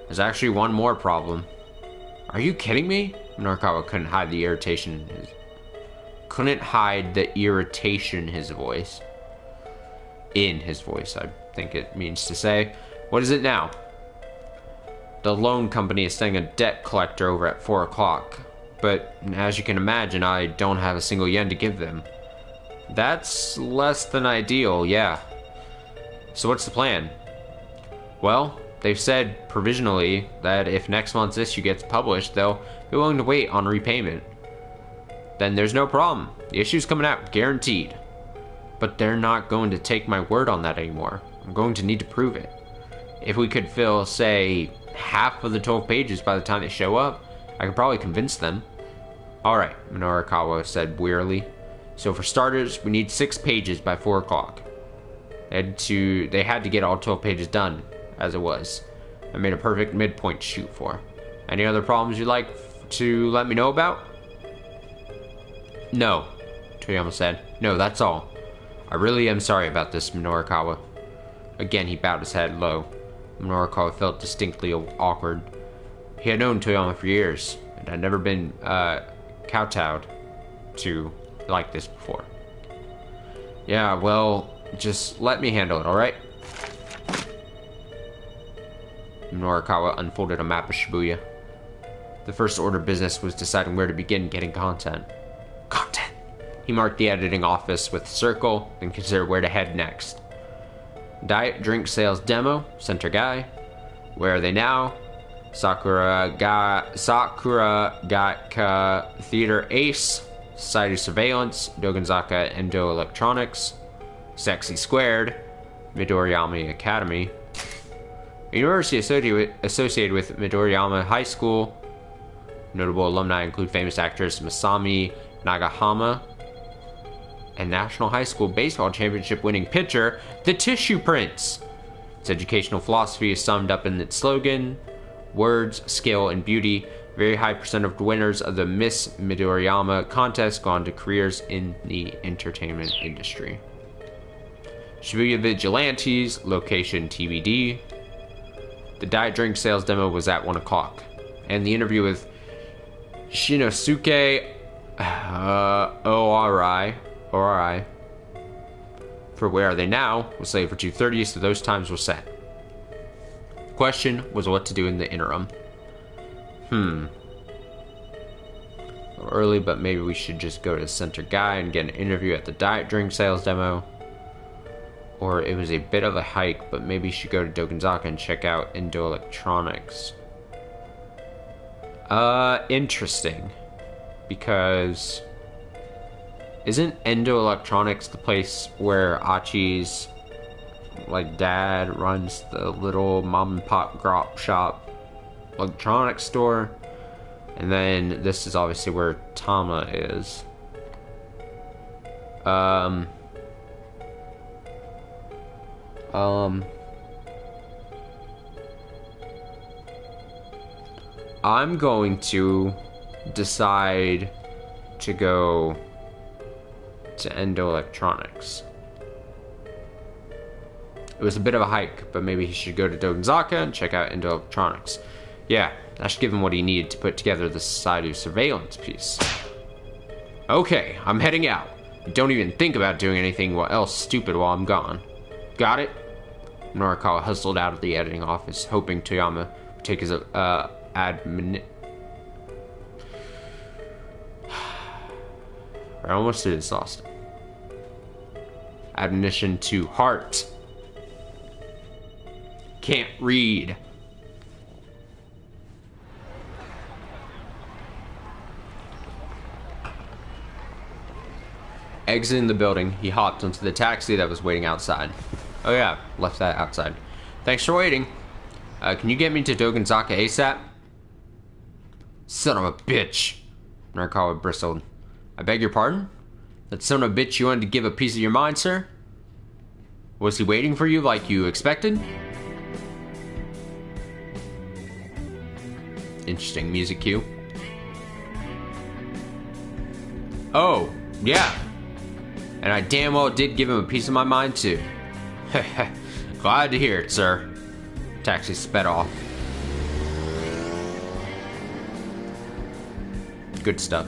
there's actually one more problem. Are you kidding me? Norikawa couldn't hide the irritation in his voice. In his voice, I think it means to say. What is it now? The loan company is sending a debt collector over at 4 o'clock. But as you can imagine, I don't have a single yen to give them. That's less than ideal, yeah. So what's the plan? Well, they've said provisionally that if next month's issue gets published, they'll be willing to wait on repayment. Then there's no problem. The issue's coming out, guaranteed. But they're not going to take my word on that anymore. I'm going to need to prove it. If we could fill, say, half of the 12 pages by the time they show up, I could probably convince them. Alright, Norikawa said wearily. So for starters, we need 6 pages by 4 o'clock. They had to get all 12 pages done, as it was. I made a perfect midpoint to shoot for. Any other problems you'd like to let me know about? No, Toyama said. No, that's all. I really am sorry about this, Norikawa. Again, he bowed his head low. Norikawa felt distinctly awkward. He had known Toyama for years, and had never been kowtowed to like this before. Yeah, well, just let me handle it, alright? Norikawa unfolded a map of Shibuya. The first order of business was deciding where to begin getting content. Content! He marked the editing office with a circle, and considered where to head next. Diet drink sales demo, center guy. Where are they now? Sakura Gatka Theater Ace, Society Surveillance, Dogonzaka Endo Electronics, Sexy Squared, Midoriyama Academy. A university associated with Midoriyama High School. Notable alumni include famous actress Masami Nagahama and National High School Baseball Championship winning pitcher, the Tissue Prince. Its educational philosophy is summed up in its slogan, words, skill, and beauty. Very high percent of winners of the Miss Midoriyama contest go on to careers in the entertainment industry. Shibuya Vigilantes, location TBD. The diet drink sales demo was at 1 o'clock, and the interview with Shinosuke ORI for Where Are They Now was slated for 2:30, so those times were set. The question was what to do in the interim. A little early, but maybe we should just go to the center guy and get an interview at the diet drink sales demo. Or it was a bit of a hike, but maybe you should go to Dogonzaka and check out Endo Electronics. Interesting. Because isn't Endo Electronics the place where Achi's like dad runs the little mom and pop grop shop electronics store. And then this is obviously where Tama is. I'm going to decide to go to Endo Electronics. It was a bit of a hike, but maybe he should go to Dogenzaka and check out Endo Electronics. Yeah, that should give him what he needed to put together the Society of Surveillance piece. Okay, I'm heading out. Don't even think about doing anything else stupid while I'm gone. Got it? Norikawa hustled out of the editing office, hoping Toyama would take his admin... I almost did this, Austin. Admonition to heart. Can't read. Exiting the building, he hopped onto the taxi that was waiting outside. Oh yeah, left that outside. Thanks for waiting. Can you get me to Dogenzaka ASAP? Son of a bitch. Norikawa bristled. I beg your pardon? That son of a bitch you wanted to give a piece of your mind, sir? Was he waiting for you like you expected? Interesting music cue. Oh, yeah. And I damn well did give him a piece of my mind, too. Glad to hear it, sir. Taxi sped off. Good stuff.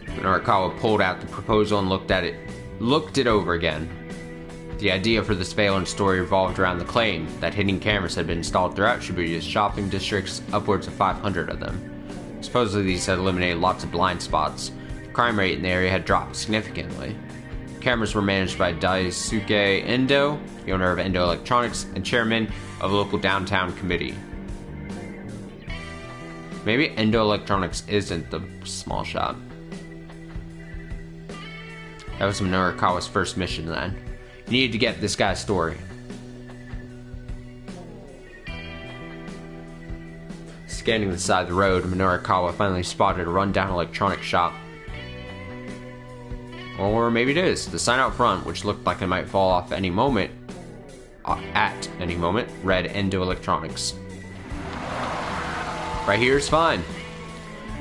Norikawa pulled out the proposal and looked it over again. The idea for the surveillance story revolved around the claim that hidden cameras had been installed throughout Shibuya's shopping districts, upwards of 500 of them. Supposedly these had eliminated lots of blind spots. The crime rate in the area had dropped significantly. Cameras were managed by Daisuke Endo, the owner of Endo Electronics and chairman of the local downtown committee. Maybe Endo Electronics isn't the small shop. That was Norikawa's first mission then. He needed to get this guy's story. Scanning the side of the road, Norikawa finally spotted a rundown electronics shop. Or maybe it is. The sign out front, which looked like it might fall off any moment, at any moment, read Endo Electronics. Right here is fine.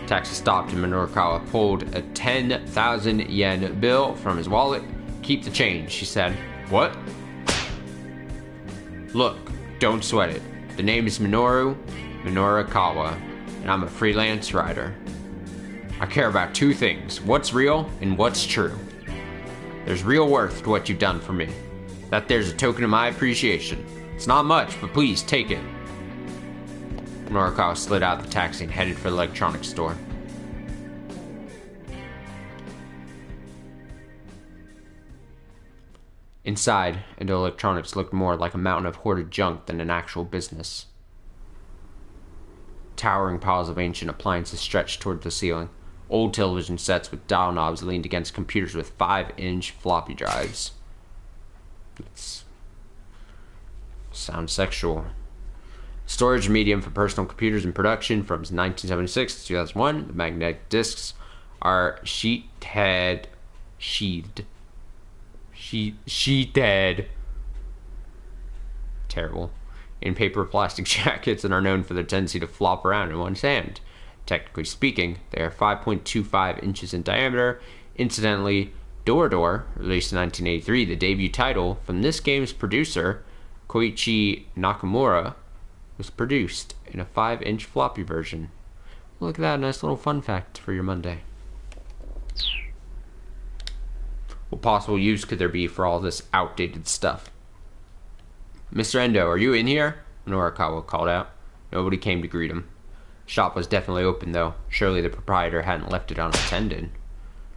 Taxi stopped and Norikawa pulled a 10,000 yen bill from his wallet. Keep the change, she said. What? Look, don't sweat it. The name is Minoru Norikawa, and I'm a freelance writer. I care about two things, what's real and what's true. There's real worth to what you've done for me. That there's a token of my appreciation. It's not much, but please take it. Norikawa slid out the taxi and headed for the electronics store. Inside, Endo Electronics looked more like a mountain of hoarded junk than an actual business. Towering piles of ancient appliances stretched toward the ceiling. Old television sets with dial knobs leaned against computers with 5-inch floppy drives. It sounds sexual. Storage medium for personal computers in production from 1976 to 2001. The magnetic discs are sheathed. Terrible. In paper or plastic jackets and are known for their tendency to flop around in one's hand. Technically speaking, they are 5.25 inches in diameter. Incidentally, Door, released in 1983, the debut title from this game's producer, Koichi Nakamura, was produced in a 5-inch floppy version. Look at that, nice little fun fact for your Monday. What possible use could there be for all this outdated stuff? Mr. Endo, are you in here? Norikawa called out. Nobody came to greet him. Shop was definitely open, though. Surely the proprietor hadn't left it unattended.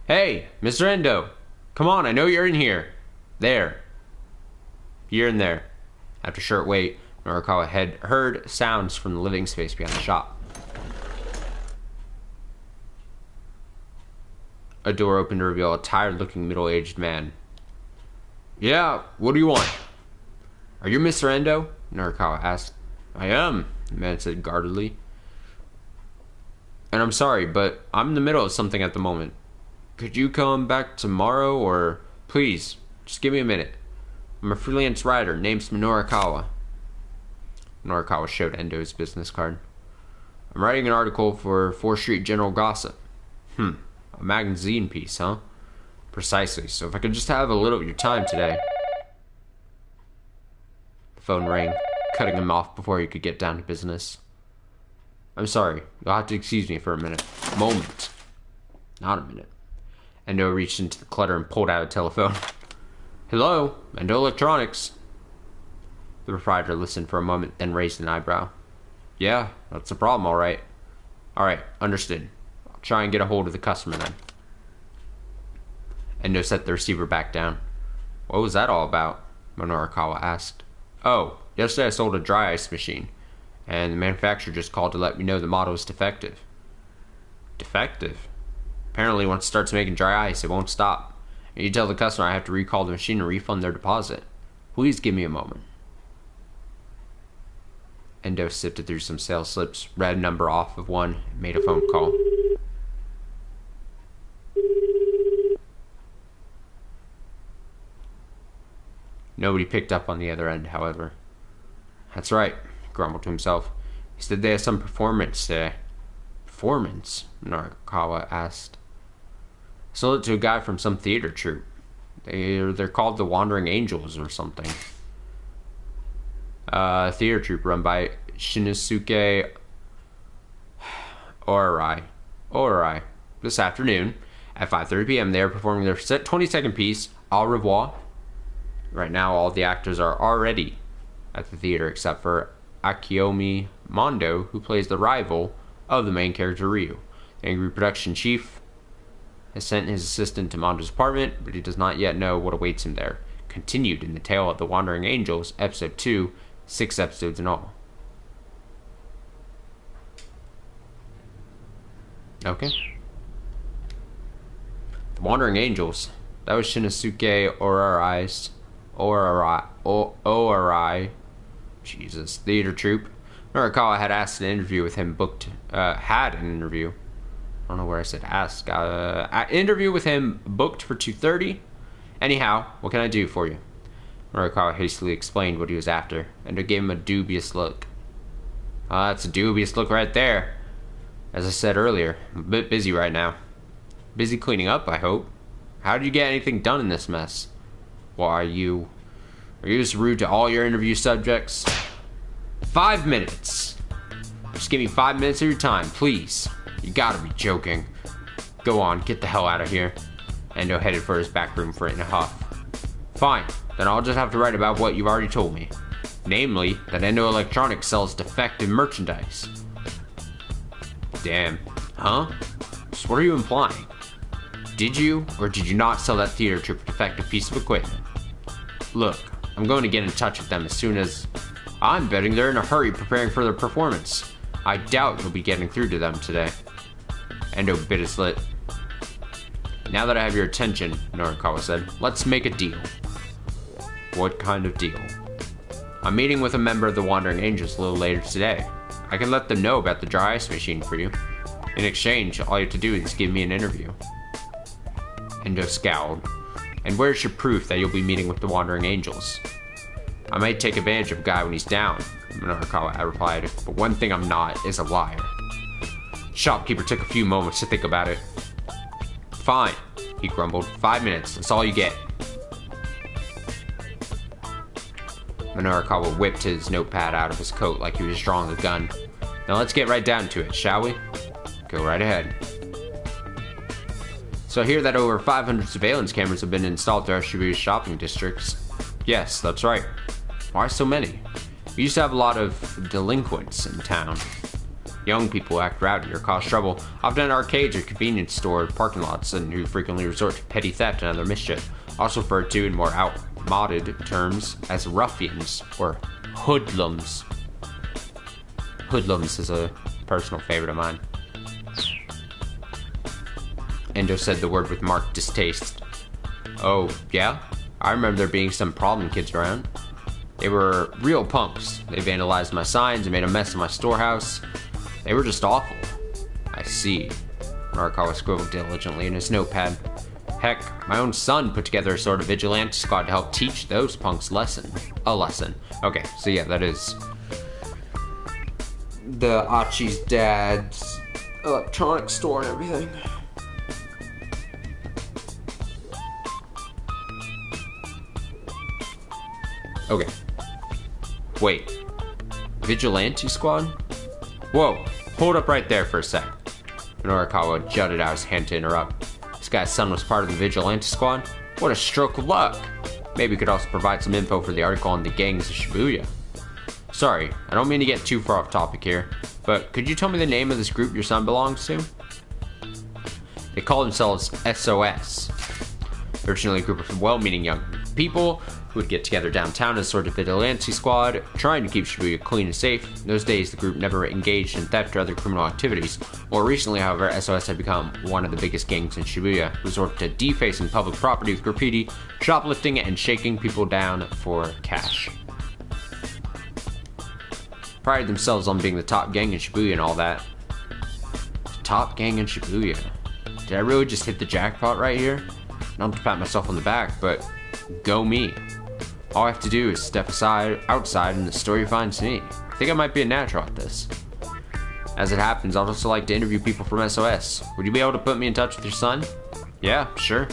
Hey, Mr. Endo! Come on, I know you're in here. There. You're in there. After a short wait, Norikawa had heard sounds from the living space behind the shop. A door opened to reveal a tired-looking middle-aged man. Yeah, what do you want? Are you Mr. Endo? Norikawa asked. I am, the man said guardedly. And I'm sorry, but I'm in the middle of something at the moment. Could you come back tomorrow, or please, just give me a minute. I'm a freelance writer, name's Norikawa. Norikawa showed Endo his business card. I'm writing an article for 4th Street General Gossip. A magazine piece, huh? Precisely, so if I could just have a little of your time today. The phone rang, cutting him off before he could get down to business. I'm sorry, you'll have to excuse me for a minute. Moment. Not a minute. Endo reached into the clutter and pulled out a telephone. Hello, Endo Electronics. The proprietor listened for a moment, then raised an eyebrow. Yeah, that's the problem, all right. All right, understood. I'll try and get a hold of the customer then. Endo set the receiver back down. What was that all about? Norikawa asked. Oh, yesterday I sold a dry ice machine, and the manufacturer just called to let me know the model is defective. Defective? Apparently once it starts making dry ice, it won't stop. And you tell the customer I have to recall the machine and refund their deposit. Please give me a moment. Endo sifted through some sales slips, read a number off of one, and made a phone call. Nobody picked up on the other end, however. That's right, he grumbled to himself. He said they had some performance today. Performance? Norikawa asked. Sold it to a guy from some theater troupe. They're called the Wandering Angels or something. Theater troupe run by Shinosuke Orai. This afternoon at 5:30 p.m. they are performing their 20-second piece, Au revoir. Right now, all the actors are already at the theater except for Akiomi Mondo, who plays the rival of the main character Ryu. The angry production chief has sent his assistant to Mondo's apartment, but he does not yet know what awaits him there. Continued in the Tale of the Wandering Angels, Episode 2, 6 episodes in all. Okay. The Wandering Angels. That was Shinosuke Orai. Jesus. Theater troupe. Norikawa had asked an interview with him booked. Had an interview. I don't know where I said ask. Interview with him booked for 2:30. Anyhow, what can I do for you? Norikawa hastily explained what he was after, and it gave him a dubious look. That's a dubious look right there. As I said earlier, I'm a bit busy right now. Busy cleaning up, I hope. How did you get anything done in this mess? Why, are you just rude to all your interview subjects? 5 minutes. Just give me 5 minutes of your time, please. You gotta be joking. Go on, get the hell out of here. Endo headed for his back room for it in a huff. Fine, then I'll just have to write about what you've already told me. Namely, that Endo Electronics sells defective merchandise. Damn. Huh? So what are you implying? Did you, or did you not sell that theater troupe a defective piece of equipment? Look, I'm going to get in touch with them as soon as... I'm betting they're in a hurry preparing for their performance. I doubt you'll be getting through to them today. Endo bit his lip. Now that I have your attention, Norikawa said, let's make a deal. What kind of deal? I'm meeting with a member of the Wandering Angels a little later today. I can let them know about the dry ice machine for you. In exchange, all you have to do is give me an interview. Endo scowled. And where's your proof that you'll be meeting with the Wandering Angels? I might take advantage of a guy when he's down, Norikawa replied, but one thing I'm not is a liar. Shopkeeper took a few moments to think about it. Fine, he grumbled. 5 minutes, that's all you get. Norikawa whipped his notepad out of his coat like he was drawing a gun. Now let's get right down to it, shall we? Go right ahead. So I hear that over 500 surveillance cameras have been installed throughout Shibuya shopping districts. Yes, that's right. Why so many? We used to have a lot of delinquents in town. Young people act rowdy or cause trouble, often at arcades or convenience store parking lots, and who frequently resort to petty theft and other mischief, also referred to in more outmoded terms as ruffians or hoodlums. Hoodlums is a personal favorite of mine. Endo said the word with marked distaste. Oh, yeah? I remember there being some problem kids around. They were real punks. They vandalized my signs and made a mess of my storehouse. They were just awful. I see. Narakawa scribbled diligently in his notepad. Heck, my own son put together a sort of vigilante squad to help teach those punks a lesson. Okay, so yeah, that is the Achi's dad's electronics store and everything. Okay. Wait. Vigilante squad? Whoa, hold up right there for a sec. Norikawa jutted out his hand to interrupt. This guy's son was part of the vigilante squad? What a stroke of luck! Maybe you could also provide some info for the article on the gangs of Shibuya. Sorry, I don't mean to get too far off topic here, but could you tell me the name of this group your son belongs to? They call themselves SOS. Originally a group of well-meaning young people who would get together downtown as a sort of vigilante squad, trying to keep Shibuya clean and safe. In those days, the group never engaged in theft or other criminal activities. More recently, however, SOS had become one of the biggest gangs in Shibuya, resorting to defacing public property with graffiti, shoplifting, and shaking people down for cash. Prided themselves on being the top gang in Shibuya and all that. Top gang in Shibuya. Did I really just hit the jackpot right here? Not to pat myself on the back, but go me. All I have to do is step outside and the story finds me. I think I might be a natural at this. As it happens, I'd also like to interview people from SOS. Would you be able to put me in touch with your son? Yeah, sure.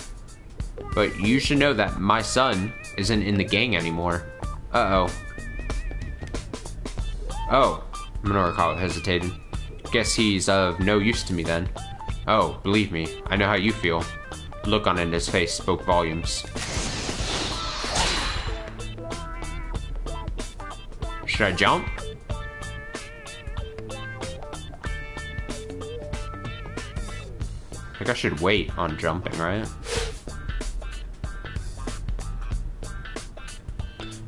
But you should know that my son isn't in the gang anymore. Uh-oh. Oh, Norikawa hesitated. Guess he's of no use to me then. Oh, believe me, I know how you feel. The look on his face spoke volumes. Should I jump? I think I should wait on jumping, right?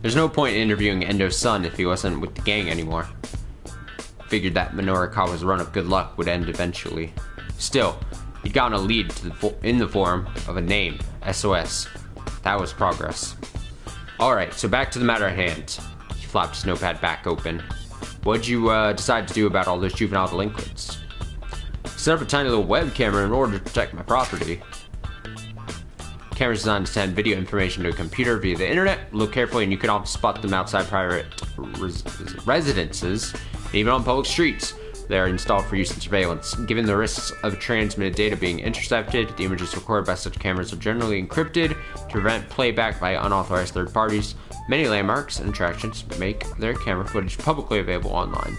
There's no point in interviewing Endo's son if he wasn't with the gang anymore. Figured that Minorikawa's run of good luck would end eventually. Still, he'd gotten a lead in the form of a name, SOS. That was progress. Alright, so back to the matter at hand. He flapped his notepad back open. What'd you decide to do about all those juvenile delinquents? Set up a tiny little web camera in order to protect my property. Camera's designed to send video information to a computer via the internet. Look carefully and you can often spot them outside private residences, and even on public streets. They are installed for use in surveillance. Given the risks of transmitted data being intercepted, the images recorded by such cameras are generally encrypted to prevent playback by unauthorized third parties. Many landmarks and attractions make their camera footage publicly available online.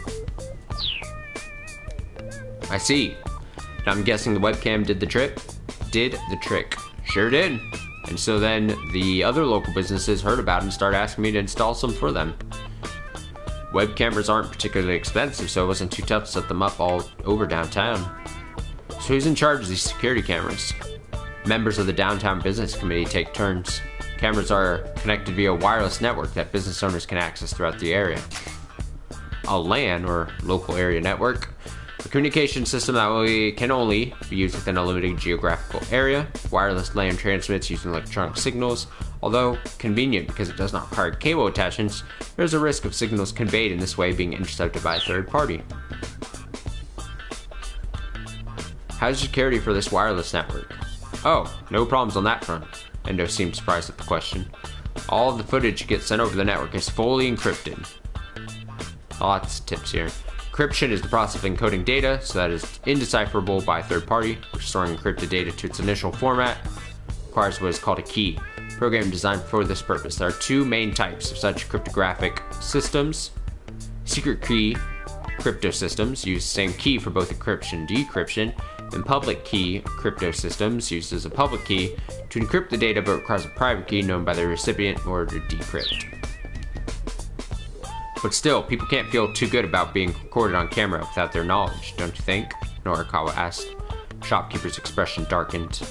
I see. Now I'm guessing the webcam did the trick? Did the trick. Sure did. And so then the other local businesses heard about it and started asking me to install some for them. Web cameras aren't particularly expensive, so it wasn't too tough to set them up all over downtown. So who's in charge of these security cameras? Members of the downtown business committee take turns. Cameras are connected via a wireless network that business owners can access throughout the area. A LAN, or local area network, a communication system that can only be used within a limited geographical area. Wireless LAN transmits using electronic signals. Although convenient because it does not require cable attachments, there is a risk of signals conveyed in this way being intercepted by a third party. How's security for this wireless network? Oh, no problems on that front. Endo seemed surprised at the question. All of the footage gets sent over the network is fully encrypted. Lots of tips here. Encryption is the process of encoding data so that it is indecipherable by a third party. Restoring encrypted data to its initial format requires what is called a key. Program designed for this purpose. There are two main types of such cryptographic systems. Secret key crypto systems use the same key for both encryption and decryption, and public key crypto systems uses a public key to encrypt the data but requires a private key known by the recipient in order to decrypt. But still, people can't feel too good about being recorded on camera without their knowledge, don't you think? Norikawa asked. Shopkeeper's expression darkened.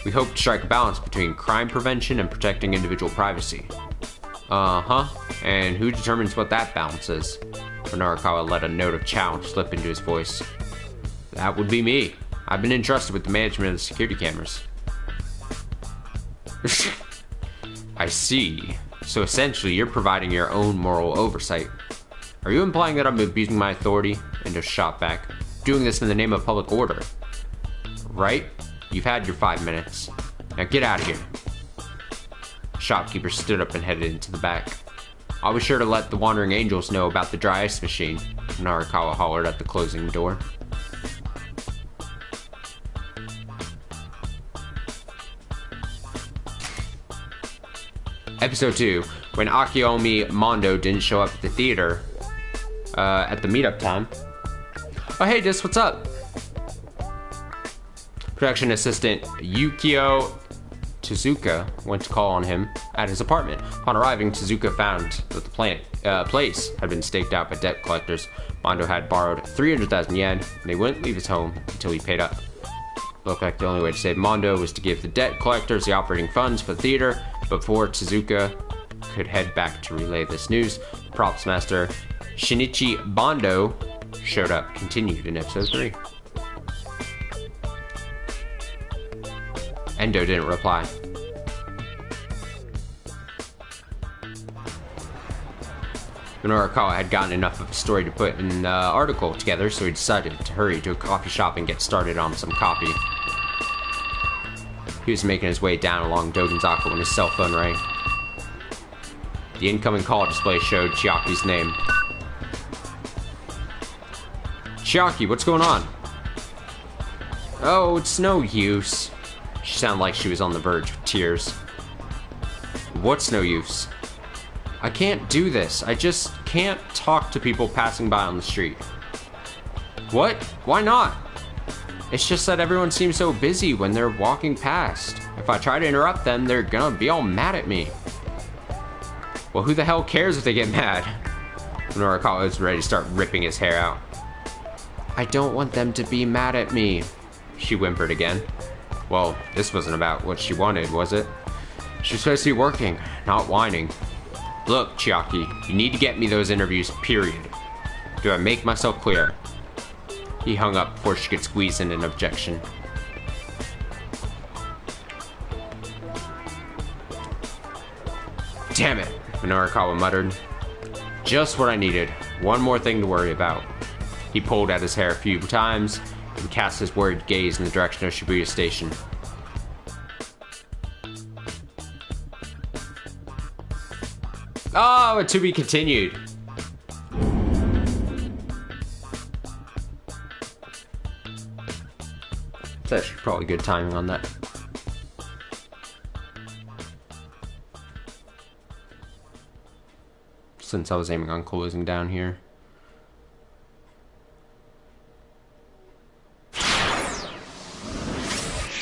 We hope to strike a balance between crime prevention and protecting individual privacy. Uh-huh. And who determines what that balance is? Norikawa let a note of challenge slip into his voice. That would be me. I've been entrusted with the management of the security cameras. I see. So essentially, you're providing your own moral oversight. Are you implying that I'm abusing my authority? Endo shot back. Doing this in the name of public order. Right? You've had your 5 minutes. Now get out of here. Shopkeeper stood up and headed into the back. I'll be sure to let the Wandering Angels know about the dry ice machine, Narakawa hollered at the closing door. Episode 2, when Akiomi Mondo didn't show up at the theater at the meetup time. Oh hey Dis, what's up? Production assistant Yukio Tezuka went to call on him at his apartment. Upon arriving, Tezuka found that the place had been staked out by debt collectors. Mondo had borrowed 300,000 yen, and he wouldn't leave his home until he paid up. Looked like the only way to save Mondo was to give the debt collectors the operating funds for the theater. Before Tezuka could head back to relay this news, props master Shinichi Bondo showed up. Continued in episode 3. Endo didn't reply. Norikawa had gotten enough of a story to put an article together, so he decided to hurry to a coffee shop and get started on some coffee. He was making his way down along Dogenzaka when his cell phone rang. The incoming call display showed Chiaki's name. Chiaki, what's going on? Oh, it's no use. She sounded like she was on the verge of tears. What's no use? I can't do this. I just can't talk to people passing by on the street. What? Why not? It's just that everyone seems so busy when they're walking past. If I try to interrupt them, they're gonna be all mad at me. Well, who the hell cares if they get mad? Norikawa was ready to start ripping his hair out. I don't want them to be mad at me, she whimpered again. Well, this wasn't about what she wanted, was it? She was supposed to be working, not whining. Look, Chiaki, you need to get me those interviews, period. Do I make myself clear? He hung up before she could squeeze in an objection. Damn it, Norikawa muttered. Just what I needed. One more thing to worry about. He pulled at his hair a few times and cast his worried gaze in the direction of Shibuya Station. Oh, to be continued. It's actually probably good timing on that. Since I was aiming on closing down here.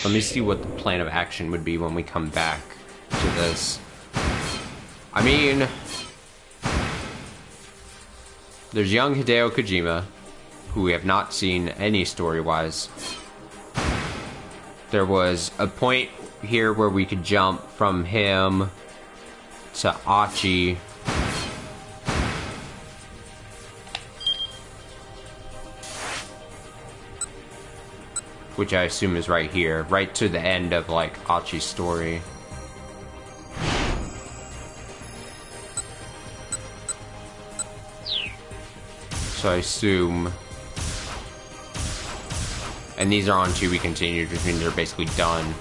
Let me see what the plan of action would be when we come back to this. I mean, there's young Hideo Kojima, who we have not seen any story-wise. There was a point here where we could jump from him to Achi. Which I assume is right here, right to the end of, like, Achi's story. So I assume... And these are on to be continued, which means they're basically done.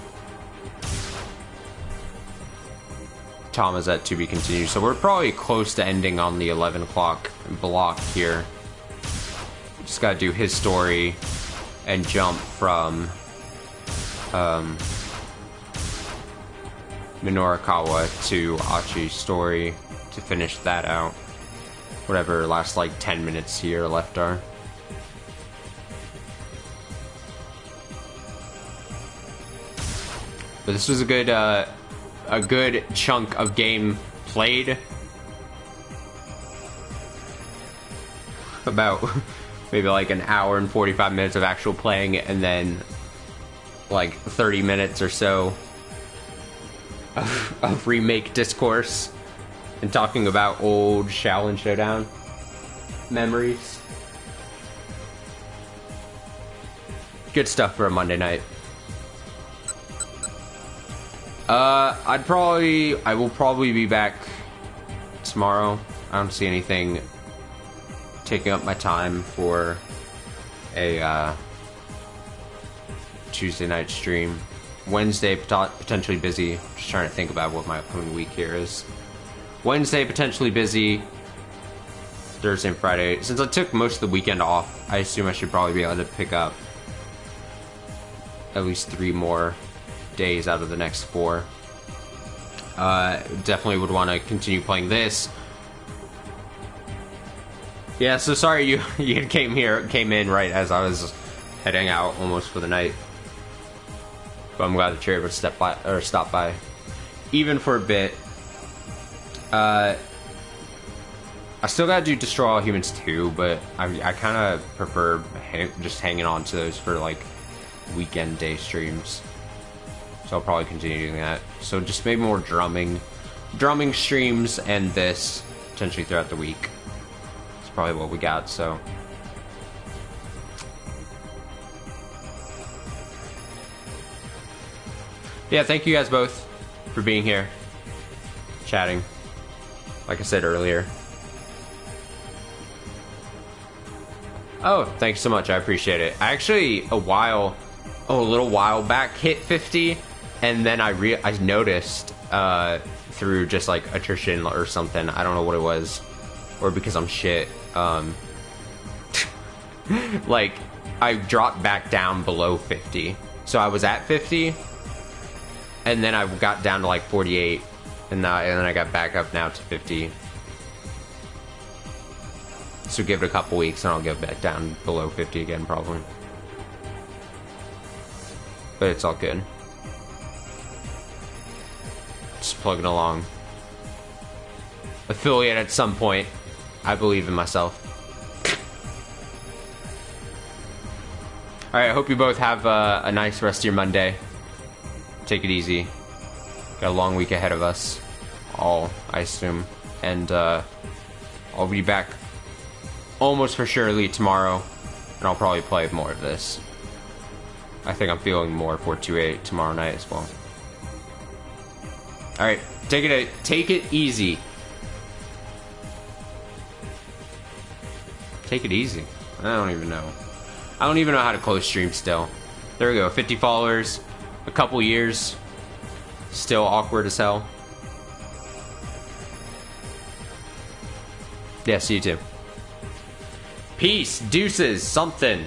Tom is at to be continued, so we're probably close to ending on the 11 o'clock block here. Just gotta do his story and jump from Minorikawa to Achi's story to finish that out. Whatever last like 10 minutes here left are. But this was a good chunk of game played. About maybe like an hour and 45 minutes of actual playing, and then like 30 minutes or so of remake discourse and talking about old Shaolin Showdown memories. Good stuff for a Monday night. I will probably be back tomorrow. I don't see anything taking up my time for a Tuesday night stream. Wednesday potentially busy. Just trying to think about what my upcoming week here is. Wednesday potentially busy. Thursday and Friday. Since I took most of the weekend off, I assume I should probably be able to pick up at least 3 more days out of the next 4. Definitely would want to continue playing this. Yeah, so sorry you came in right as I was heading out almost for the night. But I'm glad that you're able to stop by, even for a bit. I still gotta do Destroy All Humans 2, but I kind of prefer just hanging on to those for like weekend day streams. So I'll probably continue doing that. So just maybe more drumming streams and this potentially throughout the week. That's probably what we got. So yeah, thank you guys both for being here, chatting. Like I said earlier. Oh, thanks so much. I appreciate it. I actually a little while back hit 50, and then I noticed through just like attrition or something. I don't know what it was, or because I'm shit. Like I dropped back down below 50. So I was at 50, and then I got down to like 48, and then I got back up now to 50. So give it a couple weeks and I'll get back down below 50 again, probably. But it's all good. Just plugging along. Affiliate at some point. I believe in myself. Alright, I hope you both have a nice rest of your Monday. Take it easy. Got a long week ahead of us. All, I assume. And I'll be back almost for surely tomorrow, and I'll probably play more of this. I think I'm feeling more 428 tomorrow night as well. Alright, take it easy. Take it easy. I don't even know. I don't even know how to close stream still. There we go, 50 followers, a couple years. Still awkward as hell. Yeah, see you too. Peace, deuces, something.